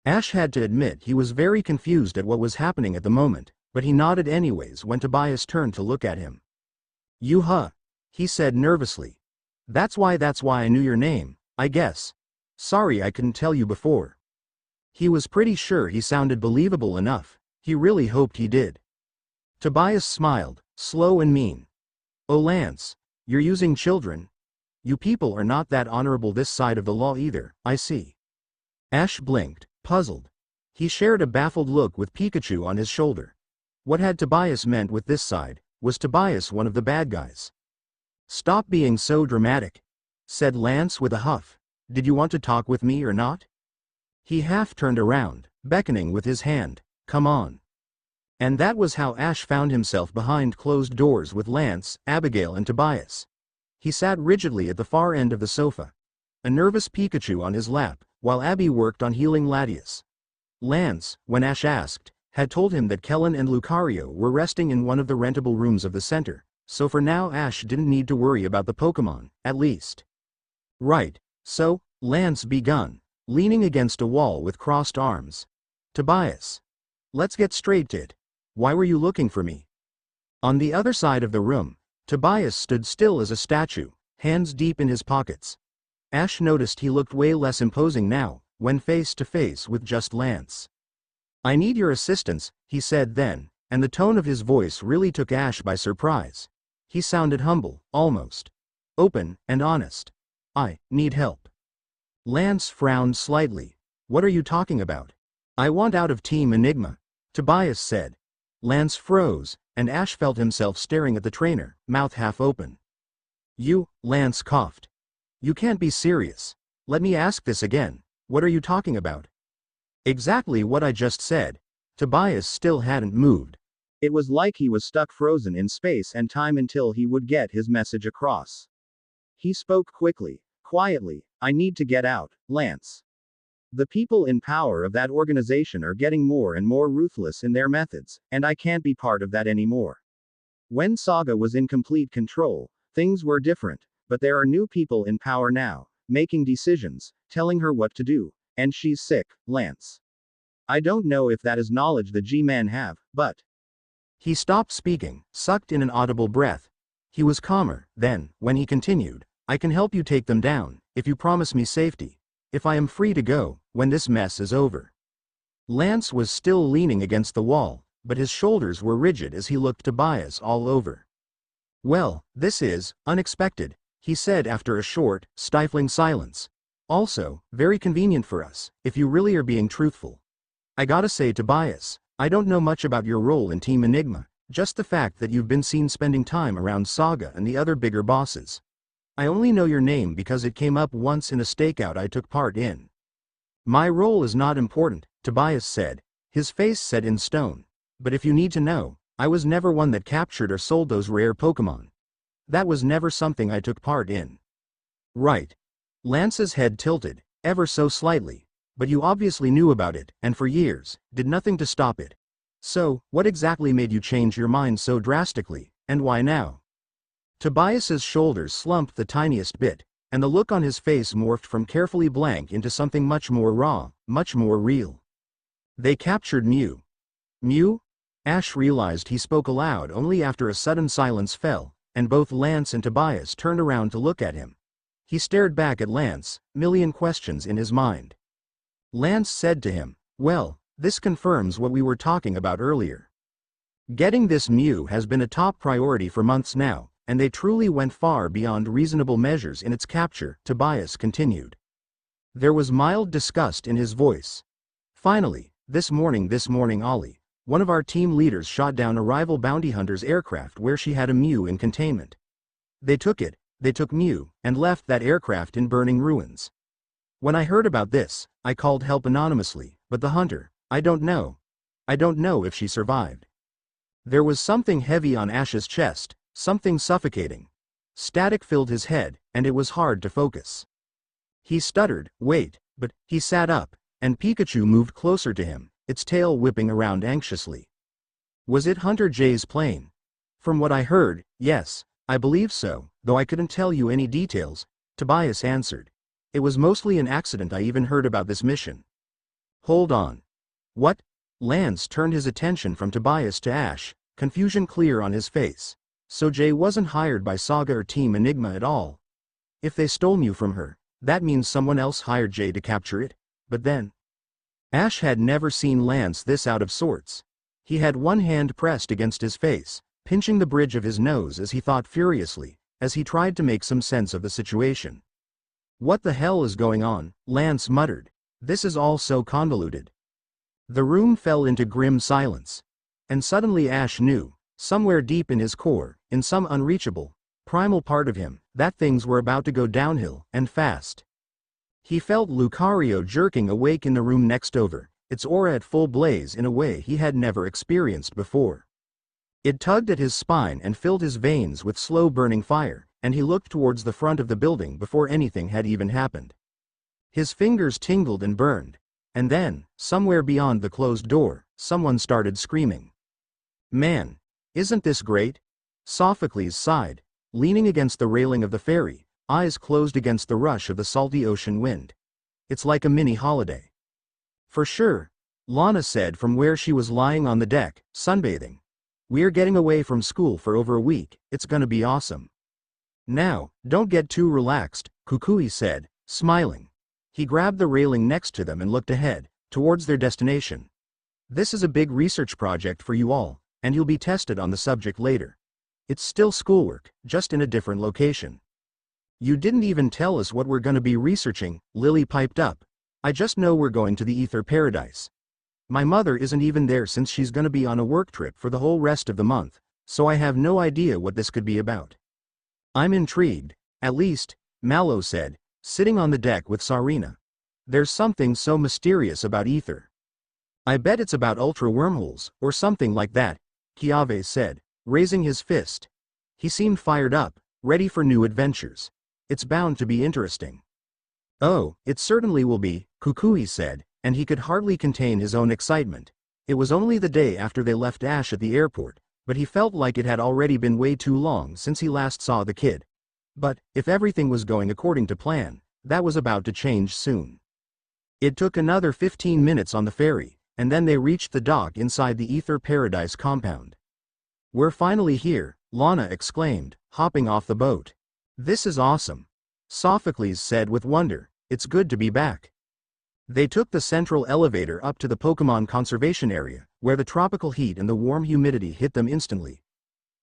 Ash had to admit he was very confused at what was happening at the moment, but he nodded anyways when Tobias turned to look at him. He said nervously. That's why I knew your name, I guess. Sorry I couldn't tell you before. He was pretty sure he sounded believable enough. He really hoped he did. Tobias smiled, slow and mean. Oh Lance, you're using children? You people are not that honorable this side of the law either, I see. Ash blinked, puzzled. He shared a baffled look with Pikachu on his shoulder. What had Tobias meant with this side? Was Tobias one of the bad guys? Stop being so dramatic, said Lance with a huff. Did you want to talk with me or not? He half turned around, beckoning with his hand. Come on. And that was how Ash found himself behind closed doors with Lance, Abigail and Tobias. He sat rigidly at the far end of the sofa, a nervous Pikachu on his lap, while Abby worked on healing Latias. Lance, when Ash asked, had told him that Kellen and Lucario were resting in one of the rentable rooms of the center, so for now Ash didn't need to worry about the Pokémon, at least. Right, so, Lance begun, leaning against a wall with crossed arms. Tobias. Let's get straight to it. Why were you looking for me? On the other side of the room, Tobias stood still as a statue, hands deep in his pockets. Ash noticed he looked way less imposing now, when face to face with just Lance. I need your assistance, he said then, and the tone of his voice really took Ash by surprise. He sounded humble, almost open and honest. I need help. Lance frowned slightly. What are you talking about? I want out of Team Enigma, Tobias said. Lance froze, and Ash felt himself staring at the trainer, mouth half open. You, Lance coughed. You can't be serious. Let me ask this again. What are you talking about? Exactly what I just said. Tobias still hadn't moved. It was like he was stuck frozen in space and time until he would get his message across. He spoke quickly, quietly. I need to get out, Lance. The people in power of that organization are getting more and more ruthless in their methods, and I can't be part of that anymore. When Saga was in complete control, things were different, but there are new people in power now, making decisions, telling her what to do, and she's sick, Lance. I don't know if that is knowledge the G-men have, but... He stopped speaking, sucked in an audible breath. He was calmer, then, when he continued, I can help you take them down, if you promise me safety. If I am free to go, when this mess is over. Lance was still leaning against the wall, but his shoulders were rigid as he looked Tobias all over. Well, this is unexpected, he said after a short, stifling silence. Also, very convenient for us, if you really are being truthful. I gotta say, Tobias, I don't know much about your role in Team Enigma, just the fact that you've been seen spending time around Saga and the other bigger bosses. I only know your name because it came up once in a stakeout I took part in. My role is not important, Tobias said, his face set in stone. But if you need to know, I was never one that captured or sold those rare Pokémon. That was never something I took part in. Right. Lance's head tilted, ever so slightly. But you obviously knew about it, and for years, did nothing to stop it. So, what exactly made you change your mind so drastically, and why now? Tobias's shoulders slumped the tiniest bit, and the look on his face morphed from carefully blank into something much more raw, much more real. They captured Mew. Mew? Ash realized he spoke aloud only after a sudden silence fell, and both Lance and Tobias turned around to look at him. He stared back at Lance, million questions in his mind. Lance said to him, well, this confirms what we were talking about earlier. Getting this Mew has been a top priority for months now, and they truly went far beyond reasonable measures in its capture, Tobias continued. There was mild disgust in his voice. Finally, this morning Ollie, one of our team leaders shot down a rival bounty hunter's aircraft where she had a Mew in containment. They took Mew, and left that aircraft in burning ruins. When I heard about this, I called help anonymously, but the hunter, I don't know if she survived. There was something heavy on Ash's chest, something suffocating. Static filled his head, and it was hard to focus. He stuttered, wait, but, he sat up, and Pikachu moved closer to him, its tail whipping around anxiously. Was it Hunter J's plane? From what I heard, yes, I believe so, though I couldn't tell you any details, Tobias answered. It was mostly an accident. I even heard about this mission. Hold on. What? Lance turned his attention from Tobias to Ash, confusion clear on his face. So Jay wasn't hired by Saga or Team Enigma at all. If they stole Mew from her, that means someone else hired Jay to capture it, but then... Ash had never seen Lance this out of sorts. He had one hand pressed against his face, pinching the bridge of his nose as he thought furiously, as he tried to make some sense of the situation. "What the hell is going on?" Lance muttered. "This is all so convoluted." The room fell into grim silence. And suddenly Ash knew, somewhere deep in his core, in some unreachable, primal part of him, that things were about to go downhill, and fast. He felt Lucario jerking awake in the room next over, its aura at full blaze in a way he had never experienced before. It tugged at his spine and filled his veins with slow-burning fire, and he looked towards the front of the building before anything had even happened. His fingers tingled and burned, and then, somewhere beyond the closed door, someone started screaming. "Man, isn't this great?" Sophocles sighed, leaning against the railing of the ferry, eyes closed against the rush of the salty ocean wind. "It's like a mini holiday." "For sure," Lana said from where she was lying on the deck, sunbathing. "We're getting away from school for over a week, it's gonna be awesome." "Now, don't get too relaxed," Kukui said, smiling. He grabbed the railing next to them and looked ahead, towards their destination. "This is a big research project for you all, and you'll be tested on the subject later. It's still schoolwork, just in a different location." "You didn't even tell us what we're gonna be researching," Lily piped up. "I just know we're going to the Ether Paradise. My mother isn't even there since she's gonna be on a work trip for the whole rest of the month, so I have no idea what this could be about." "I'm intrigued, at least," Mallow said, sitting on the deck with Sarina. "There's something so mysterious about Ether." "I bet it's about ultra wormholes, or something like that," Kiave said, raising his fist. He seemed fired up, ready for new adventures. "It's bound to be interesting." "Oh, it certainly will be," Kukui said, and he could hardly contain his own excitement. It was only the day after they left Ash at the airport, but he felt like it had already been way too long since he last saw the kid. But, if everything was going according to plan, that was about to change soon. It took another 15 minutes on the ferry, and then they reached the dock inside the Ether Paradise compound. "We're finally here," Lana exclaimed, hopping off the boat. "This is awesome," Sophocles said with wonder. "It's good to be back." They took the central elevator up to the Pokemon conservation area, where the tropical heat and the warm humidity hit them instantly.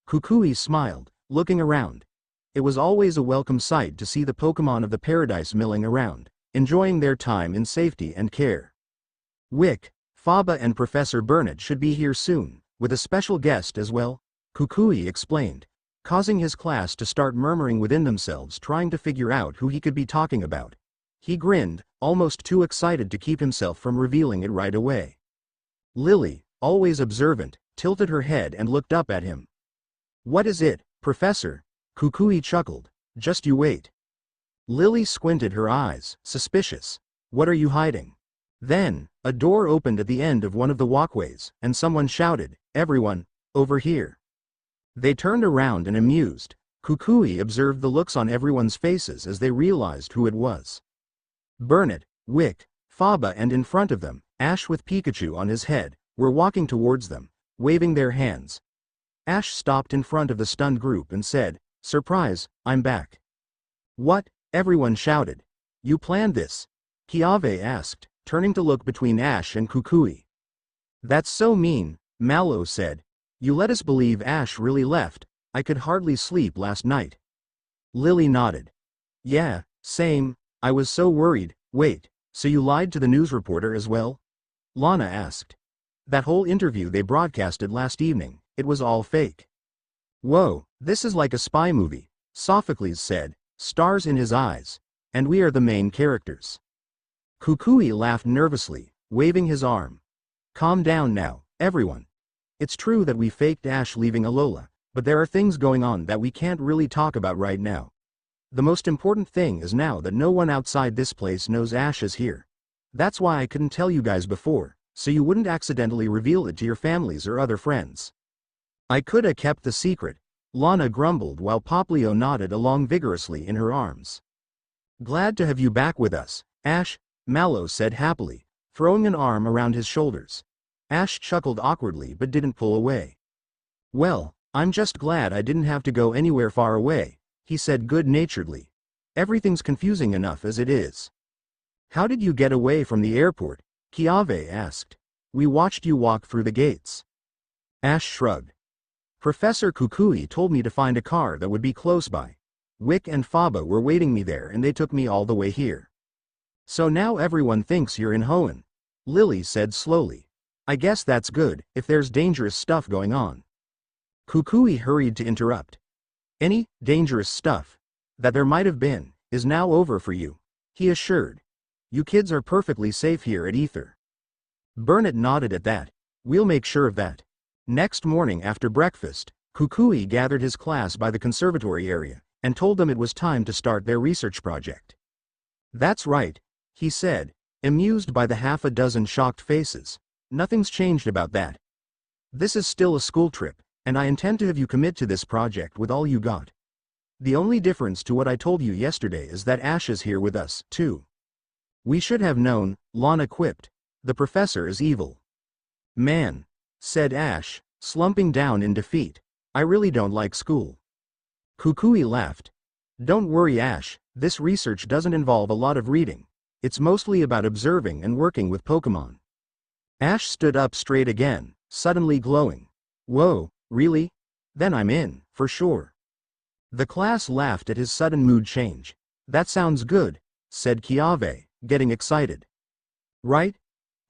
Kukui smiled, looking around. It was always a welcome sight to see the Pokemon of the paradise milling around, enjoying their time in safety and care. "Wick, Faba and Professor Burnett should be here soon, with a special guest as well," Kukui explained, causing his class to start murmuring within themselves, trying to figure out who he could be talking about. He grinned, almost too excited to keep himself from revealing it right away. Lily, always observant, tilted her head and looked up at him. "What is it, Professor?" Kukui chuckled. "Just you wait." Lily squinted her eyes, suspicious. "What are you hiding?" Then, a door opened at the end of one of the walkways, and someone shouted, "Everyone, over here." They turned around and amused. Kukui observed the looks on everyone's faces as they realized who it was. Burnett, Wick, Faba, and in front of them, Ash with Pikachu on his head, were walking towards them, waving their hands. Ash stopped in front of the stunned group and said, "Surprise, I'm back." "What?" everyone shouted. "You planned this?" Kiave asked, turning to look between Ash and Kukui. "That's so mean," Mallow said. "You let us believe Ash really left. I could hardly sleep last night." Lily nodded. "Yeah, same, I was so worried." "Wait, so you lied to the news reporter as well?" Lana asked. "That whole interview they broadcasted last evening, it was all fake." "Whoa, this is like a spy movie," Sophocles said, stars in his eyes. "And we are the main characters." Kukui laughed nervously, waving his arm. "Calm down now, everyone. It's true that we faked Ash leaving Alola, but there are things going on that we can't really talk about right now. The most important thing is now that no one outside this place knows Ash is here. That's why I couldn't tell you guys before, so you wouldn't accidentally reveal it to your families or other friends." "I coulda kept the secret," Lana grumbled while Poplio nodded along vigorously in her arms. "Glad to have you back with us, Ash," Mallow said happily, throwing an arm around his shoulders. Ash chuckled awkwardly but didn't pull away. "Well, I'm just glad I didn't have to go anywhere far away," he said good-naturedly. "Everything's confusing enough as it is." "How did you get away from the airport?" Kiave asked. "We watched you walk through the gates." Ash shrugged. "Professor Kukui told me to find a car that would be close by, Wick and Faba were waiting me there and they took me all the way here. So now everyone thinks you're in Hoenn. Lily said slowly. I guess that's good, if there's dangerous stuff going on. Kukui hurried to interrupt. Any dangerous stuff that there might have been is now over for you, he assured. You kids are perfectly safe here at Ether. Burnett nodded at that. We'll make sure of that. Next morning after breakfast, Kukui gathered his class by the conservatory area and told them it was time to start their research project. That's right, he said, amused by the half a dozen shocked faces. Nothing's changed about that. This is still a school trip, and I intend to have you commit to this project with all you got. The only difference to what I told you yesterday is that Ash is here with us, too. We should have known, Lana quipped. The professor is evil. Man, said Ash, slumping down in defeat. I really don't like school. Kukui laughed. Don't worry, Ash, this research doesn't involve a lot of reading. It's mostly about observing and working with Pokemon. Ash stood up straight again, suddenly glowing. Whoa, really? Then I'm in, for sure. The class laughed at his sudden mood change. That sounds good, said Kiave, getting excited. Right?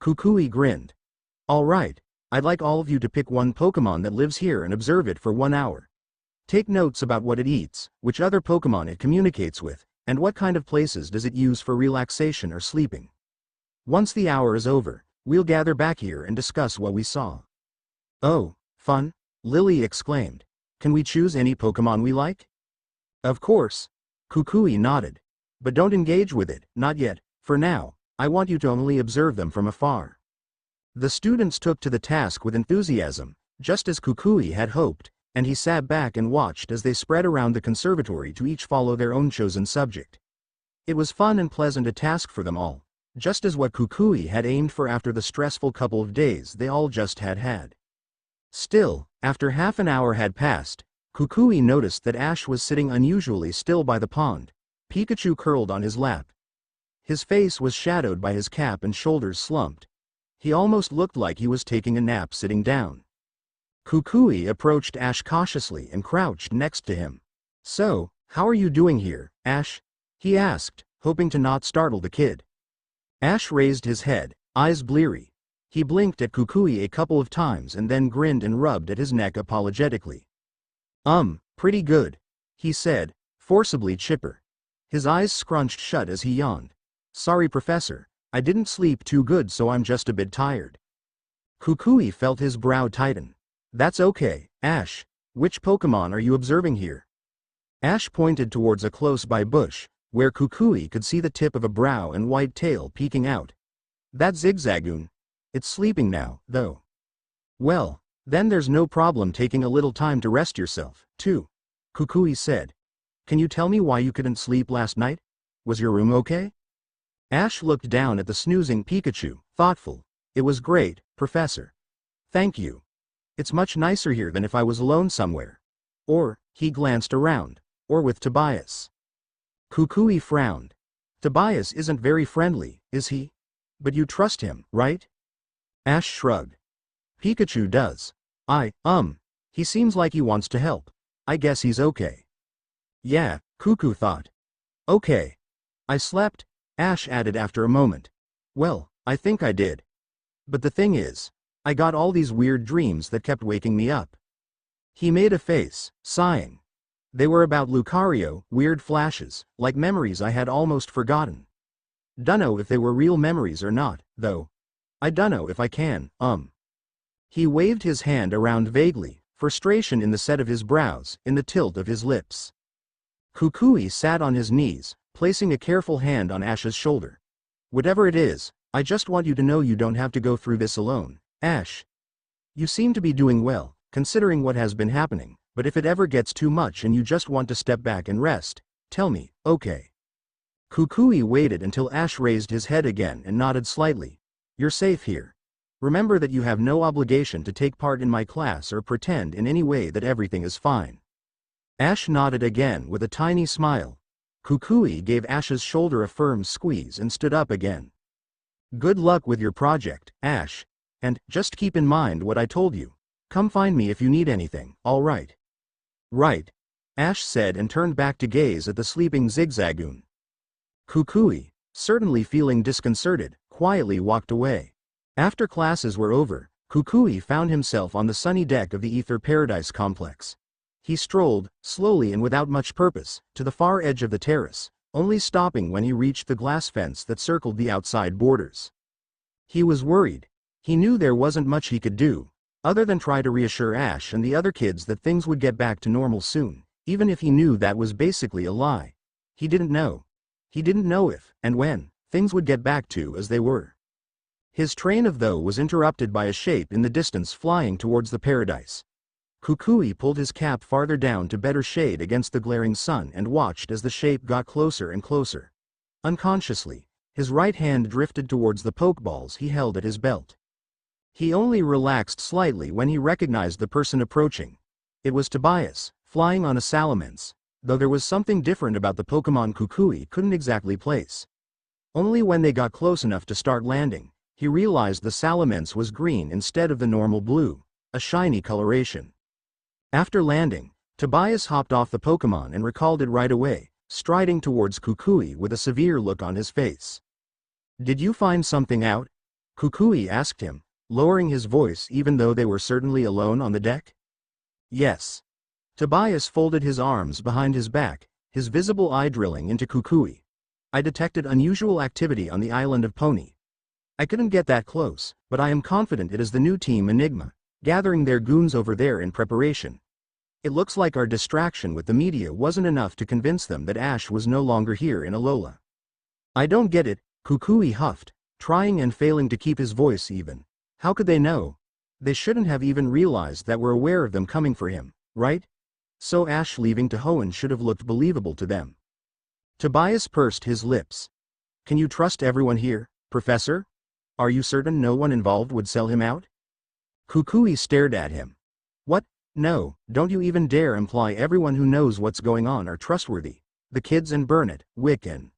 Kukui grinned. All right, I'd like all of you to pick one Pokemon that lives here and observe it for 1 hour. Take notes about what it eats, which other Pokemon it communicates with, and what kind of places does it use for relaxation or sleeping. Once the hour is over, we'll gather back here and discuss what we saw. Oh, fun, Lily exclaimed. Can we choose any Pokemon we like? Of course. Kukui nodded. But don't engage with it, not yet. For now, I want you to only observe them from afar. The students took to the task with enthusiasm, just as Kukui had hoped, and he sat back and watched as they spread around the conservatory to each follow their own chosen subject. It was fun and pleasant a task for them all, just as what Kukui had aimed for after the stressful couple of days they all just had. Still, after half an hour had passed, Kukui noticed that Ash was sitting unusually still by the pond, Pikachu curled on his lap. His face was shadowed by his cap and shoulders slumped. He almost looked like he was taking a nap sitting down. Kukui approached Ash cautiously and crouched next to him. So, how are you doing here, Ash? He asked, hoping to not startle the kid. Ash raised his head, eyes bleary. He blinked at Kukui a couple of times and then grinned and rubbed at his neck apologetically. Pretty good, he said, forcibly chipper. His eyes scrunched shut as he yawned. Sorry, Professor, I didn't sleep too good, so I'm just a bit tired. Kukui felt his brow tighten. That's okay, Ash. Which Pokemon are you observing here? Ash pointed towards a close-by bush, where Kukui could see the tip of a brow and white tail peeking out. That's Zigzagoon. It's sleeping now, though. Well, then there's no problem taking a little time to rest yourself, too, Kukui said. Can you tell me why you couldn't sleep last night? Was your room okay? Ash looked down at the snoozing Pikachu, thoughtful. It was great, Professor. Thank you. It's much nicer here than if I was alone somewhere. Or, he glanced around, or with Tobias. Kukui frowned. Tobias isn't very friendly, is he? But you trust him, right? Ash shrugged. Pikachu does. He seems like he wants to help. I guess he's okay. Yeah, Cuckoo thought. Okay. I slept, Ash added after a moment. Well, I think I did. But the thing is, I got all these weird dreams that kept waking me up. He made a face, sighing. They were about Lucario, weird flashes, like memories I had almost forgotten. Dunno if they were real memories or not, though. I dunno if I can, He waved his hand around vaguely, frustration in the set of his brows, in the tilt of his lips. Kukui sat on his knees, placing a careful hand on Ash's shoulder. Whatever it is, I just want you to know you don't have to go through this alone, Ash. You seem to be doing well, considering what has been happening, but if it ever gets too much and you just want to step back and rest, tell me, okay? Kukui waited until Ash raised his head again and nodded slightly. You're safe here. Remember that you have no obligation to take part in my class or pretend in any way that everything is fine. Ash nodded again with a tiny smile. Kukui gave Ash's shoulder a firm squeeze and stood up again. Good luck with your project, Ash. And, just keep in mind what I told you. Come find me if you need anything, all right? Right. Ash said and turned back to gaze at the sleeping Zigzagoon. Kukui, certainly feeling disconcerted, quietly walked away. After classes were over, Kukui found himself on the sunny deck of the Ether Paradise complex. He strolled, slowly and without much purpose, to the far edge of the terrace, only stopping when he reached the glass fence that circled the outside borders. He was worried. He knew there wasn't much he could do, other than try to reassure Ash and the other kids that things would get back to normal soon, even if he knew that was basically a lie. He didn't know. He didn't know if, and when, things would get back to as they were. His train of thought was interrupted by a shape in the distance flying towards the paradise. Kukui pulled his cap farther down to better shade against the glaring sun and watched as the shape got closer and closer. Unconsciously, his right hand drifted towards the pokeballs he held at his belt. He only relaxed slightly when he recognized the person approaching. It was Tobias, flying on a salamence, though there was something different about the Pokemon Kukui couldn't exactly place. Only when they got close enough to start landing, he realized the salamence was green instead of the normal blue, a shiny coloration. After landing, Tobias hopped off the Pokemon and recalled it right away, striding towards Kukui with a severe look on his face. "Did you find something out?" Kukui asked him, lowering his voice even though they were certainly alone on the deck. "Yes." Tobias folded his arms behind his back, his visible eye drilling into Kukui. "I detected unusual activity on the island of Pony. I couldn't get that close, but I am confident it is the new team Enigma, gathering their goons over there in preparation. It looks like our distraction with the media wasn't enough to convince them that Ash was no longer here in Alola." "I don't get it," Kukui huffed, trying and failing to keep his voice even. "How could they know? They shouldn't have even realized that we're aware of them coming for him, right? So Ash leaving to Hoenn should have looked believable to them." Tobias pursed his lips. "Can you trust everyone here, Professor? Are you certain no one involved would sell him out?" Kukui stared at him. "What? No, don't you even dare imply everyone who knows what's going on are trustworthy. The kids and Burnett, Wick and—"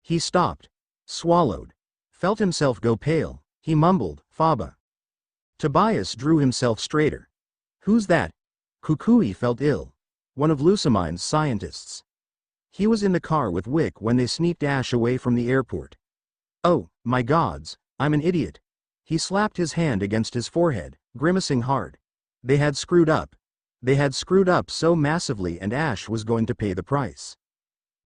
He stopped, swallowed, felt himself go pale. He mumbled, "Faba." Tobias drew himself straighter. "Who's that?" Kukui felt ill. "One of Lucamine's scientists. He was in the car with Wick when they sneaked Ash away from the airport." "Oh, my gods, I'm an idiot." He slapped his hand against his forehead, grimacing hard. They had screwed up. They had screwed up so massively and Ash was going to pay the price.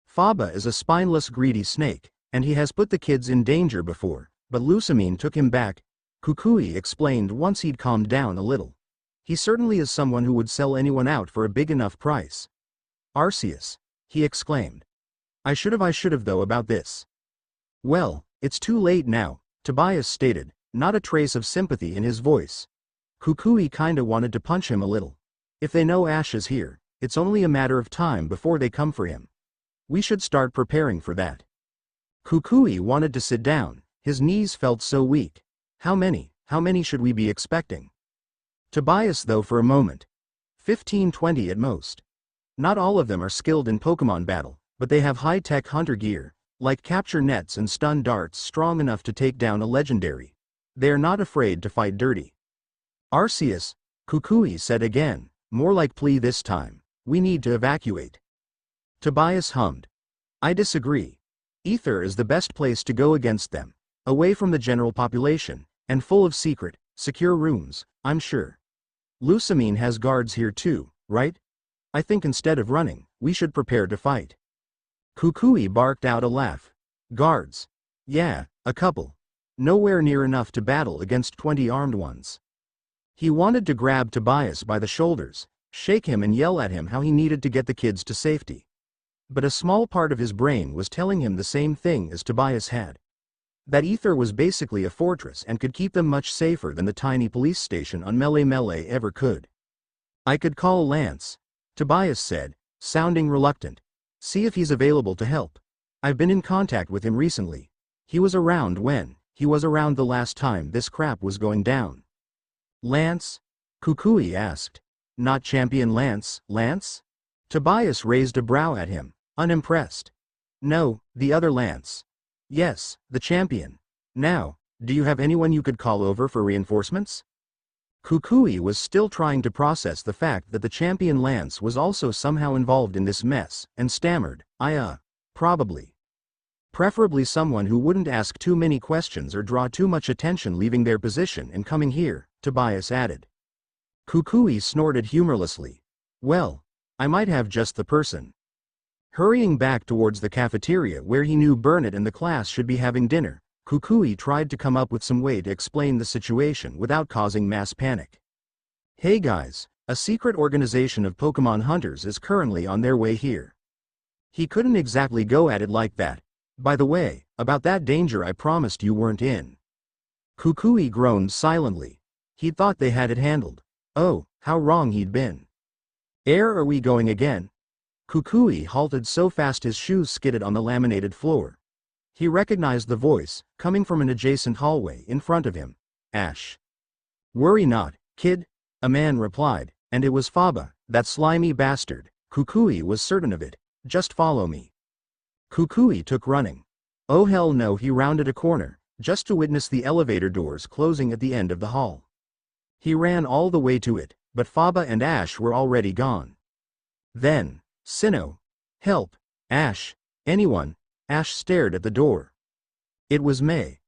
Faba is a spineless greedy snake, and he has put the kids in danger before, but Lucamine took him back, Kukui explained once he'd calmed down a little. "He certainly is someone who would sell anyone out for a big enough price." "Arceus," he exclaimed. I should have though about this." "Well, it's too late now," Tobias stated, not a trace of sympathy in his voice. Kukui kinda wanted to punch him a little. "If they know Ash is here, it's only a matter of time before they come for him. We should start preparing for that." Kukui wanted to sit down, his knees felt so weak. How many should we be expecting?" Tobias though for a moment. 15-20 at most. Not all of them are skilled in Pokemon battle, but they have high-tech hunter gear, like capture nets and stun darts strong enough to take down a legendary. They are not afraid to fight dirty. "Arceus," Kukui said again, more like plea this time, "we need to evacuate." Tobias hummed. "I disagree. Ether is the best place to go against them, away from the general population, and full of secret, secure rooms, I'm sure. Lucamine has guards here too, right? I think instead of running, we should prepare to fight." Kukui barked out a laugh. "Guards? Yeah, a couple. Nowhere near enough to battle against 20 armed ones." He wanted to grab Tobias by the shoulders, shake him and yell at him how he needed to get the kids to safety. But a small part of his brain was telling him the same thing as Tobias had. That Ether was basically a fortress and could keep them much safer than the tiny police station on Melee ever could. "I could call Lance," Tobias said, sounding reluctant. "See if he's available to help. I've been in contact with him recently. He was around the last time this crap was going down." "Lance?" Kukui asked. "Not Champion Lance, Lance?" Tobias raised a brow at him, unimpressed. "No, the other Lance." "Yes, the champion. Now, do you have anyone you could call over for reinforcements?" Kukui was still trying to process the fact that the champion Lance was also somehow involved in this mess, and stammered, probably. Preferably someone who wouldn't ask too many questions or draw too much attention leaving their position and coming here, Tobias added. Kukui snorted humorlessly. Well, I might have just the person. Hurrying back towards the cafeteria where he knew Burnett and the class should be having dinner, Kukui tried to come up with some way to explain the situation without causing mass panic. Hey guys, a secret organization of Pokemon hunters is currently on their way here. He couldn't exactly go at it like that. By the way, about that danger I promised you weren't in. Kukui groaned silently. He thought they had it handled. Oh, how wrong he'd been. Are we going again? Kukui halted so fast his shoes skidded on the laminated floor. He recognized the voice, coming from an adjacent hallway in front of him. Ash. Worry not, kid, a man replied, and it was Faba, that slimy bastard. Kukui was certain of it. Just follow me. Kukui took running. Oh hell no, he rounded a corner, just to witness the elevator doors closing at the end of the hall. He ran all the way to it, but Faba and Ash were already gone. Then, Sinnoh. Help, Ash, anyone. Ash stared at the door. It was May.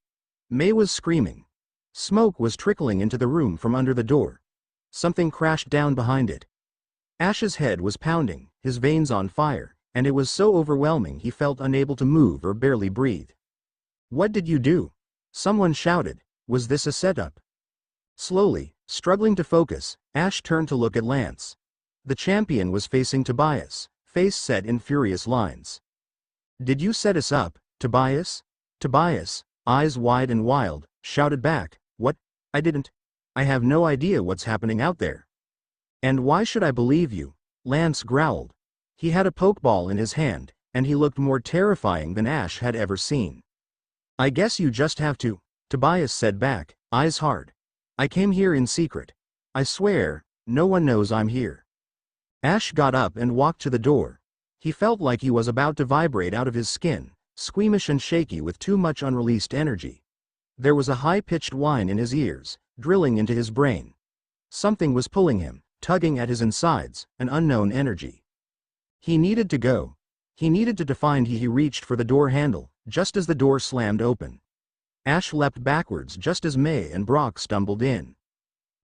May was screaming. Smoke was trickling into the room from under the door. Something crashed down behind it. Ash's head was pounding, his veins on fire, and it was so overwhelming he felt unable to move or barely breathe. What did you do? Someone shouted. Was this a setup? Slowly, struggling to focus, Ash turned to look at Lance. The champion was facing Tobias, face set in furious lines. Did you set us up, Tobias? Tobias, eyes wide and wild, shouted back, What? I didn't. I have no idea what's happening out there. And why should I believe you? Lance growled. He had a pokeball in his hand, and he looked more terrifying than Ash had ever seen. I guess you just have to, Tobias said back, eyes hard. I came here in secret. I swear, no one knows I'm here. Ash got up and walked to the door. He felt like he was about to vibrate out of his skin, squeamish and shaky with too much unreleased energy. There was a high-pitched whine in his ears, drilling into his brain. Something was pulling him, tugging at his insides, an unknown energy. He needed to go. He needed to define. He reached for the door handle, just as the door slammed open. Ash leapt backwards just as May and Brock stumbled in.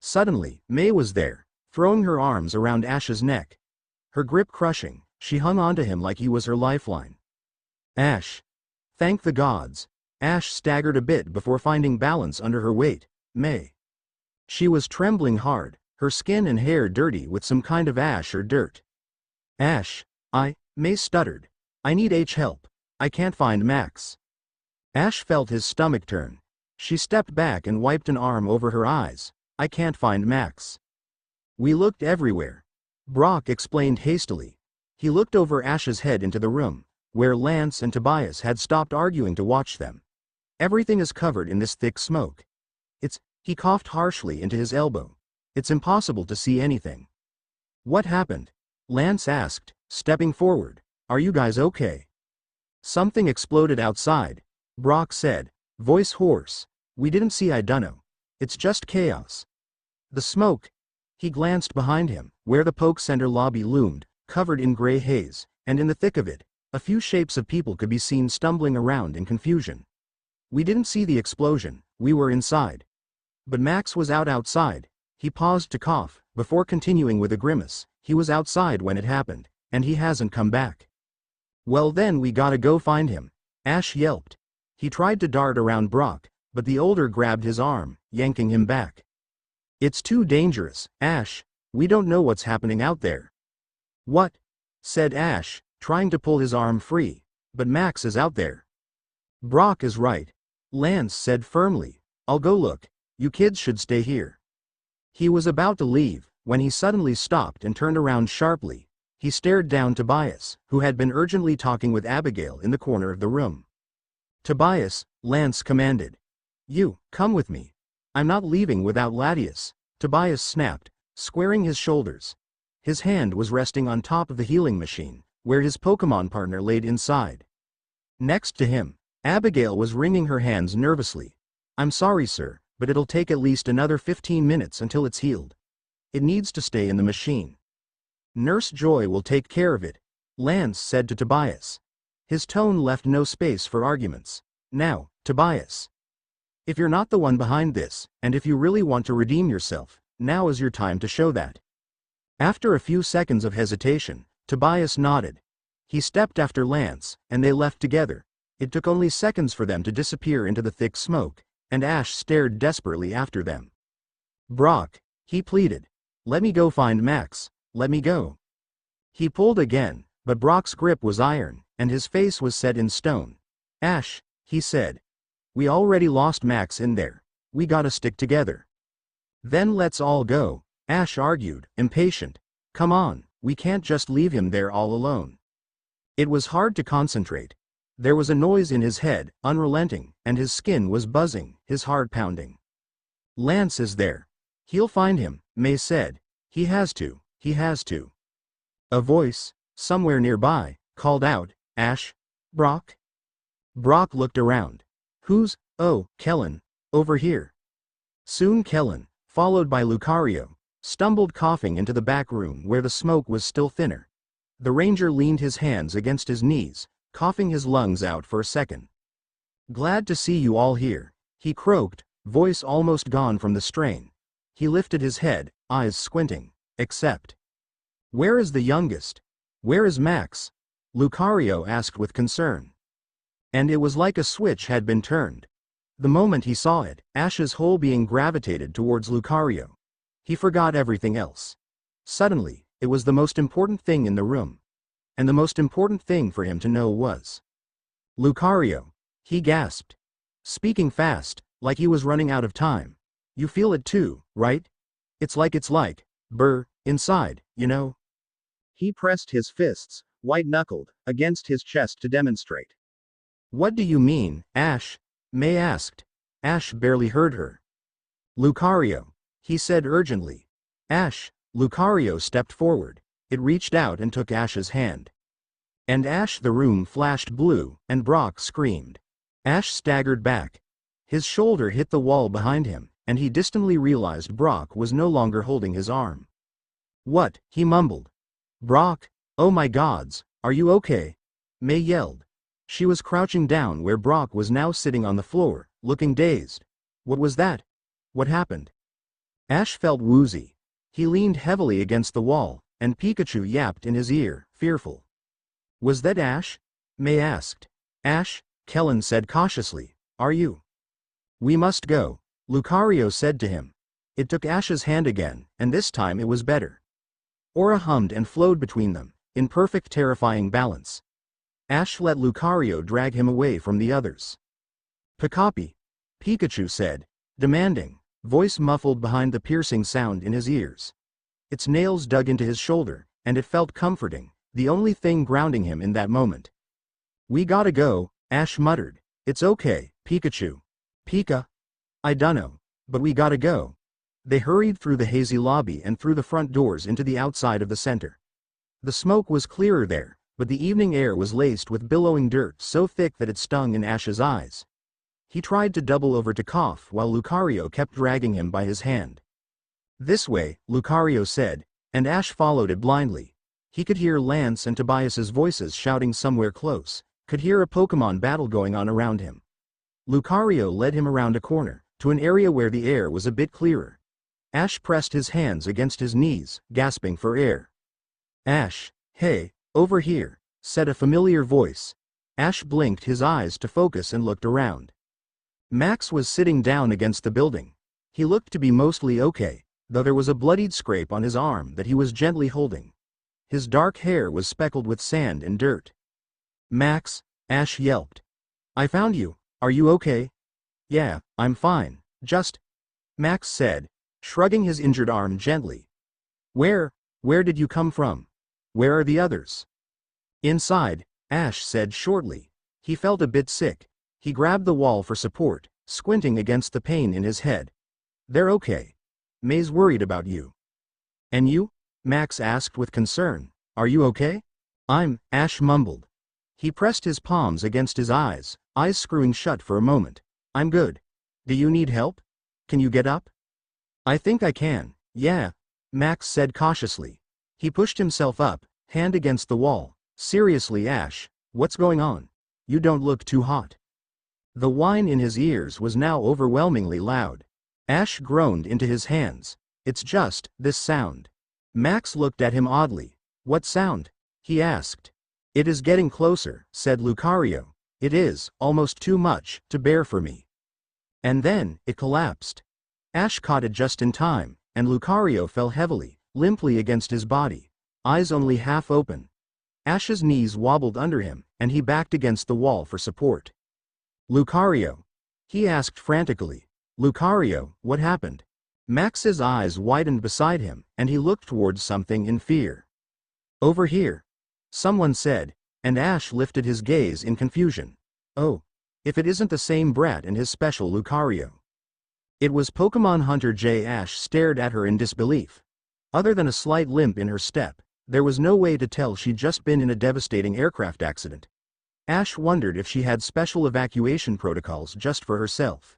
Suddenly, May was there, throwing her arms around Ash's neck. Her grip crushing, she hung onto him like he was her lifeline. Ash. Thank the gods. Ash staggered a bit before finding balance under her weight. May. She was trembling hard, her skin and hair dirty with some kind of ash or dirt. Ash, May stuttered. I need help. I can't find Max. Ash felt his stomach turn. She stepped back and wiped an arm over her eyes. I can't find Max. We looked everywhere. Brock explained hastily. He looked over Ash's head into the room, where Lance and Tobias had stopped arguing to watch them. Everything is covered in this thick smoke. He coughed harshly into his elbow. It's impossible to see anything. What happened? Lance asked, stepping forward. Are you guys okay? Something exploded outside, Brock said, voice hoarse. We didn't see. I dunno. It's just chaos. The smoke. He glanced behind him, where the Poke Center lobby loomed, covered in gray haze, and in the thick of it, a few shapes of people could be seen stumbling around in confusion. We didn't see the explosion, we were inside. But Max was outside. He paused to cough, before continuing with a grimace. He was outside when it happened, and he hasn't come back. Well then we gotta go find him, Ash yelped. He tried to dart around Brock, but the older grabbed his arm, yanking him back. It's too dangerous, Ash. We don't know what's happening out there. What? Said Ash, trying to pull his arm free. But Max is out there. Brock is right, Lance said firmly. I'll go look. You kids should stay here. He was about to leave, when he suddenly stopped and turned around sharply. He stared down Tobias, who had been urgently talking with Abigail in the corner of the room. Tobias, Lance commanded. You, come with me. I'm not leaving without Latias, Tobias snapped, squaring his shoulders. His hand was resting on top of the healing machine, where his Pokemon partner laid inside. Next to him, Abigail was wringing her hands nervously. I'm sorry sir, but it'll take at least another 15 minutes until it's healed. It needs to stay in the machine. Nurse Joy will take care of it, Lance said to Tobias. His tone left no space for arguments. Now, Tobias. If you're not the one behind this, and if you really want to redeem yourself, now is your time to show that. After a few seconds of hesitation, Tobias nodded. He stepped after Lance, and they left together. It took only seconds for them to disappear into the thick smoke, and Ash stared desperately after them. Brock, he pleaded. Let me go find Max, let me go. He pulled again, but Brock's grip was iron, and his face was set in stone. Ash, he said. We already lost Max in there. We gotta stick together. Then let's all go, Ash argued, impatient. Come on, we can't just leave him there all alone. It was hard to concentrate. There was a noise in his head, unrelenting, and his skin was buzzing, his heart pounding. Lance is there. He'll find him, May said. He has to, he has to. A voice, somewhere nearby, called out, Ash? Brock? Brock looked around. Who's, oh, Kellen, over here. Soon Kellen, followed by Lucario, stumbled coughing into the back room where the smoke was still thinner. The ranger leaned his hands against his knees, coughing his lungs out for a second. Glad to see you all here, he croaked, voice almost gone from the strain. He lifted his head, eyes squinting. Except. Where is the youngest? Where is Max? Lucario asked with concern. And it was like a switch had been turned. The moment he saw it, Ash's whole being gravitated towards Lucario. He forgot everything else. Suddenly, it was the most important thing in the room. And the most important thing for him to know was. Lucario, he gasped. Speaking fast, like he was running out of time. You feel it too, right? It's like, inside, you know? He pressed his fists, white-knuckled, against his chest to demonstrate. What do you mean, Ash? May asked. Ash barely heard her. Lucario, he said urgently. Ash, Lucario stepped forward. It reached out and took Ash's hand. And Ash, the room flashed blue, and Brock screamed. Ash staggered back. His shoulder hit the wall behind him, and he distantly realized Brock was no longer holding his arm. What? He mumbled. Brock? Oh my gods, are you okay? May yelled. She was crouching down where Brock was now sitting on the floor, looking dazed. What was that? What happened? Ash felt woozy. He leaned heavily against the wall, and Pikachu yapped in his ear, fearful. Was that Ash? May asked. Ash, Kellen said cautiously, are you? We must go, Lucario said to him. It took Ash's hand again, and this time it was better. Aura hummed and flowed between them, in perfect terrifying balance. Ash let Lucario drag him away from the others. Pikapi, Pikachu said, demanding, voice muffled behind the piercing sound in his ears. Its nails dug into his shoulder, and it felt comforting, the only thing grounding him in that moment. We gotta go, Ash muttered. It's okay, Pikachu. Pika? I dunno, but we gotta go. They hurried through the hazy lobby and through the front doors into the outside of the center. The smoke was clearer there, but the evening air was laced with billowing dirt so thick that it stung in Ash's eyes. He tried to double over to cough while Lucario kept dragging him by his hand. This way, Lucario said, and Ash followed it blindly. He could hear Lance and Tobias's voices shouting somewhere close, could hear a Pokemon battle going on around him. Lucario led him around a corner, to an area where the air was a bit clearer. Ash pressed his hands against his knees, gasping for air. Ash, hey, over here, said a familiar voice. Ash blinked his eyes to focus and looked around. Max was sitting down against the building. He looked to be mostly okay, though there was a bloodied scrape on his arm that he was gently holding. His dark hair was speckled with sand and dirt. Max, Ash yelped. I found you, are you okay? Yeah, I'm fine, just, Max said, shrugging his injured arm gently. Where did you come from? Where are the others? Inside, Ash said shortly. He felt a bit sick. He grabbed the wall for support, squinting against the pain in his head. They're okay. May's worried about you. And you? Max asked with concern. Are you okay? Ash mumbled. He pressed his palms against his eyes screwing shut for a moment. I'm good. Do you need help? Can you get up? I think I can, yeah, Max said cautiously. He pushed himself up, hand against the wall. Seriously, Ash, what's going on? You don't look too hot. The whine in his ears was now overwhelmingly loud. Ash groaned into his hands. It's just this sound. Max looked at him oddly. What sound? He asked. It is getting closer, said Lucario. It is, almost too much, to bear for me. And then, it collapsed. Ash caught it just in time, and Lucario fell heavily, limply against his body, eyes only half open. Ash's knees wobbled under him, and he backed against the wall for support. Lucario? He asked frantically. Lucario, what happened? Max's eyes widened beside him, and he looked towards something in fear. Over here, someone said, and Ash lifted his gaze in confusion. Oh, if it isn't the same brat and his special Lucario. It was Pokemon Hunter J. Ash stared at her in disbelief. Other than a slight limp in her step, there was no way to tell she'd just been in a devastating aircraft accident. Ash wondered if she had special evacuation protocols just for herself.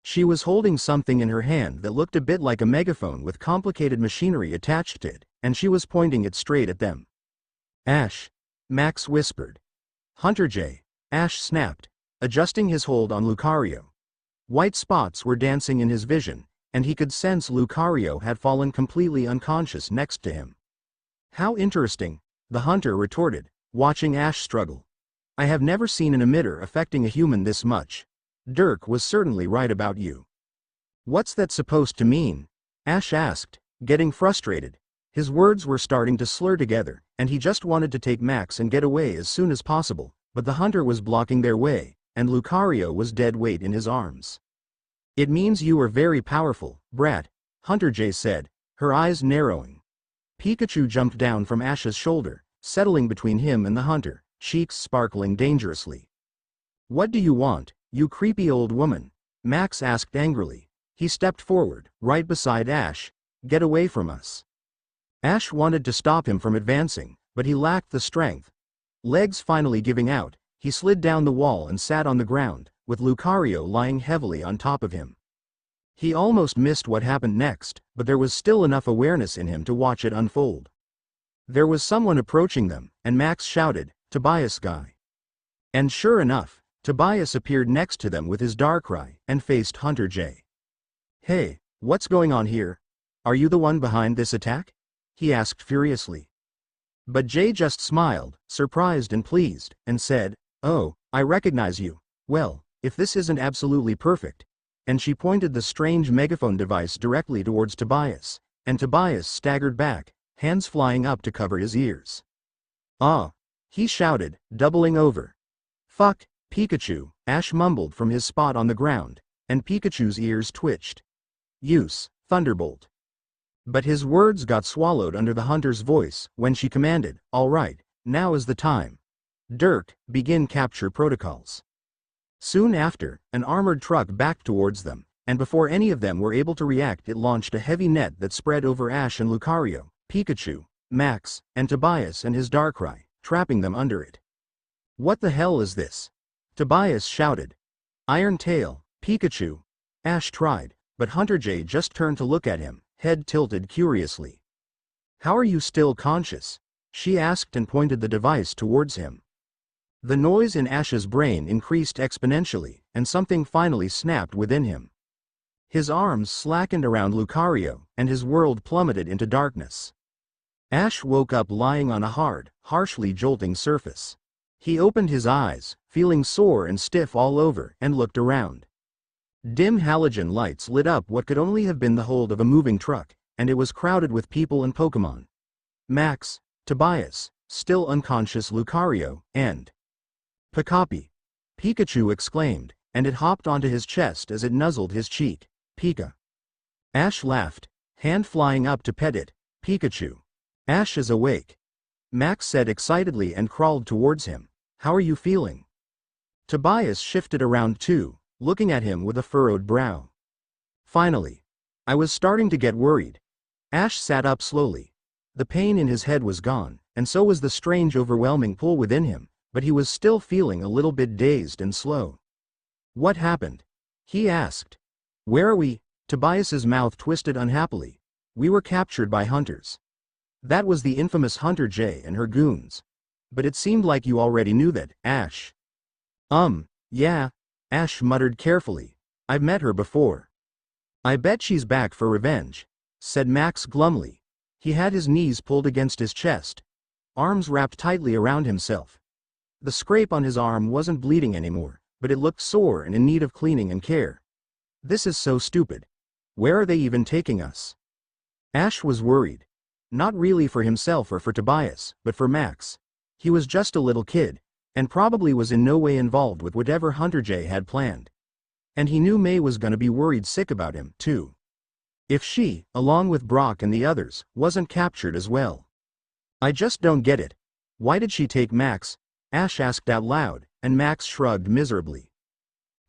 She was holding something in her hand that looked a bit like a megaphone with complicated machinery attached to it, and she was pointing it straight at them. Ash, Max whispered. Hunter J. Ash snapped, adjusting his hold on Lucario. White spots were dancing in his vision, and he could sense Lucario had fallen completely unconscious next to him. How interesting, the hunter retorted, watching Ash struggle. I have never seen an emitter affecting a human this much. Dirk was certainly right about you. What's that supposed to mean? Ash asked, getting frustrated. His words were starting to slur together, and he just wanted to take Max and get away as soon as possible, but the hunter was blocking their way, and Lucario was dead weight in his arms. It means you are very powerful, brat, Hunter J said, her eyes narrowing. Pikachu jumped down from Ash's shoulder, settling between him and the hunter, cheeks sparkling dangerously. What do you want, you creepy old woman? Max asked angrily. He stepped forward, right beside Ash. Get away from us. Ash wanted to stop him from advancing, but he lacked the strength. Legs finally giving out, he slid down the wall and sat on the ground, with Lucario lying heavily on top of him. He almost missed what happened next, but there was still enough awareness in him to watch it unfold. There was someone approaching them, and Max shouted, Tobias guy. And sure enough, Tobias appeared next to them with his Darkrai, and faced Hunter J. Hey, what's going on here? Are you the one behind this attack? He asked furiously. But Jay just smiled, surprised and pleased, and said, Oh, I recognize you. Well, if this isn't absolutely perfect. And she pointed the strange megaphone device directly towards Tobias, and Tobias staggered back, hands flying up to cover his ears. Ah! He shouted, doubling over. Fuck, Pikachu, Ash mumbled from his spot on the ground, and Pikachu's ears twitched. Use, Thunderbolt. But his words got swallowed under the hunter's voice when she commanded, All right, now is the time. Dirk, begin capture protocols. Soon after, an armored truck backed towards them, and before any of them were able to react it launched a heavy net that spread over Ash and Lucario, Pikachu, Max, and Tobias and his Darkrai, trapping them under it. What the hell is this? Tobias shouted. Iron Tail, Pikachu. Ash tried, but Hunter J just turned to look at him, head tilted curiously. How are you still conscious? She asked and pointed the device towards him. The noise in Ash's brain increased exponentially, and something finally snapped within him. His arms slackened around Lucario, and his world plummeted into darkness. Ash woke up lying on a hard, harshly jolting surface. He opened his eyes, feeling sore and stiff all over, and looked around. Dim halogen lights lit up what could only have been the hold of a moving truck, and it was crowded with people and Pokemon. Max, Tobias, still unconscious Lucario, and Pikapi! Pikachu exclaimed, and it hopped onto his chest as it nuzzled his cheek. Pika! Ash laughed, hand flying up to pet it. Pikachu! Ash is awake. Max said excitedly and crawled towards him. How are you feeling? Tobias shifted around too, looking at him with a furrowed brow. Finally. I was starting to get worried. Ash sat up slowly. The pain in his head was gone, and so was the strange overwhelming pull within him, but he was still feeling a little bit dazed and slow. What happened? He asked. Where are we? Tobias's mouth twisted unhappily. We were captured by hunters. That was the infamous Hunter J and her goons. But it seemed like you already knew that, Ash. Yeah, Ash muttered carefully. I've met her before. I bet she's back for revenge, said Max glumly. He had his knees pulled against his chest, arms wrapped tightly around himself. The scrape on his arm wasn't bleeding anymore, but it looked sore and in need of cleaning and care. This is so stupid. Where are they even taking us? Ash was worried. Not really for himself or for Tobias, but for Max. He was just a little kid, and probably was in no way involved with whatever Hunter J had planned. And he knew May was gonna be worried sick about him, too. If she, along with Brock and the others, wasn't captured as well. I just don't get it. Why did she take Max? Ash asked out loud, and Max shrugged miserably.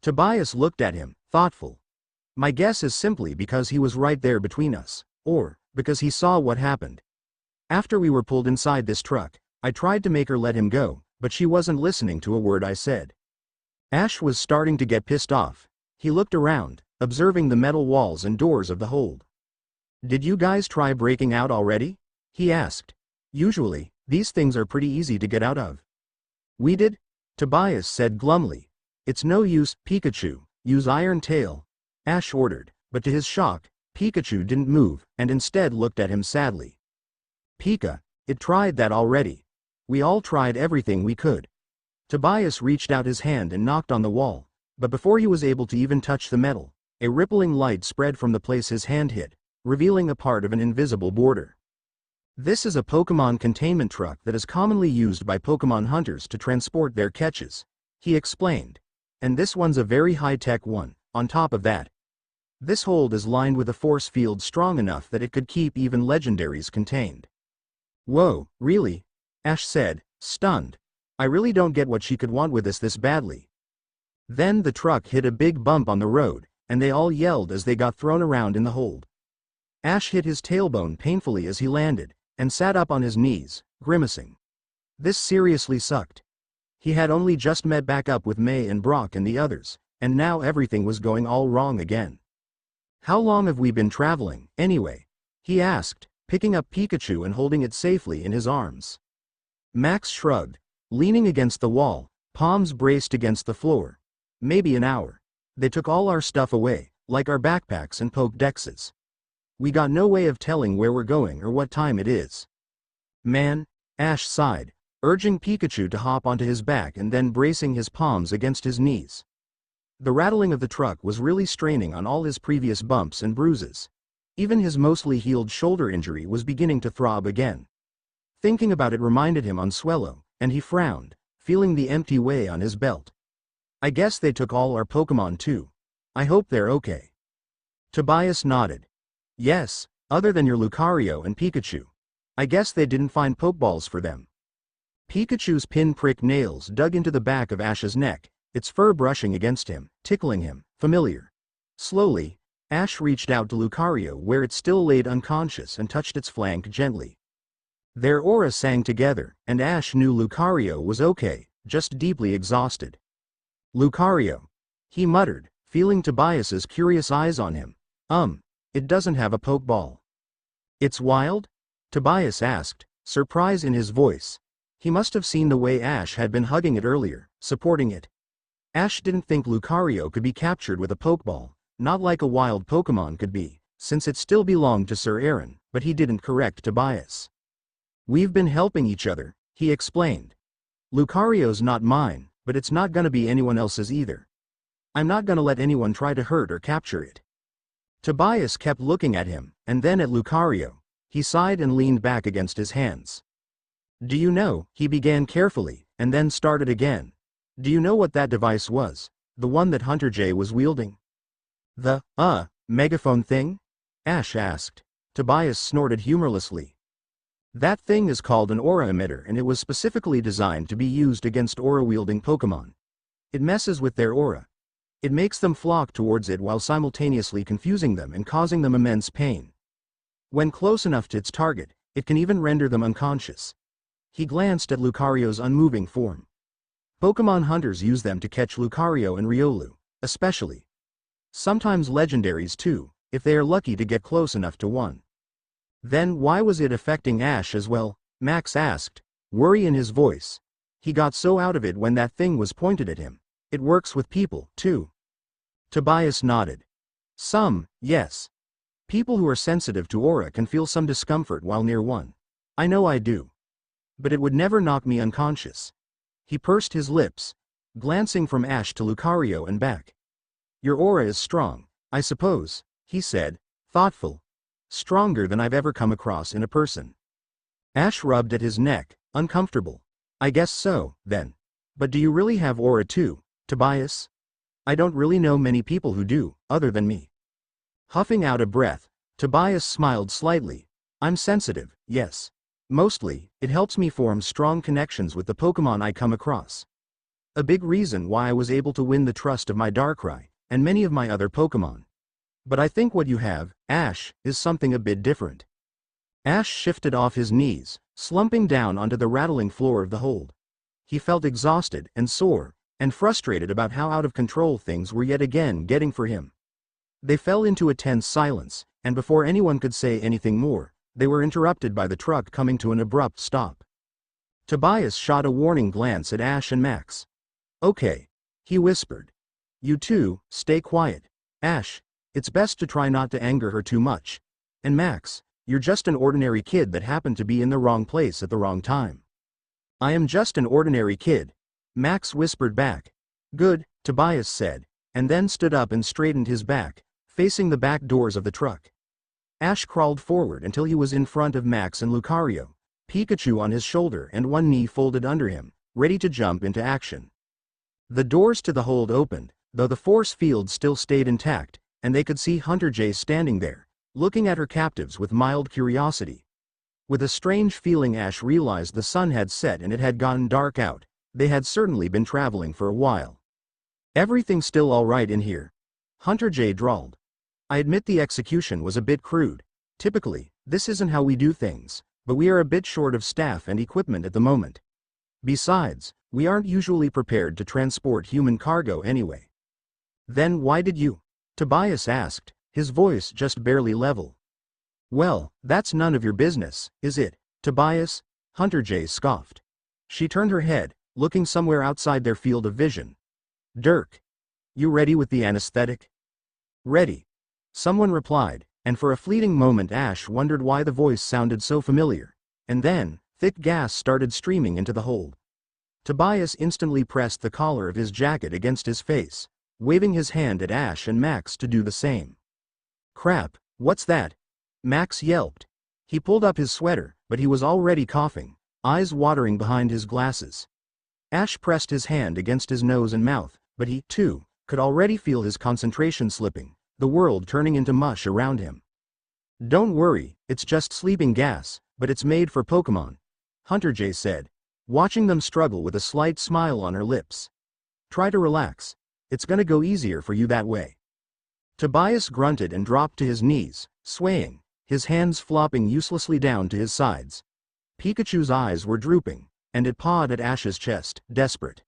Tobias looked at him, thoughtful. My guess is simply because he was right there between us, or because he saw what happened. After we were pulled inside this truck, I tried to make her let him go, but she wasn't listening to a word I said. Ash was starting to get pissed off. He looked around, observing the metal walls and doors of the hold. Did you guys try breaking out already? He asked. Usually, these things are pretty easy to get out of. We did? Tobias said glumly. It's no use, Pikachu, use Iron Tail. Ash ordered, but to his shock, Pikachu didn't move, and instead looked at him sadly. Pika, it tried that already. We all tried everything we could. Tobias reached out his hand and knocked on the wall, but before he was able to even touch the metal, a rippling light spread from the place his hand hit, revealing a part of an invisible border. This is a Pokémon containment truck that is commonly used by Pokémon hunters to transport their catches, he explained. And this one's a very high-tech one, on top of that. This hold is lined with a force field strong enough that it could keep even legendaries contained. Whoa, really? Ash said, stunned. I really don't get what she could want with us this badly. Then the truck hit a big bump on the road, and they all yelled as they got thrown around in the hold. Ash hit his tailbone painfully as he landed, and sat up on his knees, grimacing. This seriously sucked. He had only just met back up with May and Brock and the others, and now everything was going all wrong again. How long have we been traveling, anyway? He asked, picking up Pikachu and holding it safely in his arms. Max shrugged, leaning against the wall, palms braced against the floor. Maybe an hour. They took all our stuff away, like our backpacks and Pokédexes. We got no way of telling where we're going or what time it is. Man, Ash sighed, urging Pikachu to hop onto his back and then bracing his palms against his knees. The rattling of the truck was really straining on all his previous bumps and bruises. Even his mostly healed shoulder injury was beginning to throb again. Thinking about it reminded him on Swellow, and he frowned, feeling the empty way on his belt. I guess they took all our Pokémon too. I hope they're okay. Tobias nodded. Yes, other than your Lucario and Pikachu. I guess they didn't find Pokeballs for them. Pikachu's pinprick nails dug into the back of Ash's neck, its fur brushing against him, tickling him, familiar. Slowly, Ash reached out to Lucario where it still laid unconscious and touched its flank gently. Their aura sang together, and Ash knew Lucario was okay, just deeply exhausted. Lucario, he muttered, feeling Tobias's curious eyes on him. It doesn't have a Pokeball. It's wild? Tobias asked, surprise in his voice. He must have seen the way Ash had been hugging it earlier, supporting it. Ash didn't think Lucario could be captured with a Pokeball, not like a wild Pokemon could be, since it still belonged to Sir Aaron, but he didn't correct Tobias. We've been helping each other, he explained. Lucario's not mine, but it's not gonna be anyone else's either. I'm not gonna let anyone try to hurt or capture it. Tobias kept looking at him, and then at Lucario. He sighed and leaned back against his hands. Do you know, he began carefully, and then started again. Do you know what that device was? The one that Hunter J was wielding? The, megaphone thing? Ash asked. Tobias snorted humorlessly. That thing is called an aura emitter and it was specifically designed to be used against aura-wielding Pokémon. It messes with their aura. It makes them flock towards it while simultaneously confusing them and causing them immense pain. When close enough to its target, it can even render them unconscious. He glanced at Lucario's unmoving form. Pokémon hunters use them to catch Lucario and Riolu, especially. Sometimes legendaries too, if they are lucky to get close enough to one. Then why was it affecting Ash as well? Max asked, worry in his voice. He got so out of it when that thing was pointed at him. It works with people, too. Tobias nodded. Some, yes. People who are sensitive to aura can feel some discomfort while near one. I know I do. But it would never knock me unconscious. He pursed his lips, glancing from Ash to Lucario and back. Your aura is strong, I suppose, he said, thoughtful. Stronger than I've ever come across in a person. Ash rubbed at his neck, uncomfortable. I guess so, then. But do you really have aura too, Tobias? I don't really know many people who do, other than me. Huffing out a breath, Tobias smiled slightly. I'm sensitive, yes. Mostly, it helps me form strong connections with the Pokemon I come across. A big reason why I was able to win the trust of my Darkrai, and many of my other Pokemon. But I think what you have, Ash, is something a bit different. Ash shifted off his knees, slumping down onto the rattling floor of the hold. He felt exhausted and sore, and frustrated about how out of control things were yet again getting for him. They fell into a tense silence, and before anyone could say anything more, they were interrupted by the truck coming to an abrupt stop. Tobias shot a warning glance at Ash and Max. Okay, he whispered. You two, stay quiet. Ash, it's best to try not to anger her too much. And Max, you're just an ordinary kid that happened to be in the wrong place at the wrong time. I am just an ordinary kid, Max whispered back. Good, Tobias said, and then stood up and straightened his back, facing the back doors of the truck. Ash crawled forward until he was in front of Max and Lucario, Pikachu on his shoulder and one knee folded under him, ready to jump into action. The doors to the hold opened, though the force field still stayed intact, and they could see Hunter Jay standing there, looking at her captives with mild curiosity. With a strange feeling Ash realized the sun had set and it had gotten dark out. They had certainly been traveling for a while. Everything's still all right in here, Hunter Jay drawled. I admit the execution was a bit crude. Typically, this isn't how we do things, but we are a bit short of staff and equipment at the moment. Besides, we aren't usually prepared to transport human cargo anyway. Then why did you? Tobias asked, his voice just barely level. Well, that's none of your business, is it, Tobias? Hunter Jay scoffed. She turned her head, looking somewhere outside their field of vision. Dirk. You ready with the anesthetic? Ready. Someone replied, and for a fleeting moment Ash wondered why the voice sounded so familiar. And then, thick gas started streaming into the hold. Tobias instantly pressed the collar of his jacket against his face, waving his hand at Ash and Max to do the same. Crap, what's that? Max yelped. He pulled up his sweater, but he was already coughing, eyes watering behind his glasses. Ash pressed his hand against his nose and mouth, but he, too, could already feel his concentration slipping, the world turning into mush around him. Don't worry, it's just sleeping gas, but it's made for Pokemon, Hunter Jay said, watching them struggle with a slight smile on her lips. Try to relax. It's gonna go easier for you that way. Tobias grunted and dropped to his knees, swaying, his hands flopping uselessly down to his sides. Pikachu's eyes were drooping, and it pawed at Ash's chest, desperate.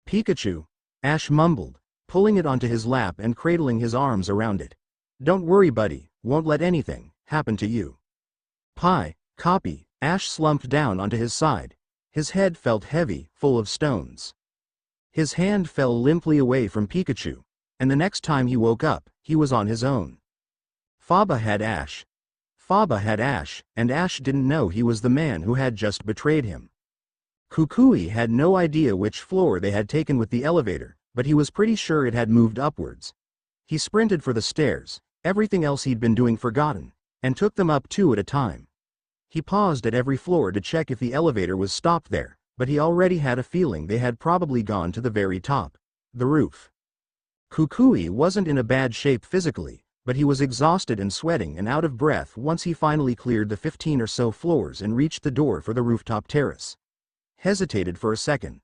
Pikachu, Ash mumbled, pulling it onto his lap and cradling his arms around it. Don't worry buddy, won't let anything happen to you. Copy, Ash slumped down onto his side. His head felt heavy, full of stones. His hand fell limply away from Pikachu, and the next time he woke up, he was on his own. Faba had Ash, and Ash didn't know he was the man who had just betrayed him. Kukui had no idea which floor they had taken with the elevator, but he was pretty sure it had moved upwards. He sprinted for the stairs, everything else he'd been doing forgotten, and took them up two at a time. He paused at every floor to check if the elevator was stopped there, but he already had a feeling they had probably gone to the very top, the roof. Kukui wasn't in a bad shape physically, but he was exhausted and sweating and out of breath once he finally cleared the 15 or so floors and reached the door for the rooftop terrace. Hesitated for a second.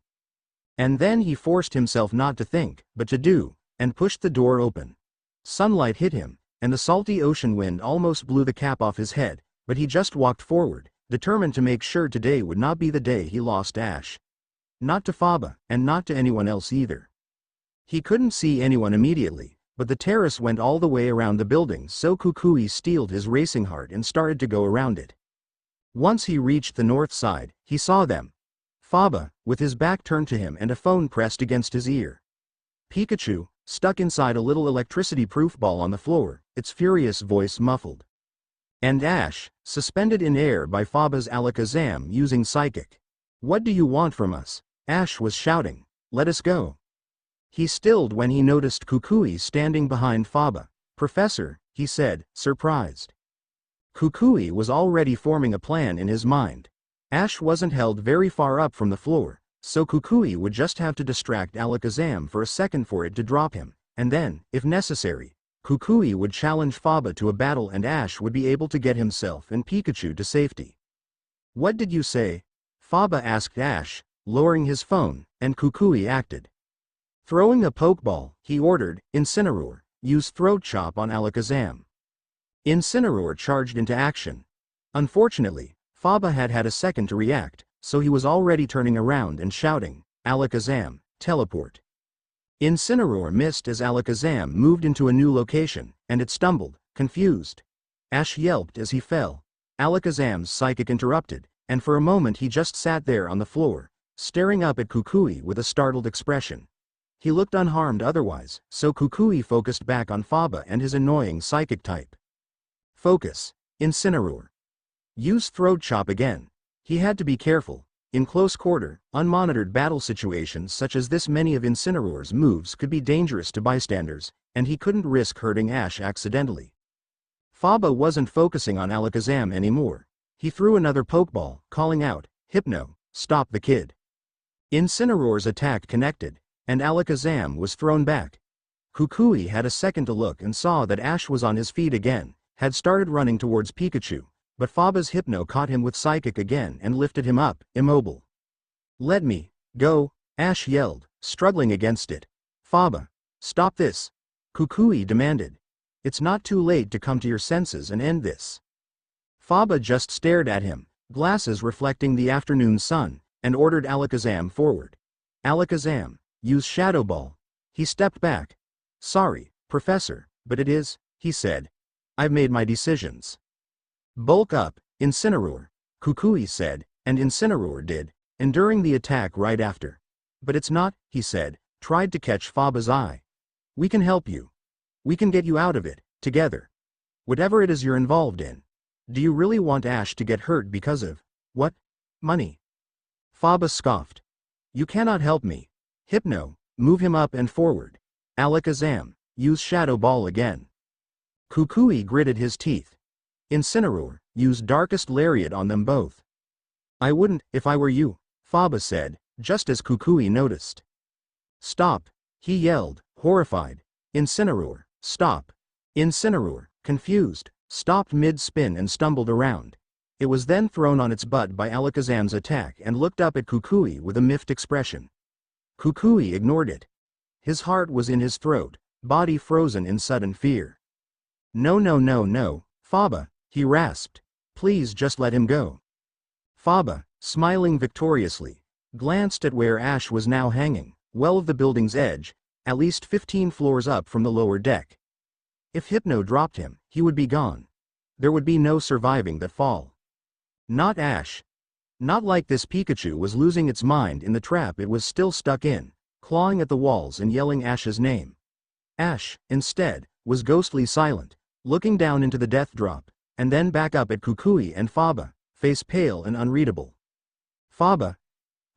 And then he forced himself not to think, but to do, and pushed the door open. Sunlight hit him, and the salty ocean wind almost blew the cap off his head, but he just walked forward, determined to make sure today would not be the day he lost Ash. Not to Faba, and not to anyone else either. He couldn't see anyone immediately, but the terrace went all the way around the building, so Kukui steeled his racing heart and started to go around it. Once he reached the north side, he saw them. Faba, with his back turned to him and a phone pressed against his ear. Pikachu, stuck inside a little electricity-proof ball on the floor, its furious voice muffled. And Ash, suspended in air by Faba's Alakazam using Psychic. "What do you want from us?" Ash was shouting. "Let us go." He stilled when he noticed Kukui standing behind Faba. "Professor," he said, surprised. Kukui was already forming a plan in his mind. Ash wasn't held very far up from the floor, so Kukui would just have to distract Alakazam for a second for it to drop him, and then, if necessary, Kukui would challenge Faba to a battle and Ash would be able to get himself and Pikachu to safety. "What did you say?" Faba asked Ash, lowering his phone, and Kukui acted. Throwing a Pokeball, he ordered, "Incineroar, use Throat Chop on Alakazam." Incineroar charged into action. Unfortunately, Faba had had a second to react, so he was already turning around and shouting, "Alakazam, teleport." Incineroar missed as Alakazam moved into a new location, and it stumbled, confused. Ash yelped as he fell. Alakazam's Psychic interrupted, and for a moment he just sat there on the floor, staring up at Kukui with a startled expression. He looked unharmed otherwise, so Kukui focused back on Faba and his annoying Psychic type. Focus. Incineroar. Use Throat Chop again. He had to be careful. In close quarter, unmonitored battle situations such as this, many of Incineroar's moves could be dangerous to bystanders, and he couldn't risk hurting Ash accidentally. Faba wasn't focusing on Alakazam anymore. He threw another Pokeball, calling out, "Hypno, stop the kid." Incineroar's attack connected, and Alakazam was thrown back. Kukui had a second to look and saw that Ash was on his feet again, had started running towards Pikachu, but Faba's Hypno caught him with Psychic again and lifted him up, immobile. "Let me go," Ash yelled, struggling against it. "Faba, stop this," Kukui demanded. "It's not too late to come to your senses and end this." Faba just stared at him, glasses reflecting the afternoon sun, and ordered Alakazam forward. "Alakazam, use Shadow Ball." He stepped back. "Sorry, Professor, but it is," he said. "I've made my decisions." "Bulk up, Incineroar," Kukui said, and Incineroar did, enduring the attack right after. "But it's not," he said, tried to catch Faba's eye. "We can help you. We can get you out of it, together. Whatever it is you're involved in. Do you really want Ash to get hurt because of, what? Money?" Faba scoffed. "You cannot help me. Hypno, move him up and forward. Alakazam, use Shadow Ball again." Kukui gritted his teeth. "Incineroar, use Darkest Lariat on them both." "I wouldn't, if I were you," Faba said, just as Kukui noticed. "Stop," he yelled, horrified. "Incineroar, stop." Incineroar, confused, stopped mid-spin and stumbled around. It was then thrown on its butt by Alakazam's attack and looked up at Kukui with a miffed expression. Kukui ignored it. His heart was in his throat, body frozen in sudden fear. "No, no, no, no, Faba," he rasped. "Please just let him go." Faba, smiling victoriously, glanced at where Ash was now hanging, well of the building's edge, at least 15 floors up from the lower deck. If Hypno dropped him, he would be gone. There would be no surviving that fall. Not Ash. Not like this. Pikachu was losing its mind in the trap it was still stuck in, clawing at the walls and yelling Ash's name. Ash, instead, was ghostly silent, looking down into the death drop, and then back up at Kukui and Faba, face pale and unreadable. "Faba?"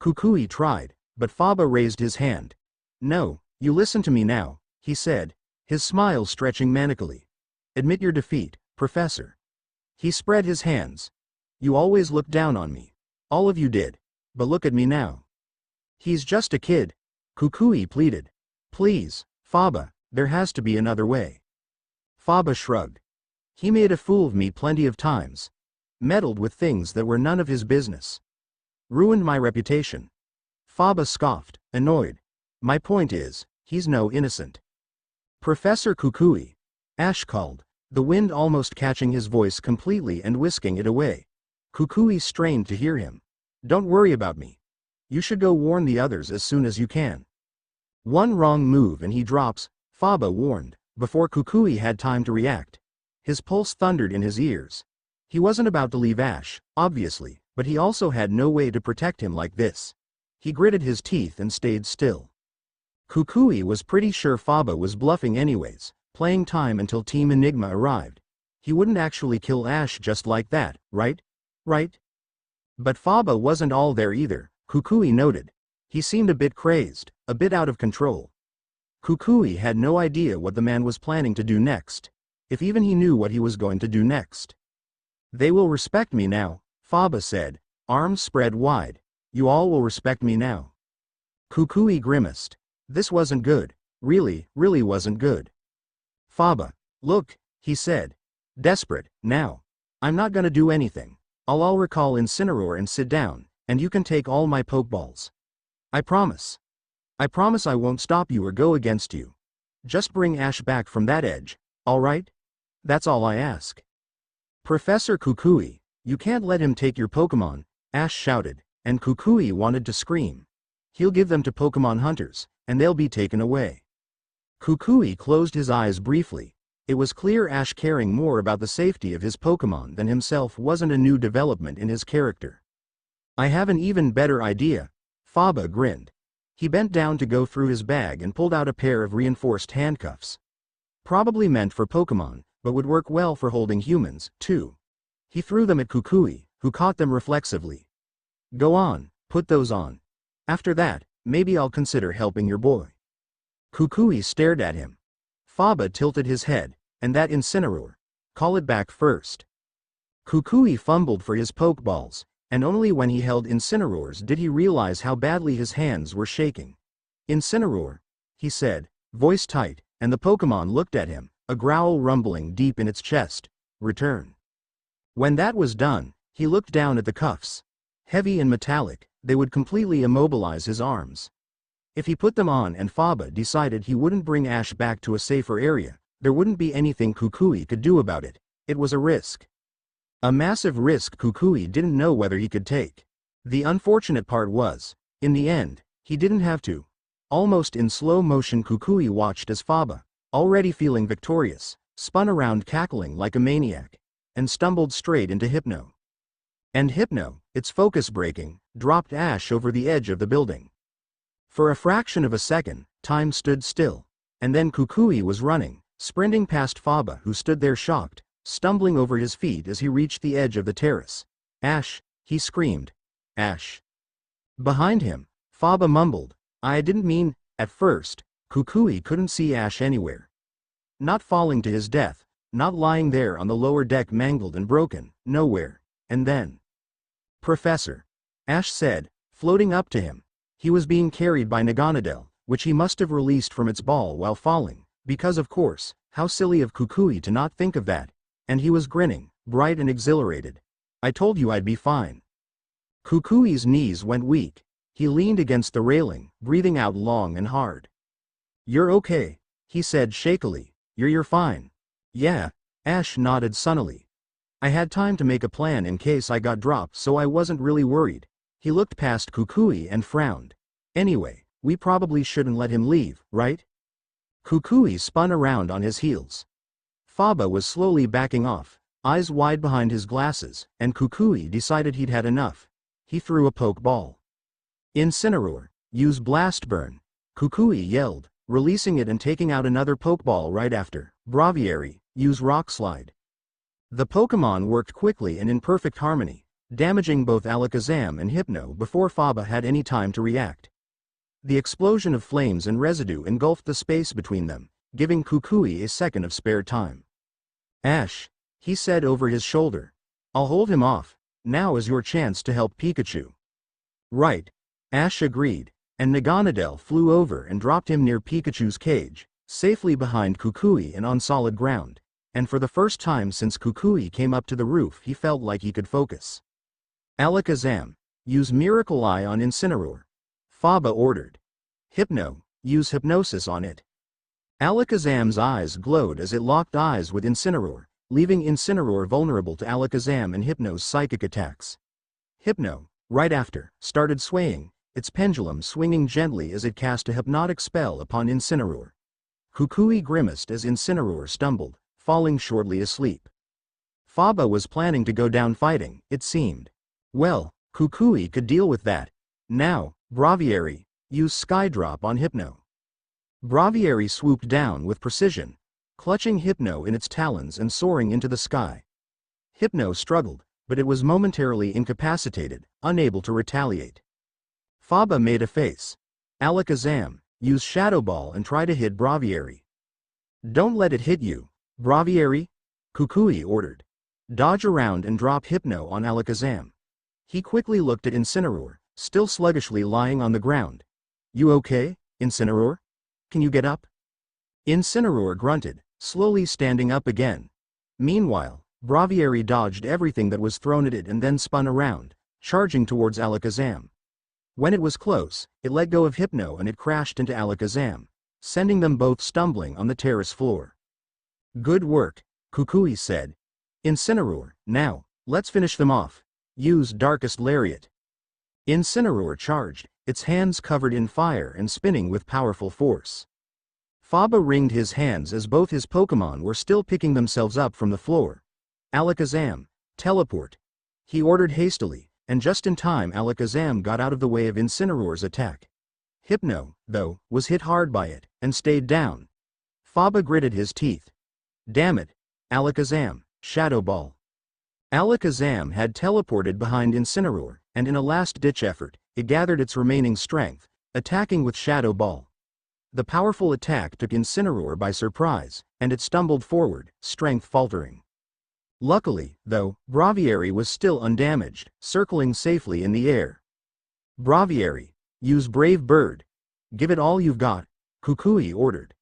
Kukui tried, but Faba raised his hand. "No, you listen to me now," he said, his smile stretching manically. "Admit your defeat, Professor." He spread his hands. "You always looked down on me. All of you did. But look at me now." "He's just a kid," Kukui pleaded. "Please, Faba, there has to be another way." Faba shrugged. "He made a fool of me plenty of times. Meddled with things that were none of his business. Ruined my reputation." Faba scoffed, annoyed. "My point is, he's no innocent." "Professor Kukui," Ash called, the wind almost catching his voice completely and whisking it away. Kukui strained to hear him. "Don't worry about me. You should go warn the others as soon as you can. One wrong move and he drops," Faba warned, before Kukui had time to react. His pulse thundered in his ears. He wasn't about to leave Ash, obviously, but he also had no way to protect him like this. He gritted his teeth and stayed still. Kukui was pretty sure Faba was bluffing anyways, playing time until Team Enigma arrived. He wouldn't actually kill Ash just like that, right? Right? But Faba wasn't all there either, Kukui noted. He seemed a bit crazed, a bit out of control. Kukui had no idea what the man was planning to do next, if even he knew what he was going to do next. They will respect me now, Faba said, arms spread wide. You all will respect me now. Kukui grimaced. This wasn't good. Really wasn't good. Faba, look, he said. Desperate, now. I'm not gonna do anything. I'll recall Incineroar and sit down, and you can take all my Pokeballs. I promise. I promise I won't stop you or go against you. Just bring Ash back from that edge, alright? That's all I ask. Professor Kukui, you can't let him take your Pokemon, Ash shouted, and Kukui wanted to scream. He'll give them to Pokemon hunters, and they'll be taken away. Kukui closed his eyes briefly. It was clear Ash caring more about the safety of his Pokemon than himself wasn't a new development in his character. I have an even better idea, Faba grinned. He bent down to go through his bag and pulled out a pair of reinforced handcuffs. Probably meant for Pokemon, but would work well for holding humans, too. He threw them at Kukui, who caught them reflexively. Go on, put those on. After that, maybe I'll consider helping your boy. Kukui stared at him. Faba tilted his head, and that Incineroar. Call it back first. Kukui fumbled for his Pokeballs, and only when he held Incineroars did he realize how badly his hands were shaking. Incineroar, he said, voice tight, and the Pokemon looked at him, a growl rumbling deep in its chest. Return. When that was done, he looked down at the cuffs. Heavy and metallic, they would completely immobilize his arms. If he put them on and Faba decided he wouldn't bring Ash back to a safer area, there wouldn't be anything Kukui could do about it. It was a risk. A massive risk Kukui didn't know whether he could take. The unfortunate part was, in the end, he didn't have to. Almost in slow motion Kukui watched as Faba, already feeling victorious, spun around cackling like a maniac, and stumbled straight into Hypno. And Hypno, its focus breaking, dropped Ash over the edge of the building. For a fraction of a second, time stood still, and then Kukui was running, sprinting past Faba who stood there shocked, stumbling over his feet as he reached the edge of the terrace. Ash, he screamed. Ash. Behind him, Faba mumbled, I didn't mean, at first, Kukui couldn't see Ash anywhere. Not falling to his death, not lying there on the lower deck mangled and broken, nowhere, and then. Professor. Ash said, floating up to him. He was being carried by Naganadel, which he must have released from its ball while falling, because of course, how silly of Kukui to not think of that, and he was grinning, bright and exhilarated. I told you I'd be fine. Kukui's knees went weak. He leaned against the railing, breathing out long and hard. You're okay, he said shakily. You're fine. Yeah, Ash nodded sunnily. I had time to make a plan in case I got dropped, so I wasn't really worried. He looked past Kukui and frowned. Anyway, we probably shouldn't let him leave, right? Kukui spun around on his heels. Faba was slowly backing off, eyes wide behind his glasses, and Kukui decided he'd had enough. He threw a Pokeball. Incineroar, use Blast Burn, Kukui yelled, releasing it and taking out another Pokeball right after. Braviary, use Rock Slide. The Pokemon worked quickly and in perfect harmony, damaging both Alakazam and Hypno before Faba had any time to react. The explosion of flames and residue engulfed the space between them, giving Kukui a second of spare time. Ash, he said over his shoulder. I'll hold him off. Now is your chance to help Pikachu. Right. Ash agreed, and Naganadel flew over and dropped him near Pikachu's cage, safely behind Kukui and on solid ground, and for the first time since Kukui came up to the roof he felt like he could focus. Alakazam, use Miracle Eye on Incineroar. Faba ordered. Hypno, use Hypnosis on it. Alakazam's eyes glowed as it locked eyes with Incineroar, leaving Incineroar vulnerable to Alakazam and Hypno's psychic attacks. Hypno, right after, started swaying, its pendulum swinging gently as it cast a hypnotic spell upon Incineroar. Kukui grimaced as Incineroar stumbled, falling shortly asleep. Faba was planning to go down fighting, it seemed. Well, Kukui could deal with that. Now, Braviary, use Skydrop on Hypno. Braviary swooped down with precision, clutching Hypno in its talons and soaring into the sky. Hypno struggled, but it was momentarily incapacitated, unable to retaliate. Faba made a face. Alakazam, use Shadow Ball and try to hit Braviary. Don't let it hit you, Braviary, Kukui ordered. Dodge around and drop Hypno on Alakazam. He quickly looked at Incineroar, still sluggishly lying on the ground. You okay, Incineroar? Can you get up? Incineroar grunted, slowly standing up again. Meanwhile, Braviary dodged everything that was thrown at it and then spun around, charging towards Alakazam. When it was close, it let go of Hypno and it crashed into Alakazam, sending them both stumbling on the terrace floor. Good work, Kukui said. Incineroar, now, let's finish them off. Use Darkest Lariat. Incineroar charged, its hands covered in fire and spinning with powerful force. Faba wringed his hands as both his Pokémon were still picking themselves up from the floor. Alakazam, teleport. He ordered hastily, and just in time Alakazam got out of the way of Incineroar's attack. Hypno, though, was hit hard by it, and stayed down. Faba gritted his teeth. Damn it, Alakazam, Shadow Ball. Alakazam had teleported behind Incineroar, and in a last-ditch effort, it gathered its remaining strength, attacking with Shadow Ball. The powerful attack took Incineroar by surprise, and it stumbled forward, strength faltering. Luckily, though, Braviary was still undamaged, circling safely in the air. Braviary, use Brave Bird. Give it all you've got, Kukui ordered.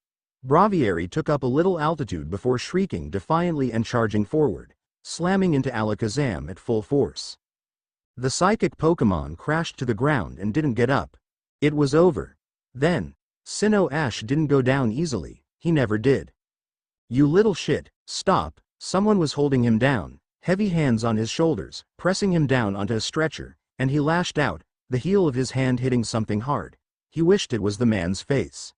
Braviary took up a little altitude before shrieking defiantly and charging forward, slamming into Alakazam at full force. The psychic Pokémon crashed to the ground and didn't get up. It was over. Then, Sinnoh Ash didn't go down easily, he never did. You little shit, stop, someone was holding him down, heavy hands on his shoulders, pressing him down onto a stretcher, and he lashed out, the heel of his hand hitting something hard. He wished it was the man's face.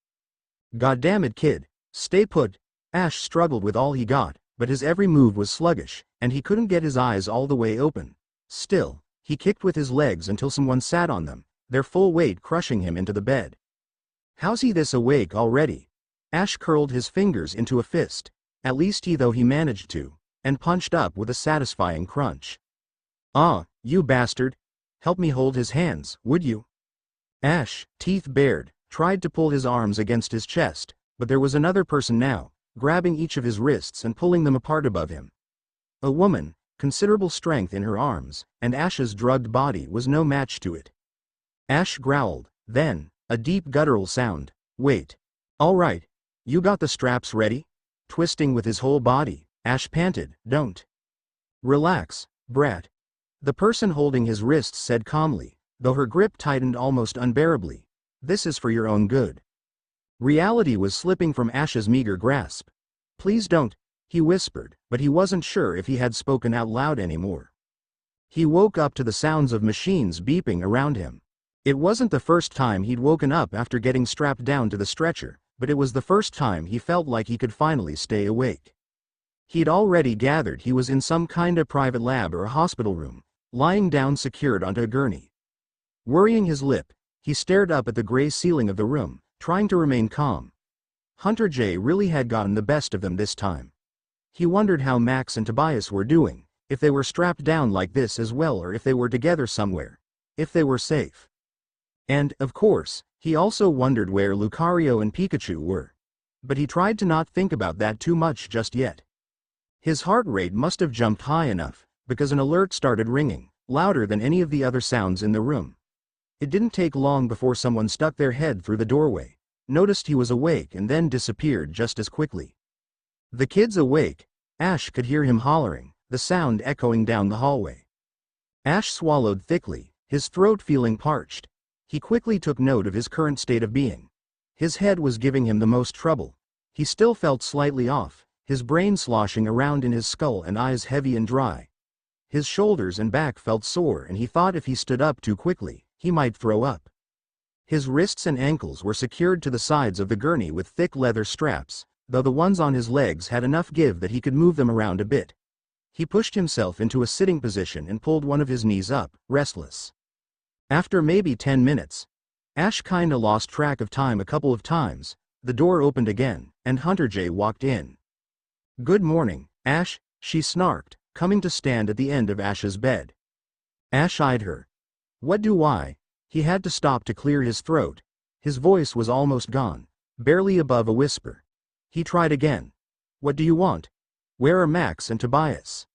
Goddammit kid, stay put. Ash struggled with all he got, but his every move was sluggish, and he couldn't get his eyes all the way open. Still, he kicked with his legs until someone sat on them, their full weight crushing him into the bed. How's he this awake already? Ash curled his fingers into a fist, at least he managed to, and punched up with a satisfying crunch. Ah, you bastard. Help me hold his hands, would you? Ash, teeth bared, tried to pull his arms against his chest, but there was another person now, grabbing each of his wrists and pulling them apart above him. A woman, considerable strength in her arms, and Ash's drugged body was no match to it. Ash growled, then, a deep guttural sound. Wait. All right. You got the straps ready? Twisting with his whole body, Ash panted, Don't. Relax, brat. The person holding his wrists said calmly, though her grip tightened almost unbearably. This is for your own good. Reality was slipping from Ash's meager grasp. Please don't, he whispered, but he wasn't sure if he had spoken out loud anymore. He woke up to the sounds of machines beeping around him. It wasn't the first time he'd woken up after getting strapped down to the stretcher, but it was the first time he felt like he could finally stay awake. He'd already gathered he was in some kinda private lab or a hospital room, lying down secured onto a gurney. Worrying his lip, he stared up at the gray ceiling of the room, trying to remain calm. Hunter J really had gotten the best of them this time. He wondered how Max and Tobias were doing, if they were strapped down like this as well or if they were together somewhere, if they were safe. And, of course, he also wondered where Lucario and Pikachu were. But he tried to not think about that too much just yet. His heart rate must have jumped high enough, because an alert started ringing, louder than any of the other sounds in the room. It didn't take long before someone stuck their head through the doorway, noticed he was awake and then disappeared just as quickly. The kid's awake. Ash could hear him hollering, the sound echoing down the hallway. Ash swallowed thickly, his throat feeling parched. He quickly took note of his current state of being. His head was giving him the most trouble. He still felt slightly off, his brain sloshing around in his skull and eyes heavy and dry. His shoulders and back felt sore and he thought if he stood up too quickly, he might throw up. His wrists and ankles were secured to the sides of the gurney with thick leather straps, though the ones on his legs had enough give that he could move them around a bit. He pushed himself into a sitting position and pulled one of his knees up, restless. After maybe 10 minutes, Ash kinda lost track of time a couple of times. The door opened again, and Hunter Jay walked in. "Good morning, Ash," she snarked, coming to stand at the end of Ash's bed. Ash eyed her. "What do I?" He had to stop to clear his throat. His voice was almost gone, barely above a whisper. He tried again. "What do you want? Where are Max and Tobias?"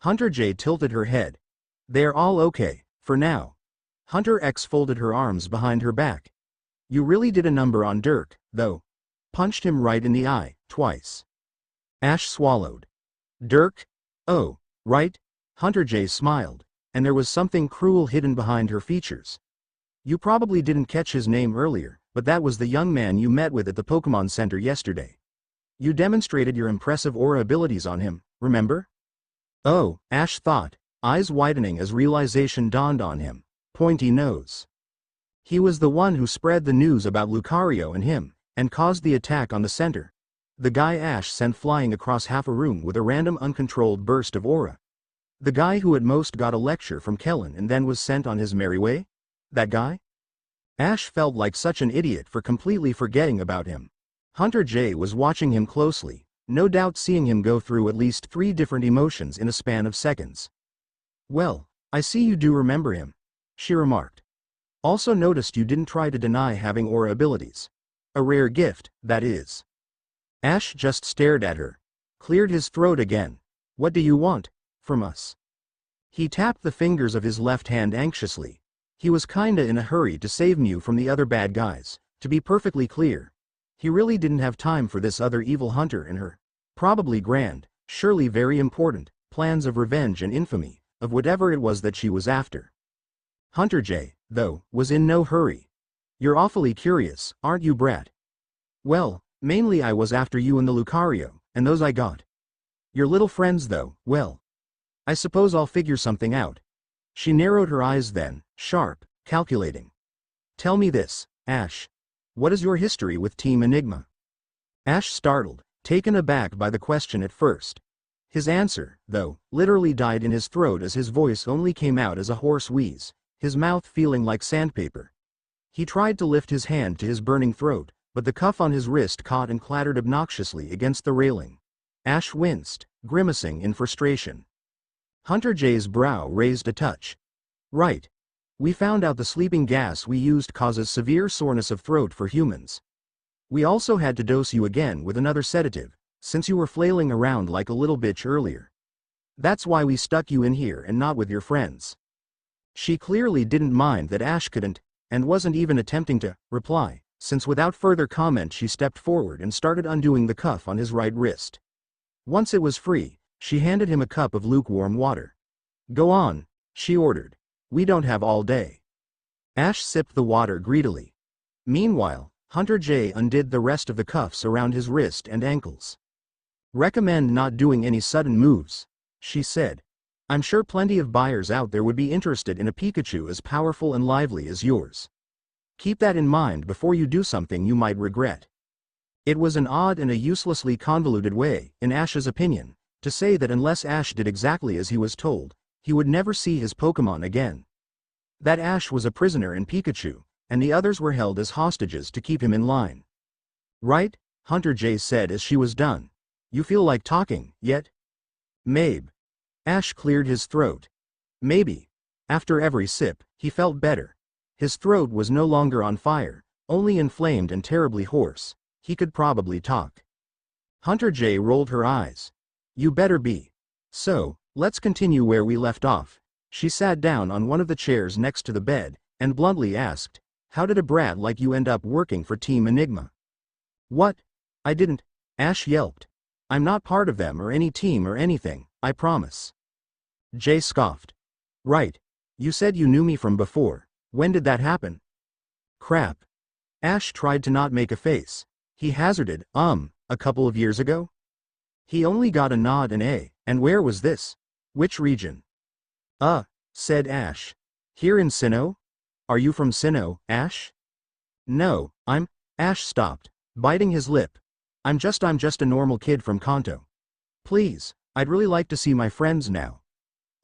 Hunter Jay tilted her head. "They're all okay, for now." Hunter X folded her arms behind her back. "You really did a number on Dirk, though." Punched him right in the eye, twice. Ash swallowed. "Dirk? Oh, right." Hunter Jay smiled, and there was something cruel hidden behind her features. "You probably didn't catch his name earlier, but that was the young man you met with at the Pokemon Center yesterday. You demonstrated your impressive aura abilities on him, remember?" "Oh," Ash thought, eyes widening as realization dawned on him. Pointy nose. He was the one who spread the news about Lucario and him, and caused the attack on the center. The guy Ash sent flying across half a room with a random uncontrolled burst of aura. The guy who at most got a lecture from Kellen and then was sent on his merry way? That guy? Ash felt like such an idiot for completely forgetting about him. Hunter Jay was watching him closely, no doubt seeing him go through at least 3 different emotions in a span of seconds. "Well, I see you do remember him," she remarked. "Also noticed you didn't try to deny having aura abilities. A rare gift, that is." Ash just stared at her. Cleared his throat again. "What do you want? From us?" He tapped the fingers of his left hand anxiously. He was kinda in a hurry to save Mew from the other bad guys. To be perfectly clear, he really didn't have time for this other evil hunter and her probably grand, surely very important, plans of revenge and infamy, of whatever it was that she was after. Hunter Jay, though, was in no hurry. "You're awfully curious, aren't you, brat?" "Well, mainly I was after you and the Lucario, and those I got. Your little friends though, well, I suppose I'll figure something out." She narrowed her eyes then, sharp, calculating. "Tell me this, Ash. What is your history with Team Enigma?" Ash startled, taken aback by the question at first. His answer, though, literally died in his throat as his voice only came out as a hoarse wheeze, his mouth feeling like sandpaper. He tried to lift his hand to his burning throat, but the cuff on his wrist caught and clattered obnoxiously against the railing. Ash winced, grimacing in frustration. Hunter Jay's brow raised a touch. "Right. We found out the sleeping gas we used causes severe soreness of throat for humans. We also had to dose you again with another sedative, since you were flailing around like a little bitch earlier. That's why we stuck you in here and not with your friends." She clearly didn't mind that Ash couldn't, and wasn't even attempting to, reply, since without further comment she stepped forward and started undoing the cuff on his right wrist. Once it was free, she handed him a cup of lukewarm water. "Go on," she ordered. "We don't have all day." Ash sipped the water greedily. Meanwhile, Hunter Jay undid the rest of the cuffs around his wrist and ankles. "Recommend not doing any sudden moves," she said. "I'm sure plenty of buyers out there would be interested in a Pikachu as powerful and lively as yours. Keep that in mind before you do something you might regret." It was an odd and a uselessly convoluted way, in Ash's opinion, to say that unless Ash did exactly as he was told, he would never see his Pokemon again. That Ash was a prisoner in Pikachu, and the others were held as hostages to keep him in line. "Right?" Hunter Jay said as she was done. "You feel like talking, yet?" "Maybe." Ash cleared his throat. "Maybe." After every sip, he felt better. His throat was no longer on fire, only inflamed and terribly hoarse. He could probably talk. Hunter Jay rolled her eyes. "You better be. So, let's continue where we left off." She sat down on one of the chairs next to the bed, and bluntly asked, "How did a brat like you end up working for Team Enigma?" "What? I didn't," Ash yelped. "I'm not part of them or any team or anything, I promise." Jay scoffed. "Right. You said you knew me from before. When did that happen?" "Crap." Ash tried to not make a face. He hazarded, a couple of years ago?" He only got a nod and and where was this? Which region?" Said Ash. "Here in Sinnoh? Are you from Sinnoh, Ash?" No, Ash stopped, biting his lip. I'm just a normal kid from Kanto. Please, I'd really like to see my friends now.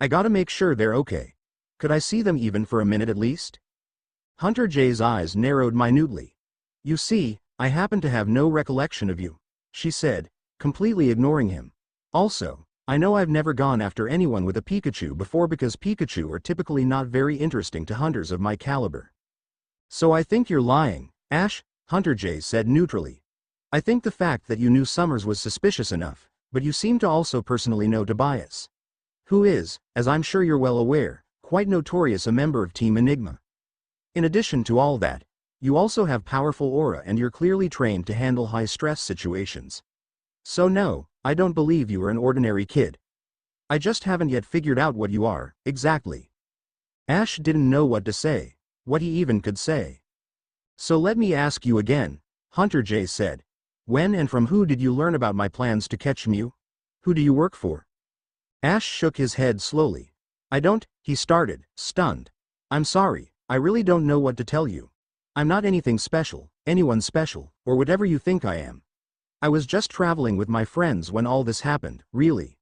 I gotta make sure they're okay. Could I see them even for a minute at least? Hunter J's eyes narrowed minutely. You see, I happen to have no recollection of you, she said, completely ignoring him. Also, I know I've never gone after anyone with a Pikachu before because Pikachu are typically not very interesting to hunters of my caliber. So I think you're lying, Ash, Hunter J said neutrally. I think the fact that you knew Summers was suspicious enough, but you seem to also personally know Tobias, who is, as I'm sure you're well aware, quite notorious a member of Team Enigma. In addition to all that, you also have powerful aura and you're clearly trained to handle high-stress situations. So no, I don't believe you are an ordinary kid. I just haven't yet figured out what you are, exactly. Ash didn't know what to say, what he even could say. So let me ask you again, Hunter J said. When and from who did you learn about my plans to catch Mew? Who do you work for? Ash shook his head slowly. I don't, he started, stunned. I'm sorry, I really don't know what to tell you. I'm not anything special, anyone special, or whatever you think I am. I was just traveling with my friends when all this happened, really.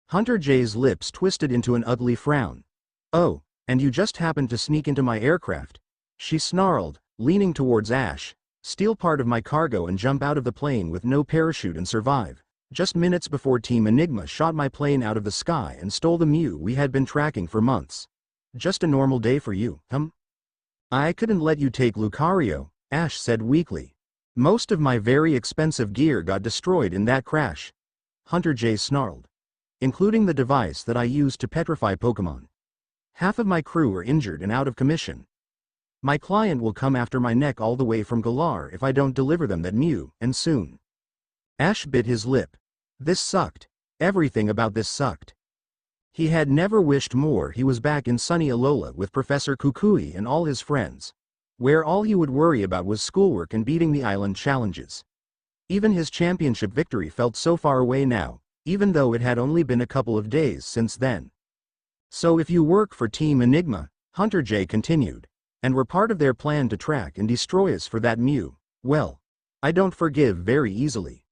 Hunter J's lips twisted into an ugly frown. Oh, and you just happened to sneak into my aircraft? She snarled, leaning towards Ash. Steal part of my cargo and jump out of the plane with no parachute and survive. Just minutes before Team Enigma shot my plane out of the sky and stole the Mew we had been tracking for months. Just a normal day for you, I couldn't let you take Lucario, Ash said weakly. Most of my very expensive gear got destroyed in that crash. Hunter J snarled. Including the device that I used to petrify Pokemon. Half of my crew are injured and out of commission. My client will come after my neck all the way from Galar if I don't deliver them that Mew, and soon. Ash bit his lip. This sucked. Everything about this sucked. He had never wished more he was back in sunny Alola with Professor Kukui and all his friends, where all he would worry about was schoolwork and beating the island challenges. Even his championship victory felt so far away now, even though it had only been a couple of days since then. So if you work for Team Enigma, Hunter J continued, and were part of their plan to track and destroy us for that Mew, well, I don't forgive very easily.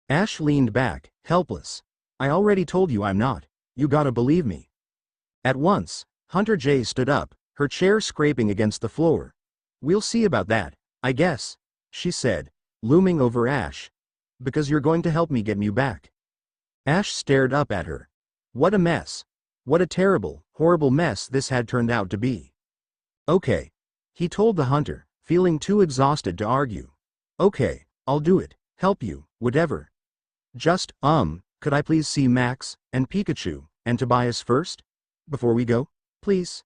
Ash leaned back, helpless. I already told you I'm not, you gotta believe me. At once, Hunter J stood up, her chair scraping against the floor. We'll see about that, I guess, she said, looming over Ash. Because you're going to help me get Mew back. Ash stared up at her. What a mess. What a terrible, horrible mess this had turned out to be. Okay. He told the hunter, feeling too exhausted to argue. Okay, I'll do it, help you, whatever. Just, could I please see Max, and Pikachu, and Tobias first? Before we go, please?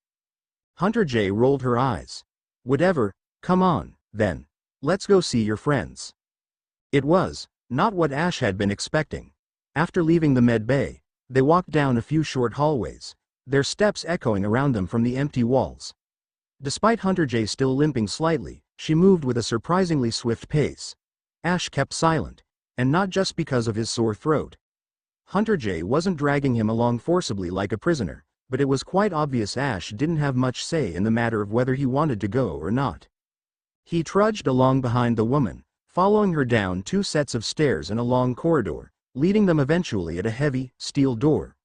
Hunter J rolled her eyes. Whatever, come on, then. Let's go see your friends. It was not what Ash had been expecting. After leaving the med bay, they walked down a few short hallways, their steps echoing around them from the empty walls. Despite Hunter J still limping slightly, she moved with a surprisingly swift pace. Ash kept silent, and not just because of his sore throat. Hunter J wasn't dragging him along forcibly like a prisoner, but it was quite obvious Ash didn't have much say in the matter of whether he wanted to go or not. He trudged along behind the woman, following her down 2 sets of stairs and a long corridor, leading them eventually at a heavy, steel door.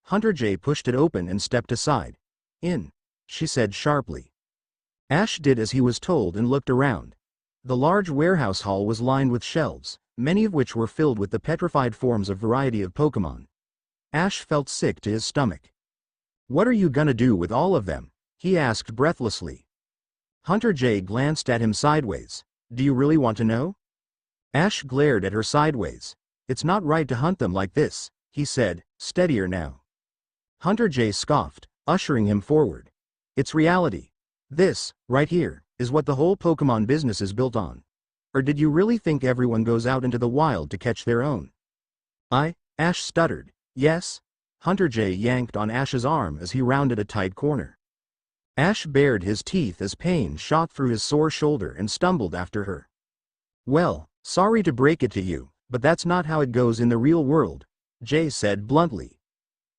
Hunter J pushed it open and stepped aside. In, she said sharply. Ash did as he was told and looked around. The large warehouse hall was lined with shelves, many of which were filled with the petrified forms of variety of Pokemon. Ash felt sick to his stomach. What are you gonna do with all of them? He asked breathlessly. Hunter J glanced at him sideways. Do you really want to know? Ash glared at her sideways. It's not right to hunt them like this, he said, steadier now. Hunter J scoffed, ushering him forward. It's reality. This, right here, is what the whole Pokemon business is built on. Or did you really think everyone goes out into the wild to catch their own? Ash stuttered. Yes? Hunter J yanked on Ash's arm as he rounded a tight corner. Ash bared his teeth as pain shot through his sore shoulder and stumbled after her. Well, sorry to break it to you, but that's not how it goes in the real world, Jay said bluntly.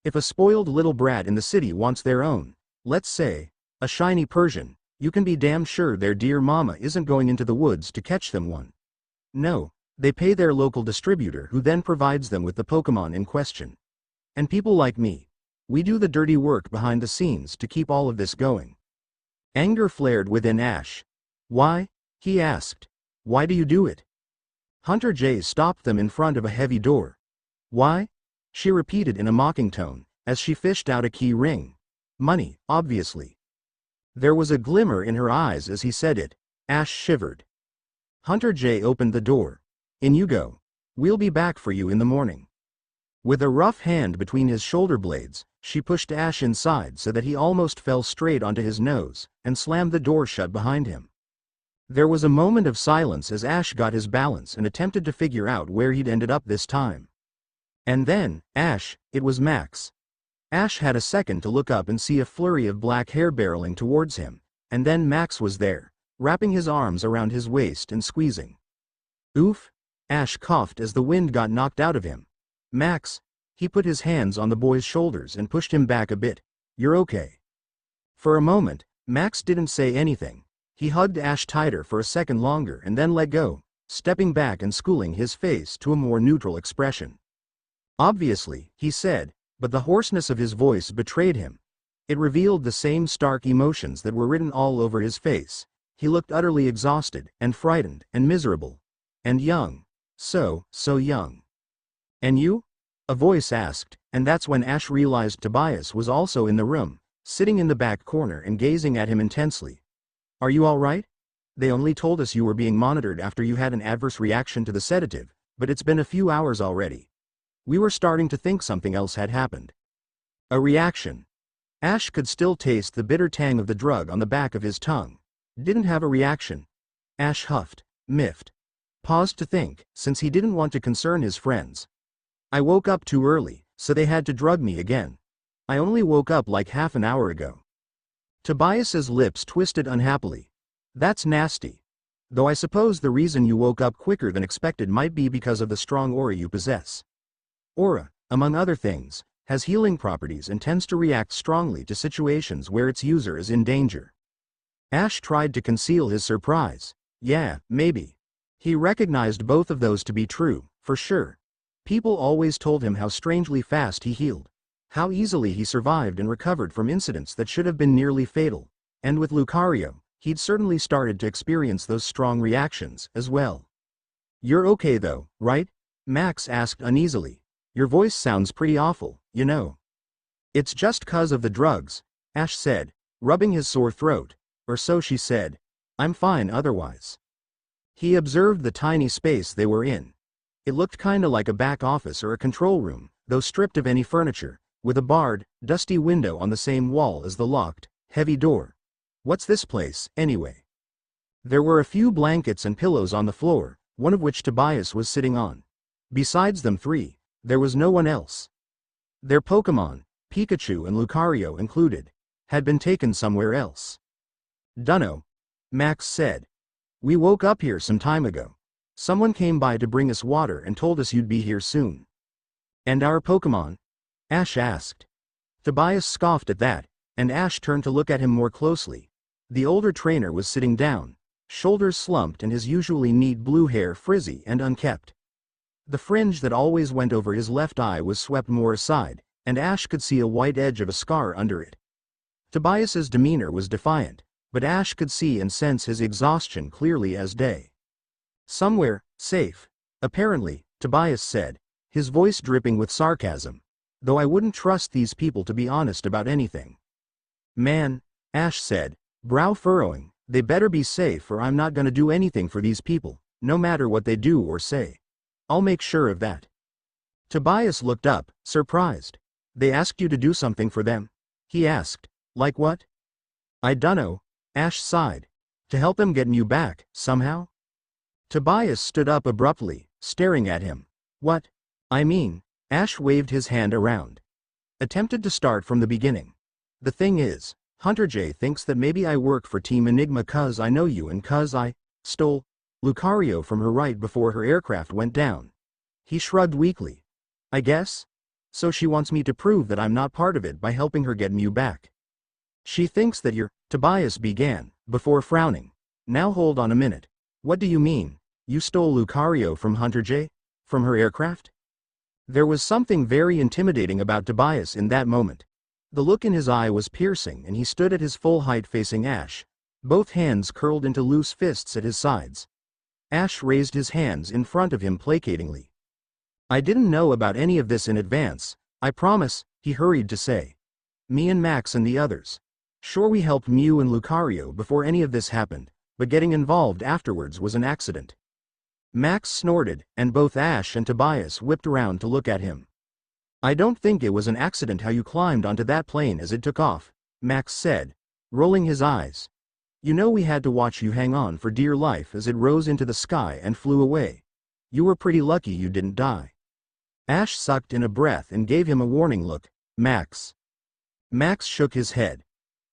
If a spoiled little brat in the city wants their own, let's say, a shiny Persian, You can be damn sure their dear mama isn't going into the woods to catch them one. No, they pay their local distributor who then provides them with the Pokemon in question. And people like me, we do the dirty work behind the scenes to keep all of this going. Anger flared within Ash. Why? He asked. Why do you do it? Hunter Jay stopped them in front of a heavy door. Why? She repeated in a mocking tone, as she fished out a key ring. Money, obviously. There was a glimmer in her eyes as he said it. Ash shivered. Hunter Jay opened the door. In you go. We'll be back for you in the morning. With a rough hand between his shoulder blades, she pushed Ash inside so that he almost fell straight onto his nose, and slammed the door shut behind him. There was a moment of silence as Ash got his balance and attempted to figure out where he'd ended up this time. And then, it was Max. Ash had a second to look up and see a flurry of black hair barreling towards him, and then Max was there, wrapping his arms around his waist and squeezing. Oof! Ash coughed as the wind got knocked out of him. Max, he put his hands on the boy's shoulders and pushed him back a bit. You're okay. For a moment, Max didn't say anything. He hugged Ash tighter for a second longer and then let go, stepping back and schooling his face to a more neutral expression. Obviously, he said, but the hoarseness of his voice betrayed him. It revealed the same stark emotions that were written all over his face. He looked utterly exhausted, and frightened, and miserable. And young. So young. And you? A voice asked, and that's when Ash realized Tobias was also in the room, sitting in the back corner and gazing at him intensely. Are you all right? They only told us you were being monitored after you had an adverse reaction to the sedative, but it's been a few hours already. We were starting to think something else had happened. A reaction. Ash could still taste the bitter tang of the drug on the back of his tongue. Didn't have a reaction. Ash huffed, miffed. Paused to think, since he didn't want to concern his friends. I woke up too early, so they had to drug me again. I only woke up like half an hour ago. Tobias's lips twisted unhappily. That's nasty. Though I suppose the reason you woke up quicker than expected might be because of the strong aura you possess. Aura, among other things, has healing properties and tends to react strongly to situations where its user is in danger. Ash tried to conceal his surprise. Yeah, maybe. He recognized both of those to be true, for sure. People always told him how strangely fast he healed. How easily he survived and recovered from incidents that should have been nearly fatal. And with Lucario, he'd certainly started to experience those strong reactions as well. You're okay though, right? Max asked uneasily. Your voice sounds pretty awful, you know. It's just 'cause of the drugs, Ash said, rubbing his sore throat. Or so she said. I'm fine otherwise. He observed the tiny space they were in. It looked kinda like a back office or a control room, though stripped of any furniture, with a barred, dusty window on the same wall as the locked, heavy door. What's this place, anyway? There were a few blankets and pillows on the floor, one of which Tobias was sitting on. Besides them three, there was no one else. Their Pokemon, Pikachu and Lucario included, had been taken somewhere else. Dunno, Max said. We woke up here some time ago. Someone came by to bring us water and told us you'd be here soon. And our Pokemon? Ash asked. Tobias scoffed at that, and Ash turned to look at him more closely. The older trainer was sitting down, shoulders slumped and his usually neat blue hair frizzy and unkempt. The fringe that always went over his left eye was swept more aside, and Ash could see a white edge of a scar under it. Tobias's demeanor was defiant, but Ash could see and sense his exhaustion clearly as day. Somewhere, safe. Apparently, Tobias said, his voice dripping with sarcasm. Though I wouldn't trust these people to be honest about anything. Man, Ash said, brow furrowing, they better be safe or I'm not gonna do anything for these people, no matter what they do or say. I'll make sure of that. Tobias looked up, surprised. They asked you to do something for them? He asked. Like what? I dunno, Ash sighed. To help them get you back, somehow? Tobias stood up abruptly, staring at him. What? I mean, Ash waved his hand around. Attempted to start from the beginning. The thing is, Hunter J thinks that maybe I work for Team Enigma 'cause I know you and 'cause I stole Lucario from her right before her aircraft went down. He shrugged weakly. I guess? So she wants me to prove that I'm not part of it by helping her get you back. She thinks that you're Tobias began, before frowning. Now hold on a minute. What do you mean? You stole Lucario from Hunter J? From her aircraft? There was something very intimidating about Tobias in that moment. The look in his eye was piercing and he stood at his full height facing Ash, both hands curled into loose fists at his sides. Ash raised his hands in front of him placatingly. I didn't know about any of this in advance, I promise, he hurried to say. Me and Max and the others. Sure, we helped Mew and Lucario before any of this happened, but getting involved afterwards was an accident. Max snorted, and both Ash and Tobias whipped around to look at him. I don't think it was an accident how you climbed onto that plane as it took off, Max said, rolling his eyes. You know we had to watch you hang on for dear life as it rose into the sky and flew away. You were pretty lucky you didn't die. Ash sucked in a breath and gave him a warning look. Max. Max shook his head.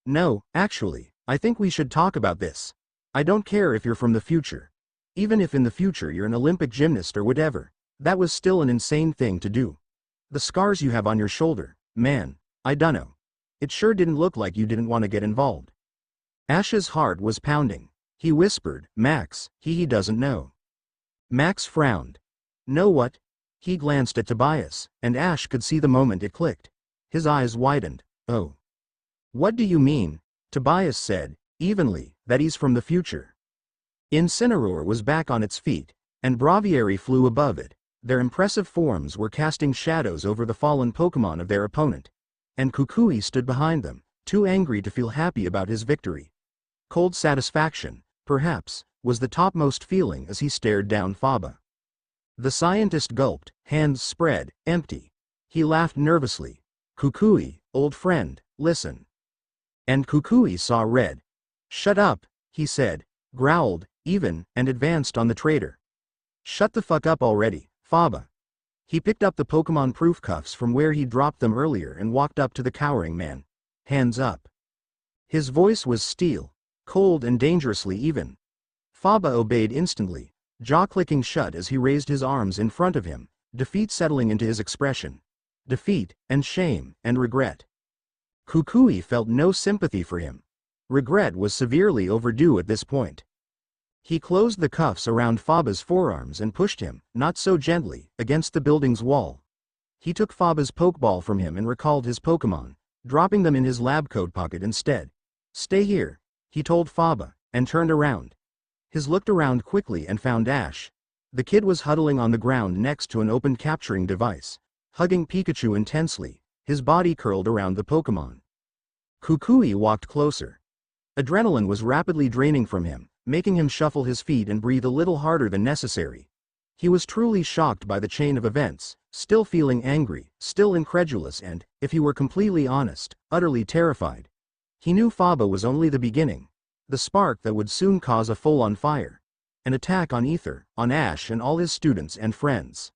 No, actually, I think we should talk about this. I don't care if you're from the future. Even if in the future you're an Olympic gymnast or whatever, that was still an insane thing to do. The scars you have on your shoulder, man, I dunno. It sure didn't look like you didn't want to get involved. Ash's heart was pounding. He whispered, Max, he doesn't know. Max frowned. Know what? He glanced at Tobias, and Ash could see the moment it clicked. His eyes widened. Oh. What do you mean? Tobias said, evenly, that he's from the future. Incineroar was back on its feet, and Braviary flew above it. Their impressive forms were casting shadows over the fallen Pokémon of their opponent. And Kukui stood behind them, too angry to feel happy about his victory. Cold satisfaction, perhaps, was the topmost feeling as he stared down Faba. The scientist gulped, hands spread, empty. He laughed nervously. Kukui, old friend, listen. And Kukui saw red. Shut up, he said, growled, even, and advanced on the traitor. Shut the fuck up already, Faba. He picked up the Pokémon proof cuffs from where he dropped them earlier and walked up to the cowering man. Hands up. His voice was steel, cold and dangerously even. Faba obeyed instantly, jaw clicking shut as he raised his arms in front of him, defeat settling into his expression. Defeat, and shame, and regret. Kukui felt no sympathy for him. Regret was severely overdue at this point. He closed the cuffs around Faba's forearms and pushed him, not so gently, against the building's wall. He took Faba's Pokeball from him and recalled his Pokémon, dropping them in his lab coat pocket instead. Stay here, he told Faba, and turned around. He looked around quickly and found Ash. The kid was huddling on the ground next to an open capturing device, hugging Pikachu intensely, his body curled around the Pokémon. Kukui walked closer. Adrenaline was rapidly draining from him, making him shuffle his feet and breathe a little harder than necessary. He was truly shocked by the chain of events, still feeling angry, still incredulous and, if he were completely honest, utterly terrified. He knew Faba was only the beginning, the spark that would soon cause a full-on fire. An attack on Ether, on Ash and all his students and friends.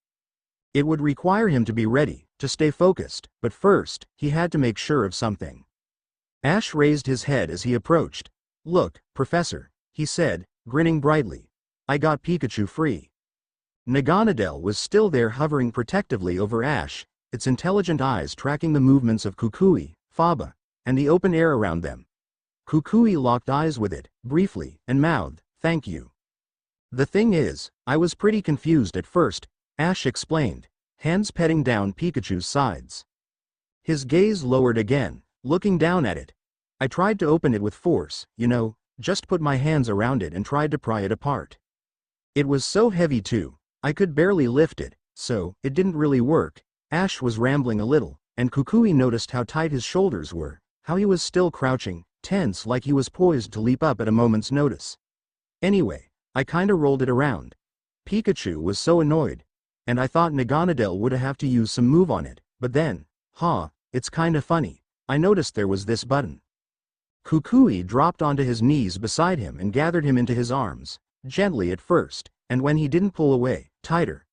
It would require him to be ready, to stay focused, but first, he had to make sure of something. Ash raised his head as he approached. Look, Professor, he said, grinning brightly. I got Pikachu free. Naganadel was still there hovering protectively over Ash, its intelligent eyes tracking the movements of Kukui, Faba, and the open air around them. Kukui locked eyes with it, briefly, and mouthed, thank you. The thing is, I was pretty confused at first, Ash explained, hands petting down Pikachu's sides. His gaze lowered again, looking down at it. I tried to open it with force, you know, just put my hands around it and tried to pry it apart. It was so heavy too, I could barely lift it, so, it didn't really work. Ash was rambling a little, and Kukui noticed how tight his shoulders were, how he was still crouching, tense like he was poised to leap up at a moment's notice. Anyway, I kinda rolled it around. Pikachu was so annoyed. And I thought Naganadel would have to use some move on it, but then, it's kinda funny, I noticed there was this button. Kukui dropped onto his knees beside him and gathered him into his arms, gently at first, and when he didn't pull away, tighter.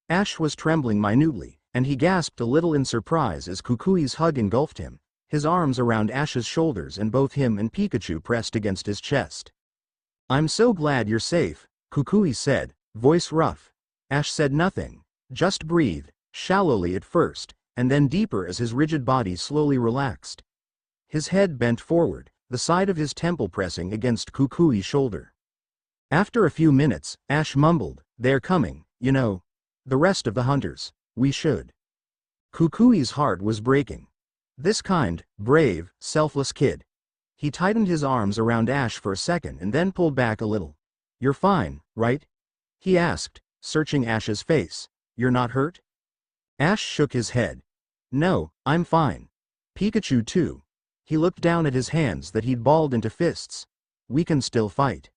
Ash was trembling minutely, and he gasped a little in surprise as Kukui's hug engulfed him, his arms around Ash's shoulders and both him and Pikachu pressed against his chest. I'm so glad you're safe, Kukui said, voice rough. Ash said nothing, just breathed, shallowly at first, and then deeper as his rigid body slowly relaxed. His head bent forward, the side of his temple pressing against Kukui's shoulder. After a few minutes, Ash mumbled, "They're coming, you know. The rest of the hunters. We should." Kukui's heart was breaking. This kind, brave, selfless kid. He tightened his arms around Ash for a second and then pulled back a little. "You're fine, right?" he asked, searching Ash's face. "You're not hurt?" Ash shook his head. "No, I'm fine. Pikachu too." He looked down at his hands that he'd balled into fists. "We can still fight."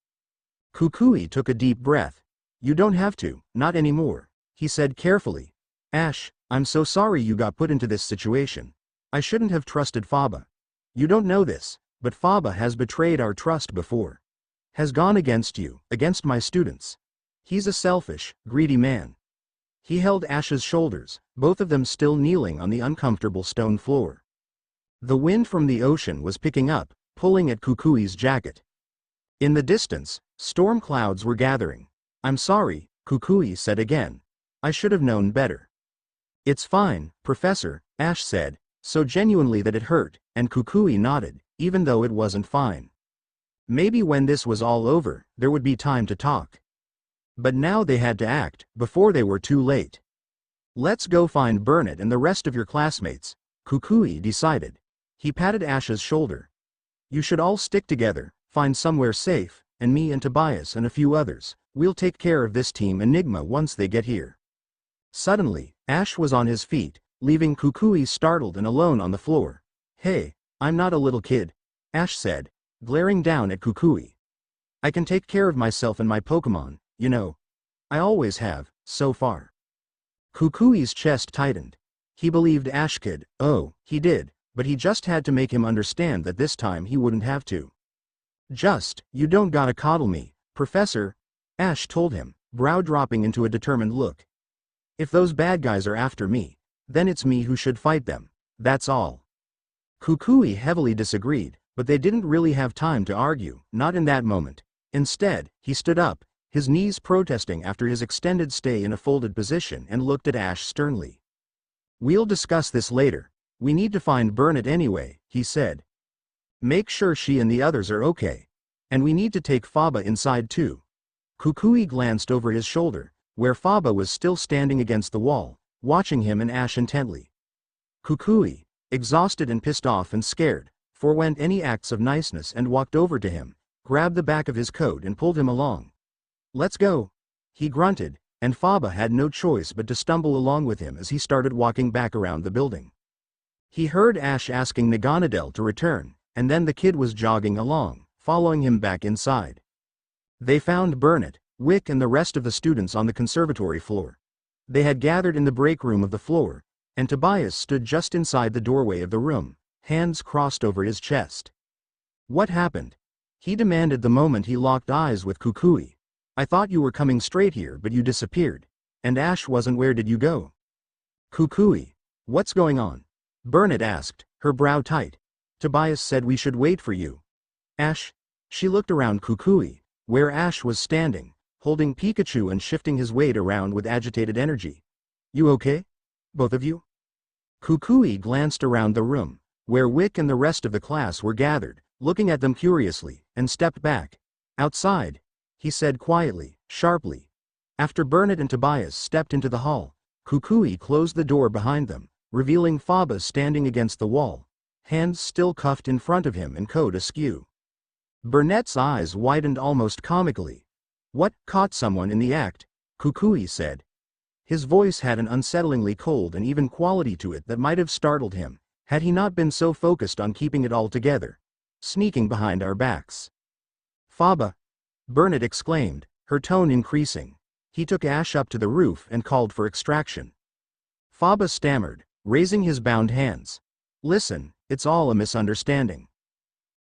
Kukui took a deep breath. "You don't have to, not anymore," he said carefully. "Ash, I'm so sorry you got put into this situation. I shouldn't have trusted Faba. You don't know this, but Faba has betrayed our trust before. Has gone against you, against my students. He's a selfish, greedy man." He held Ash's shoulders, both of them still kneeling on the uncomfortable stone floor. The wind from the ocean was picking up, pulling at Kukui's jacket. In the distance, storm clouds were gathering. "I'm sorry," Kukui said again. "I should have known better." "It's fine, Professor," Ash said, so genuinely that it hurt, and Kukui nodded, even though it wasn't fine. Maybe when this was all over, there would be time to talk. But now they had to act, before they were too late. "Let's go find Burnett and the rest of your classmates," Kukui decided. He patted Ash's shoulder. "You should all stick together, find somewhere safe, and me and Tobias and a few others, we'll take care of this Team Enigma once they get here." Suddenly, Ash was on his feet, leaving Kukui startled and alone on the floor. "Hey, I'm not a little kid," Ash said, glaring down at Kukui. "I can take care of myself and my Pokémon, you know. I always have, so far." Kukui's chest tightened. He believed Ash could. Oh, he did, but he just had to make him understand that this time he wouldn't have to. You don't gotta coddle me, Professor," Ash told him, brow dropping into a determined look. "If those bad guys are after me, then it's me who should fight them, that's all." Kukui heavily disagreed, but they didn't really have time to argue, not in that moment. Instead, he stood up, his knees protesting after his extended stay in a folded position, and looked at Ash sternly. "We'll discuss this later. We need to find Burnett anyway," he said. "Make sure she and the others are okay. And we need to take Faba inside too." Kukui glanced over his shoulder, where Faba was still standing against the wall, watching him and Ash intently. Kukui, exhausted and pissed off and scared, forwent any acts of niceness and walked over to him, grabbed the back of his coat and pulled him along. "Let's go," he grunted, and Faba had no choice but to stumble along with him as he started walking back around the building. He heard Ash asking Naganadel to return, and then the kid was jogging along, following him back inside. They found Burnett, Wick and the rest of the students on the conservatory floor. They had gathered in the break room of the floor, and Tobias stood just inside the doorway of the room, hands crossed over his chest. "What happened?" he demanded the moment he locked eyes with Kukui. "I thought you were coming straight here but you disappeared. And Ash wasn't. Where did you go?" "Kukui, what's going on?" Burnett asked, her brow tight. "Tobias said we should wait for you." "Ash?" She looked around Kukui, where Ash was standing, holding Pikachu and shifting his weight around with agitated energy. "You okay? Both of you?" Kukui glanced around the room, where Wick and the rest of the class were gathered, looking at them curiously, and stepped back. "Outside," he said quietly, sharply. After Burnett and Tobias stepped into the hall, Kukui closed the door behind them, revealing Faba standing against the wall, hands still cuffed in front of him and coat askew. Burnett's eyes widened almost comically. "What, caught someone in the act?" Kukui said. His voice had an unsettlingly cold and even quality to it that might have startled him, had he not been so focused on keeping it all together. "Sneaking behind our backs." "Faba!" Burnett exclaimed, her tone increasing. He took Ash up to the roof and called for extraction. Faba stammered, raising his bound hands. "Listen, it's all a misunderstanding."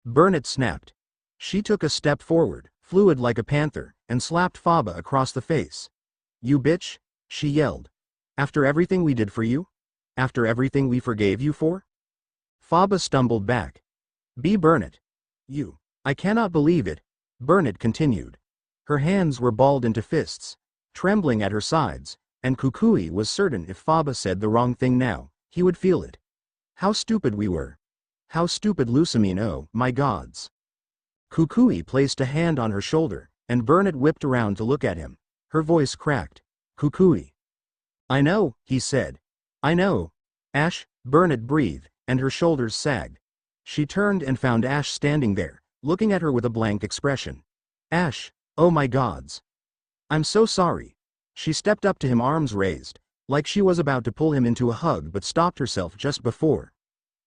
Burnett snapped. She took a step forward, fluid like a panther, and slapped Faba across the face. "You bitch," she yelled. "After everything we did for you? After everything we forgave you for?" Faba stumbled back. "Be Burnett. You. I cannot believe it," Burnett continued. Her hands were balled into fists, trembling at her sides, and Kukui was certain if Faba said the wrong thing now, he would feel it. "How stupid we were. How stupid Lusamine, oh my gods. Kukui placed a hand on her shoulder, and Burnett whipped around to look at him. Her voice cracked. Kukui. I know, he said. I know. Ash, Burnett breathed, and her shoulders sagged. She turned and found Ash standing there, looking at her with a blank expression. Ash, oh my gods. I'm so sorry. She stepped up to him, arms raised, like she was about to pull him into a hug, but stopped herself just before.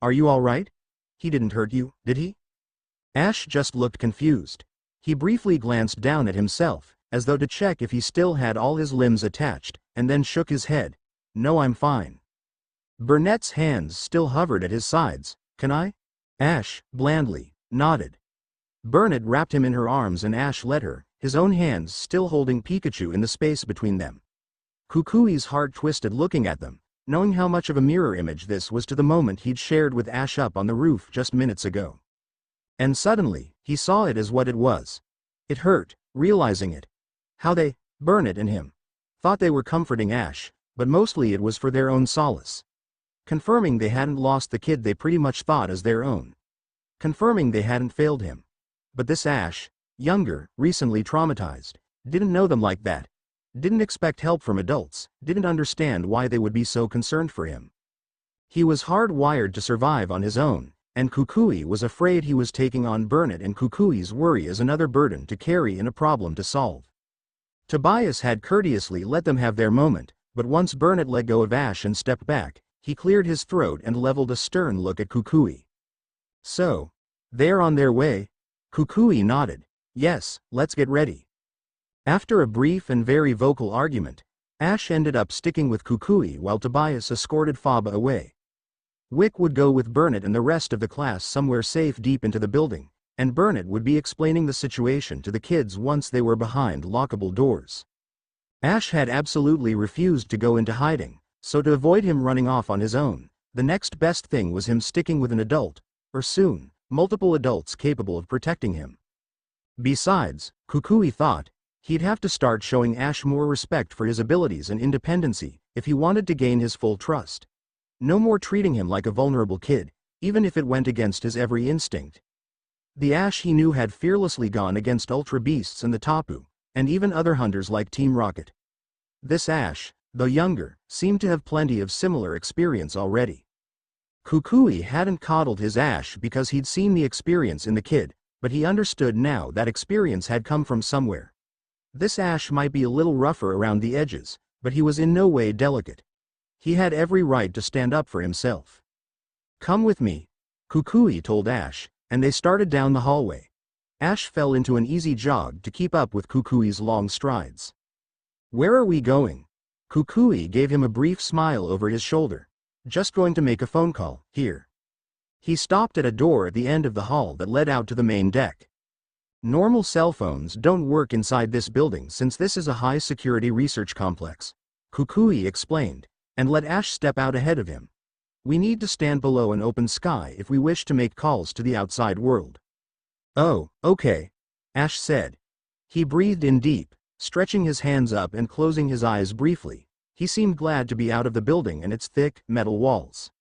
Are you all right? He didn't hurt you, did he? Ash just looked confused. He briefly glanced down at himself, as though to check if he still had all his limbs attached, and then shook his head. No, I'm fine. Burnett's hands still hovered at his sides. Can I? Ash, blandly, nodded. Burnett wrapped him in her arms and Ash let her, his own hands still holding Pikachu in the space between them. Kukui's heart twisted looking at them, knowing how much of a mirror image this was to the moment he'd shared with Ash up on the roof just minutes ago. And suddenly, he saw it as what it was. It hurt, realizing it. How they, Burnett and him, thought they were comforting Ash, but mostly it was for their own solace. Confirming they hadn't lost the kid they pretty much thought as their own. Confirming they hadn't failed him. But this Ash, younger, recently traumatized, didn't know them like that. Didn't expect help from adults, didn't understand why they would be so concerned for him. He was hardwired to survive on his own, and Kukui was afraid he was taking on Burnett and Kukui's worry as another burden to carry and a problem to solve. Tobias had courteously let them have their moment, but once Burnett let go of Ash and stepped back, he cleared his throat and leveled a stern look at Kukui. So, they're on their way? Kukui nodded. Yes, let's get ready. After a brief and very vocal argument, Ash ended up sticking with Kukui while Tobias escorted Faba away. Wick would go with Burnett and the rest of the class somewhere safe deep into the building, and Burnett would be explaining the situation to the kids once they were behind lockable doors. Ash had absolutely refused to go into hiding, so to avoid him running off on his own, the next best thing was him sticking with an adult, or soon, multiple adults capable of protecting him. Besides, Kukui thought, he'd have to start showing Ash more respect for his abilities and independency if he wanted to gain his full trust. No more treating him like a vulnerable kid, even if it went against his every instinct. The Ash he knew had fearlessly gone against Ultra Beasts and the Tapu, and even other hunters like Team Rocket. This Ash, though younger, seemed to have plenty of similar experience already. Kukui hadn't coddled his Ash because he'd seen the experience in the kid, but he understood now that experience had come from somewhere. This Ash might be a little rougher around the edges, but he was in no way delicate. He had every right to stand up for himself. Come with me, Kukui told Ash, and they started down the hallway. Ash fell into an easy jog to keep up with Kukui's long strides. Where are we going? Kukui gave him a brief smile over his shoulder. Just going to make a phone call, here. He stopped at a door at the end of the hall that led out to the main deck. Normal cell phones don't work inside this building since this is a high-security research complex, Kukui explained, and let Ash step out ahead of him. We need to stand below an open sky if we wish to make calls to the outside world. Oh, okay, Ash said. He breathed in deep, stretching his hands up and closing his eyes briefly. He seemed glad to be out of the building and its thick, metal walls.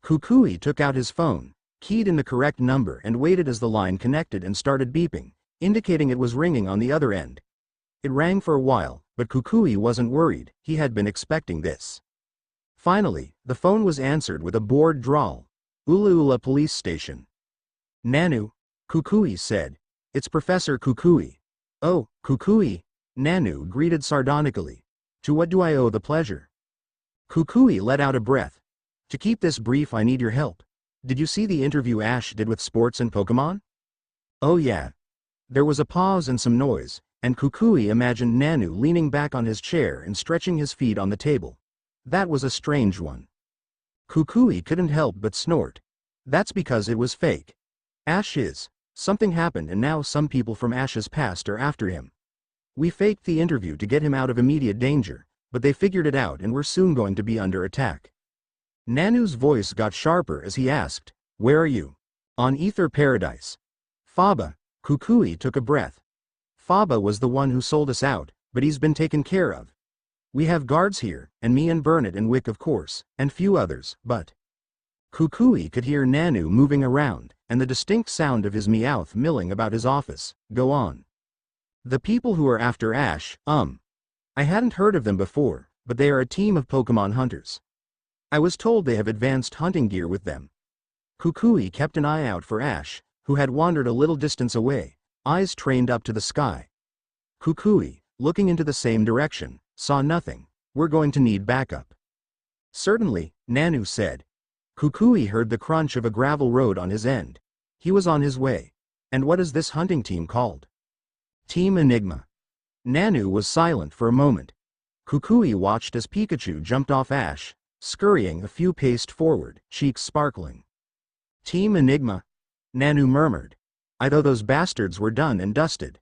Kukui took out his phone, keyed in the correct number and waited as the line connected and started beeping, indicating it was ringing on the other end. It rang for a while, but Kukui wasn't worried, he had been expecting this. Finally, the phone was answered with a bored drawl. Ula Ula Police Station. Nanu, Kukui said. It's Professor Kukui. Oh, Kukui, Nanu greeted sardonically. To what do I owe the pleasure? Kukui let out a breath. To keep this brief I need your help. Did you see the interview Ash did with Sports and Pokemon? Oh yeah. There was a pause and some noise, and Kukui imagined Nanu leaning back on his chair and stretching his feet on the table. That was a strange one. Kukui couldn't help but snort. That's because it was fake. Ash is. Something happened and now some people from Ash's past are after him. We faked the interview to get him out of immediate danger, but they figured it out and we're soon going to be under attack. Nanu's voice got sharper as he asked, where are you? On Ether Paradise. Faba, Kukui took a breath. Faba was the one who sold us out, but he's been taken care of. We have guards here, and me and Burnett and Wick of course, and few others, but... Kukui could hear Nanu moving around, and the distinct sound of his Meowth milling about his office. Go on. The people who are after Ash, I hadn't heard of them before, but they are a team of Pokemon hunters. I was told they have advanced hunting gear with them. Kukui kept an eye out for Ash, who had wandered a little distance away, eyes trained up to the sky. Kukui, looking into the same direction, saw nothing. We're going to need backup. Certainly, Nanu said. Kukui heard the crunch of a gravel road on his end. He was on his way. And what is this hunting team called? Team Enigma. Nanu was silent for a moment. Kukui watched as Pikachu jumped off Ash, scurrying a few paces forward, cheeks sparkling. Team Enigma? Nanu murmured. I thought those bastards were done and dusted.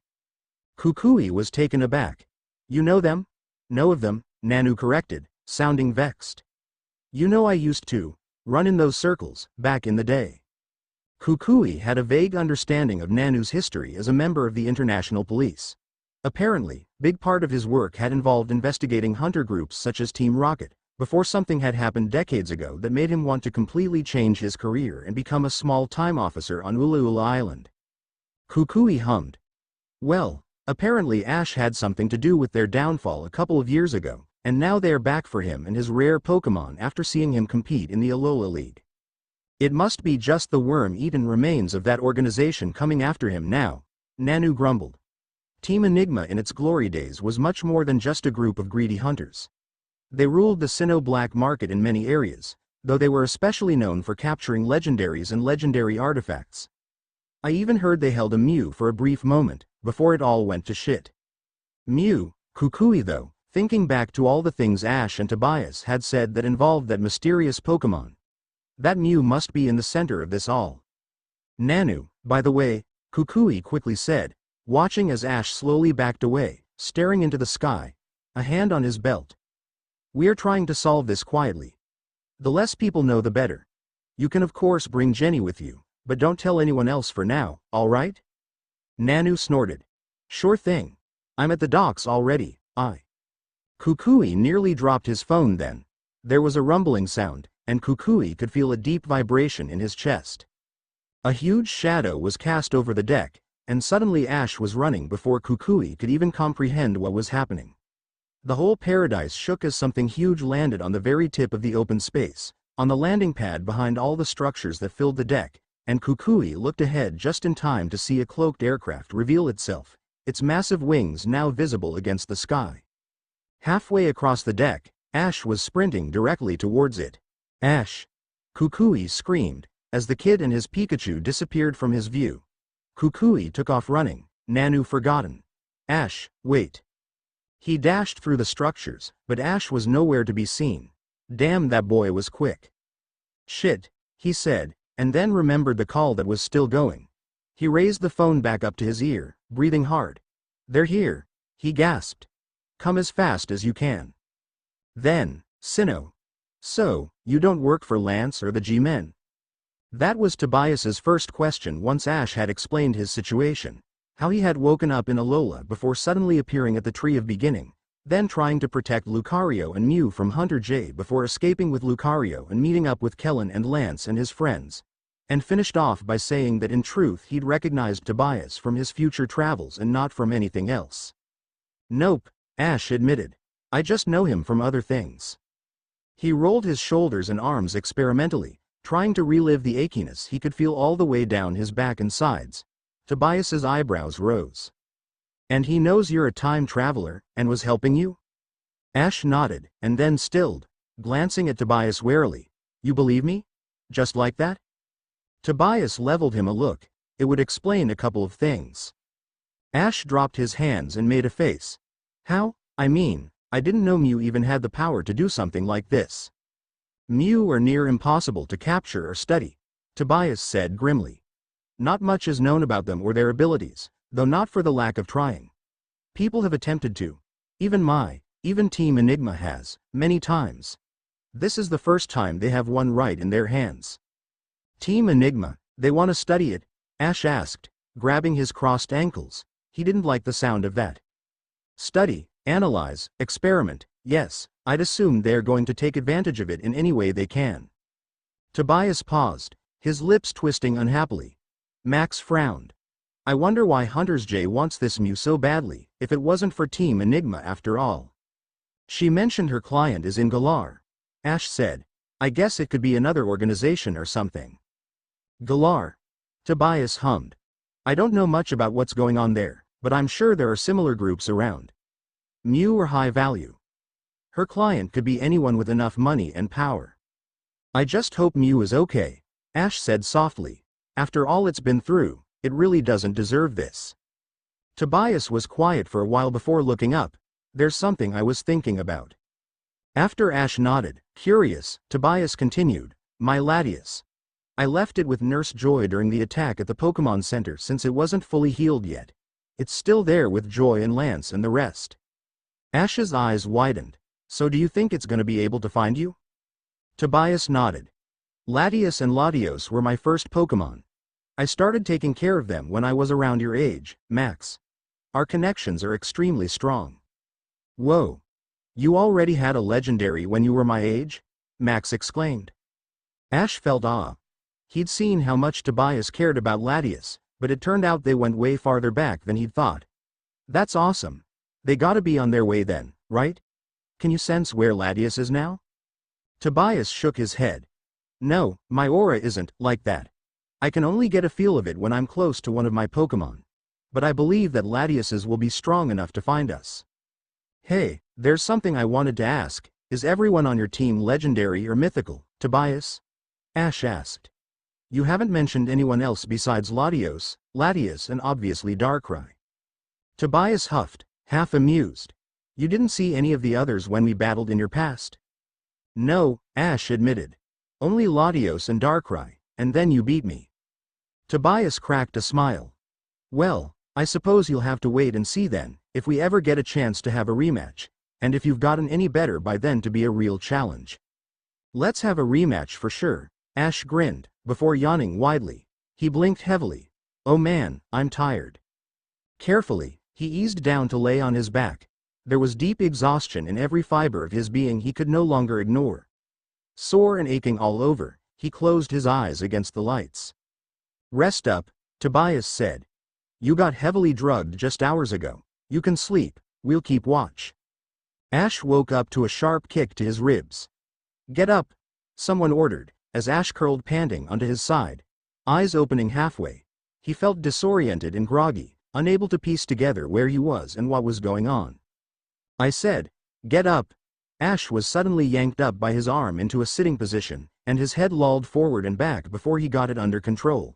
Kukui was taken aback. You know them? Know of them, Nanu corrected, sounding vexed. You know I used to run in those circles, back in the day. Kukui had a vague understanding of Nanu's history as a member of the international police. Apparently, big part of his work had involved investigating hunter groups such as Team Rocket, before something had happened decades ago that made him want to completely change his career and become a small-time officer on Alola Island. Kukui hummed. Well, apparently Ash had something to do with their downfall a couple of years ago, and now they are back for him and his rare Pokemon after seeing him compete in the Alola League. It must be just the worm-eaten remains of that organization coming after him now, Nanu grumbled. Team Enigma in its glory days was much more than just a group of greedy hunters. They ruled the Sinnoh black market in many areas, though they were especially known for capturing legendaries and legendary artifacts. I even heard they held a Mew for a brief moment, before it all went to shit. Mew, Kukui though, thinking back to all the things Ash and Tobias had said that involved that mysterious Pokemon. That Mew must be in the center of this all. Nanu, by the way, Kukui quickly said, watching as Ash slowly backed away, staring into the sky, a hand on his belt. We are trying to solve this quietly. The less people know the better. You can of course bring Jenny with you, but don't tell anyone else for now, alright? Nanu snorted. Sure thing. I'm at the docks already, Kukui nearly dropped his phone then. There was a rumbling sound, and Kukui could feel a deep vibration in his chest. A huge shadow was cast over the deck, and suddenly Ash was running before Kukui could even comprehend what was happening. The whole paradise shook as something huge landed on the very tip of the open space, on the landing pad behind all the structures that filled the deck, and Kukui looked ahead just in time to see a cloaked aircraft reveal itself, its massive wings now visible against the sky. Halfway across the deck, Ash was sprinting directly towards it. Ash! Kukui screamed, as the kid and his Pikachu disappeared from his view. Kukui took off running, Nanu forgotten. Ash, wait. He dashed through the structures, but Ash was nowhere to be seen. Damn, that boy was quick. Shit, he said, and then remembered the call that was still going. He raised the phone back up to his ear, breathing hard. They're here, he gasped. Come as fast as you can. Then, Sinnoh. So, you don't work for Lance or the G-Men? That was Tobias's first question once Ash had explained his situation. How he had woken up in Alola before suddenly appearing at the Tree of Beginning, then trying to protect Lucario and Mew from Hunter J before escaping with Lucario and meeting up with Kellen and Lance and his friends, and finished off by saying that in truth he'd recognized Tobias from his future travels and not from anything else. Nope, Ash admitted. I just know him from other things. He rolled his shoulders and arms experimentally, trying to relive the achiness he could feel all the way down his back and sides. Tobias's eyebrows rose. And he knows you're a time traveler, and was helping you? Ash nodded, and then stilled, glancing at Tobias warily. You believe me? Just like that? Tobias leveled him a look. It would explain a couple of things. Ash dropped his hands and made a face. How? I mean, I didn't know Mew even had the power to do something like this. Mew are near impossible to capture or study, Tobias said grimly. Not much is known about them or their abilities, though not for the lack of trying. People have attempted to. Even Team Enigma has, many times. This is the first time they have one right in their hands. Team Enigma, they want to study it? Ash asked, grabbing his crossed ankles. He didn't like the sound of that. Study, analyze, experiment, yes, I'd assume they're going to take advantage of it in any way they can. Tobias paused, his lips twisting unhappily. Max frowned. I wonder why Hunter's J wants this Mew so badly, if it wasn't for Team Enigma after all. She mentioned her client is in Galar. Ash said. I guess it could be another organization or something. Galar. Tobias hummed. I don't know much about what's going on there, but I'm sure there are similar groups around. Mew or High Value. Her client could be anyone with enough money and power. I just hope Mew is okay, Ash said softly. After all it's been through, it really doesn't deserve this. Tobias was quiet for a while before looking up. There's something I was thinking about. After Ash nodded, curious, Tobias continued, My Latias. I left it with Nurse Joy during the attack at the Pokemon Center since it wasn't fully healed yet. It's still there with Joy and Lance and the rest. Ash's eyes widened. So do you think it's gonna be able to find you? Tobias nodded. Latias and Latios were my first Pokemon. I started taking care of them when I was around your age, Max. Our connections are extremely strong. Whoa. You already had a legendary when you were my age? Max exclaimed. Ash felt awe. He'd seen how much Tobias cared about Latias, but it turned out they went way farther back than he'd thought. That's awesome. They gotta be on their way then, right? Can you sense where Latias is now? Tobias shook his head. No, my aura isn't like that. I can only get a feel of it when I'm close to one of my Pokemon. But I believe that Latias's will be strong enough to find us. Hey, there's something I wanted to ask. Is everyone on your team legendary or mythical, Tobias? Ash asked. You haven't mentioned anyone else besides Latios, Latias and obviously Darkrai. Tobias huffed, half amused. You didn't see any of the others when we battled in your past? No, Ash admitted. Only Latios and Darkrai, and then you beat me. Tobias cracked a smile. Well, I suppose you'll have to wait and see then, if we ever get a chance to have a rematch, and if you've gotten any better by then to be a real challenge. Let's have a rematch for sure, Ash grinned, before yawning widely. He blinked heavily. Oh man, I'm tired. Carefully, he eased down to lay on his back. There was deep exhaustion in every fiber of his being he could no longer ignore. Sore and aching all over, he closed his eyes against the lights. Rest up, Tobias said. You got heavily drugged just hours ago. You can sleep, we'll keep watch. Ash woke up to a sharp kick to his ribs. Get up, someone ordered, as Ash curled panting onto his side. Eyes opening halfway. He felt disoriented and groggy, unable to piece together where he was and what was going on. I said, get up. Ash was suddenly yanked up by his arm into a sitting position, and his head lolled forward and back before he got it under control.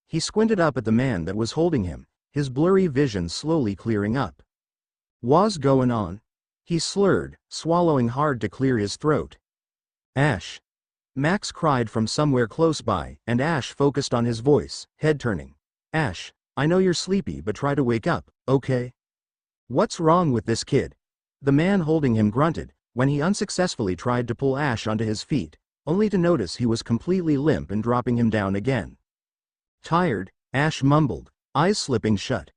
He squinted up at the man that was holding him, his blurry vision slowly clearing up. What's going on? He slurred, swallowing hard to clear his throat. Ash. Max cried from somewhere close by, and Ash focused on his voice, head turning. Ash, I know you're sleepy but try to wake up, okay? What's wrong with this kid? The man holding him grunted, when he unsuccessfully tried to pull Ash onto his feet, only to notice he was completely limp and dropping him down again. Tired, Ash mumbled, eyes slipping shut.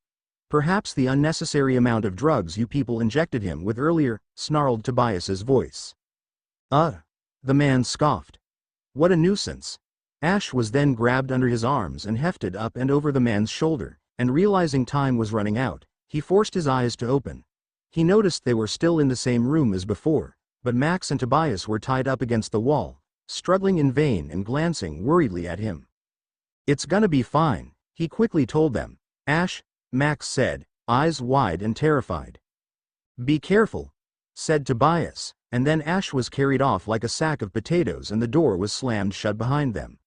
Perhaps the unnecessary amount of drugs you people injected him with earlier, snarled Tobias's voice. The man scoffed. What a nuisance. Ash was then grabbed under his arms and hefted up and over the man's shoulder, and realizing time was running out, he forced his eyes to open. He noticed they were still in the same room as before, but Max and Tobias were tied up against the wall, struggling in vain and glancing worriedly at him. It's gonna be fine, he quickly told them. Ash, Max said, eyes wide and terrified. Be careful, said Tobias, and then Ash was carried off like a sack of potatoes and the door was slammed shut behind them.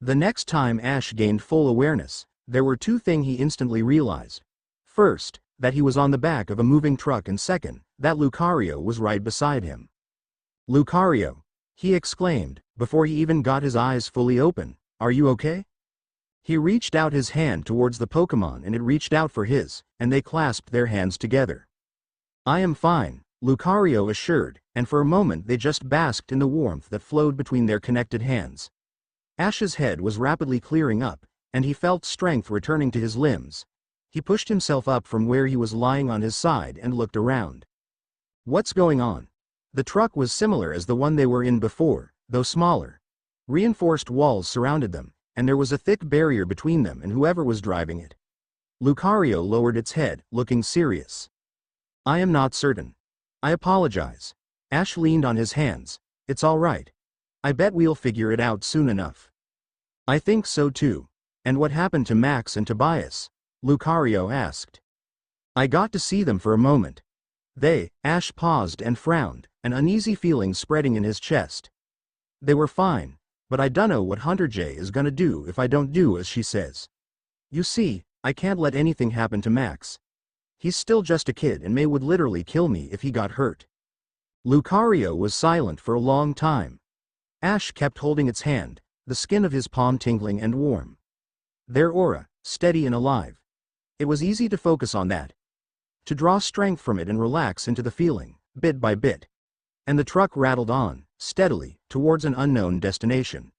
The next time Ash gained full awareness, there were two things he instantly realized. First, that he was on the back of a moving truck, and second, that Lucario was right beside him. Lucario, he exclaimed, before he even got his eyes fully open, are you okay? He reached out his hand towards the Pokemon and it reached out for his, and they clasped their hands together. I am fine, Lucario assured, and for a moment they just basked in the warmth that flowed between their connected hands. Ash's head was rapidly clearing up, and he felt strength returning to his limbs. He pushed himself up from where he was lying on his side and looked around. What's going on? The truck was similar as the one they were in before, though smaller. Reinforced walls surrounded them, and there was a thick barrier between them and whoever was driving it. Lucario lowered its head, looking serious. I am not certain. I apologize. Ash leaned on his hands. It's all right. I bet we'll figure it out soon enough. I think so too. And what happened to Max and Tobias? Lucario asked. I got to see them for a moment. Ash paused and frowned, an uneasy feeling spreading in his chest. They were fine, but I dunno what Hunter J is gonna do if I don't do as she says. You see, I can't let anything happen to Max. He's still just a kid and would literally kill me if he got hurt. Lucario was silent for a long time. Ash kept holding its hand, the skin of his palm tingling and warm. Their aura, steady and alive. It was easy to focus on that. To draw strength from it and relax into the feeling, bit by bit. And the truck rattled on, steadily, towards an unknown destination.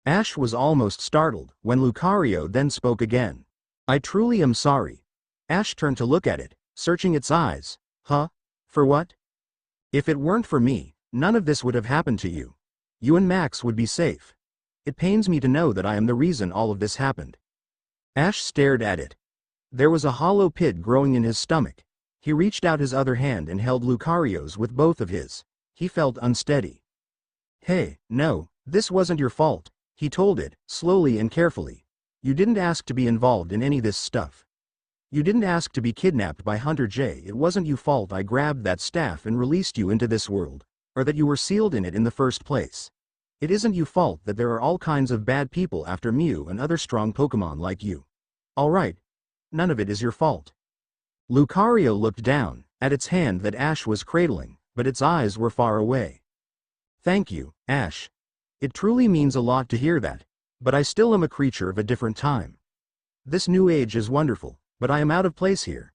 Ash was almost startled when Lucario then spoke again. I truly am sorry. Ash turned to look at it, searching its eyes. Huh? For what? If it weren't for me, none of this would have happened to you. You and Max would be safe. It pains me to know that I am the reason all of this happened. Ash stared at it. There was a hollow pit growing in his stomach. He reached out his other hand and held Lucario's with both of his. He felt unsteady. Hey, no, this wasn't your fault, he told it, slowly and carefully. You didn't ask to be involved in any of this stuff. You didn't ask to be kidnapped by Hunter J. It wasn't your fault I grabbed that staff and released you into this world, or that you were sealed in it in the first place. It isn't your fault that there are all kinds of bad people after Mew and other strong Pokemon like you. Alright. None of it is your fault. Lucario looked down, at its hand that Ash was cradling, but its eyes were far away. Thank you, Ash. It truly means a lot to hear that, but I still am a creature of a different time. This new age is wonderful, but I am out of place here.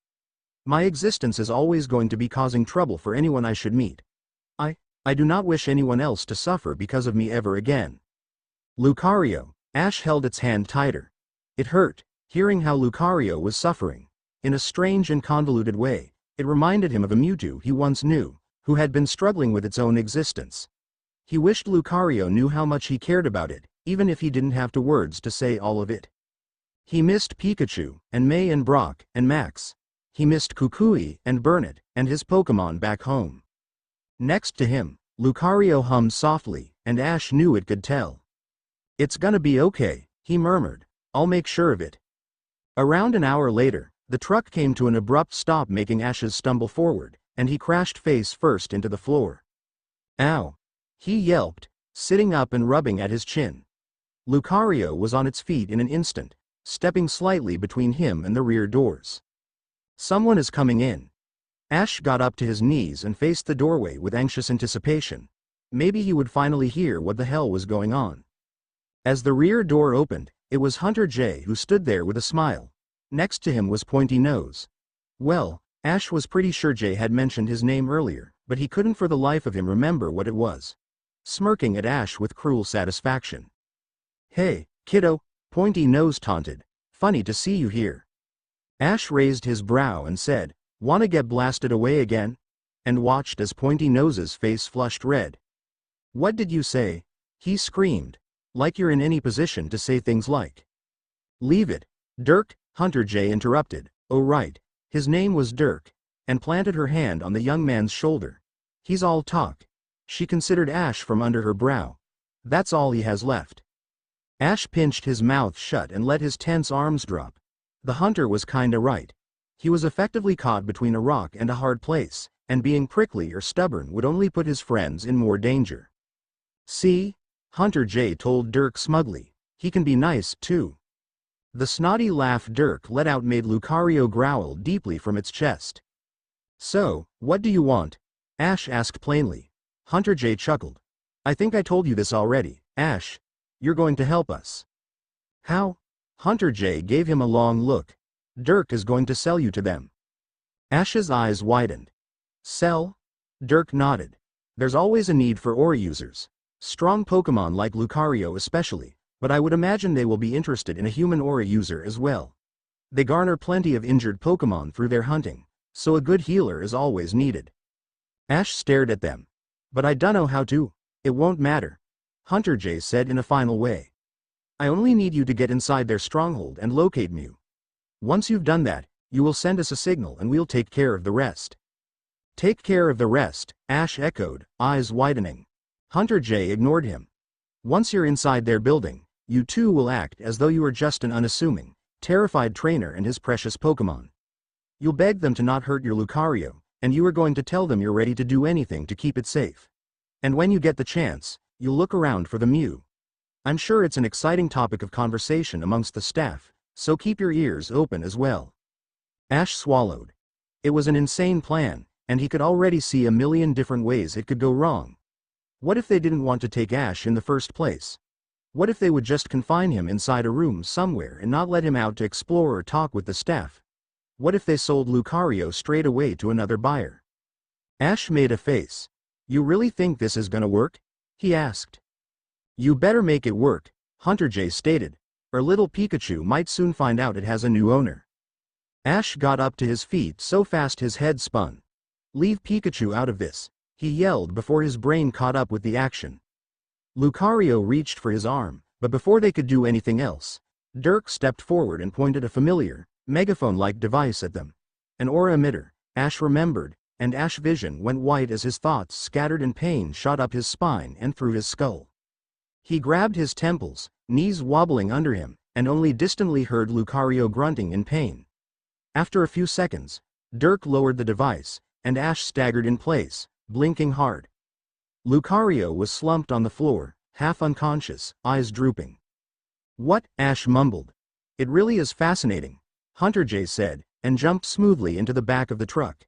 My existence is always going to be causing trouble for anyone I should meet. I do not wish anyone else to suffer because of me ever again. Lucario, Ash held its hand tighter. It hurt, hearing how Lucario was suffering. In a strange and convoluted way, it reminded him of a Mewtwo he once knew, who had been struggling with its own existence. He wished Lucario knew how much he cared about it, even if he didn't have the words to say all of it. He missed Pikachu, and May and Brock, and Max. He missed Kukui and Burnett, and his Pokemon back home. Next to him, Lucario hummed softly, and Ash knew it could tell. It's gonna be okay, he murmured. I'll make sure of it. Around an hour later, the truck came to an abrupt stop, making Ash's stumble forward, and he crashed face first into the floor. Ow! He yelped, sitting up and rubbing at his chin. Lucario was on its feet in an instant, stepping slightly between him and the rear doors. Someone is coming in. Ash got up to his knees and faced the doorway with anxious anticipation. Maybe he would finally hear what the hell was going on. As the rear door opened, it was Hunter J who stood there with a smile. Next to him was Pointy Nose. Well, Ash was pretty sure Jay had mentioned his name earlier, but he couldn't for the life of him remember what it was. Smirking at Ash with cruel satisfaction. Hey, kiddo, Pointy Nose taunted. Funny to see you here. Ash raised his brow and said, Wanna get blasted away again? And watched as Pointy Nose's face flushed red. What did you say? He screamed. Like you're in any position to say things like. Leave it, Dirk, Hunter J interrupted. Oh right, his name was Dirk, and planted her hand on the young man's shoulder. He's all talk. She considered Ash from under her brow. That's all he has left. Ash pinched his mouth shut and let his tense arms drop. The hunter was kinda right. He was effectively caught between a rock and a hard place, and being prickly or stubborn would only put his friends in more danger. See? Hunter J told Dirk smugly. He can be nice, too. The snotty laugh Dirk let out made Lucario growl deeply from its chest. So, what do you want? Ash asked plainly. Hunter J chuckled. I think I told you this already, Ash. You're going to help us. How? Hunter J gave him a long look. Dirk is going to sell you to them. Ash's eyes widened. Sell? Dirk nodded. There's always a need for aura users. Strong Pokemon like Lucario especially, but I would imagine they will be interested in a human aura user as well. They garner plenty of injured Pokemon through their hunting, so a good healer is always needed. Ash stared at them. But I dunno how to. It won't matter. Hunter J said in a final way. I only need you to get inside their stronghold and locate Mew. Once you've done that, you will send us a signal and we'll take care of the rest. Take care of the rest, Ash echoed, eyes widening. Hunter J ignored him. Once you're inside their building, you too will act as though you are just an unassuming, terrified trainer and his precious Pokemon. You'll beg them to not hurt your Lucario, and you are going to tell them you're ready to do anything to keep it safe. And when you get the chance, you'll look around for the Mew. I'm sure it's an exciting topic of conversation amongst the staff, so keep your ears open as well. Ash swallowed. It was an insane plan, and he could already see a million different ways it could go wrong. What if they didn't want to take Ash in the first place? What if they would just confine him inside a room somewhere and not let him out to explore or talk with the staff? What if they sold Lucario straight away to another buyer? Ash made a face. You really think this is gonna work? He asked. You better make it work, Hunter J stated, or little Pikachu might soon find out it has a new owner. Ash got up to his feet so fast his head spun. Leave Pikachu out of this, he yelled before his brain caught up with the action. Lucario reached for his arm, but before they could do anything else, Dirk stepped forward and pointed a familiar, megaphone-like device at them. An aura emitter, Ash remembered, and Ash vision went white as his thoughts scattered and pain shot up his spine and through his skull. He grabbed his temples, knees wobbling under him, and only distantly heard Lucario grunting in pain. After a few seconds, Dirk lowered the device, and Ash staggered in place, blinking hard. Lucario was slumped on the floor, half unconscious, eyes drooping. What? Ash mumbled. It really is fascinating, Hunter J said, and jumped smoothly into the back of the truck.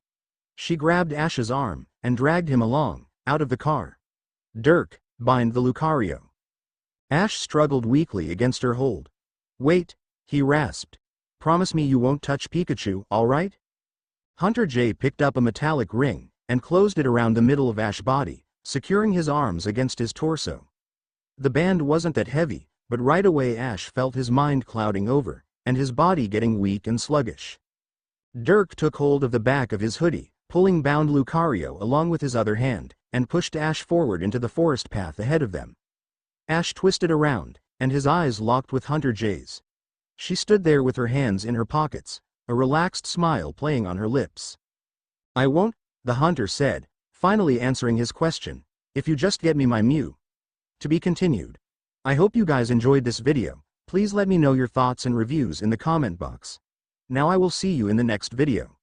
She grabbed Ash's arm, and dragged him along, out of the car. Dirk, bind the Lucario. Ash struggled weakly against her hold. Wait, he rasped. Promise me you won't touch Pikachu, all right? Hunter J picked up a metallic ring, and closed it around the middle of Ash's body, securing his arms against his torso. The band wasn't that heavy, but right away Ash felt his mind clouding over, and his body getting weak and sluggish. Dirk took hold of the back of his hoodie, pulling bound Lucario along with his other hand, and pushed Ash forward into the forest path ahead of them. Ash twisted around, and his eyes locked with Hunter J's. She stood there with her hands in her pockets, a relaxed smile playing on her lips. I won't, the hunter said, finally answering his question, if you just get me my Mew. To be continued. I hope you guys enjoyed this video. Please let me know your thoughts and reviews in the comment box. Now I will see you in the next video.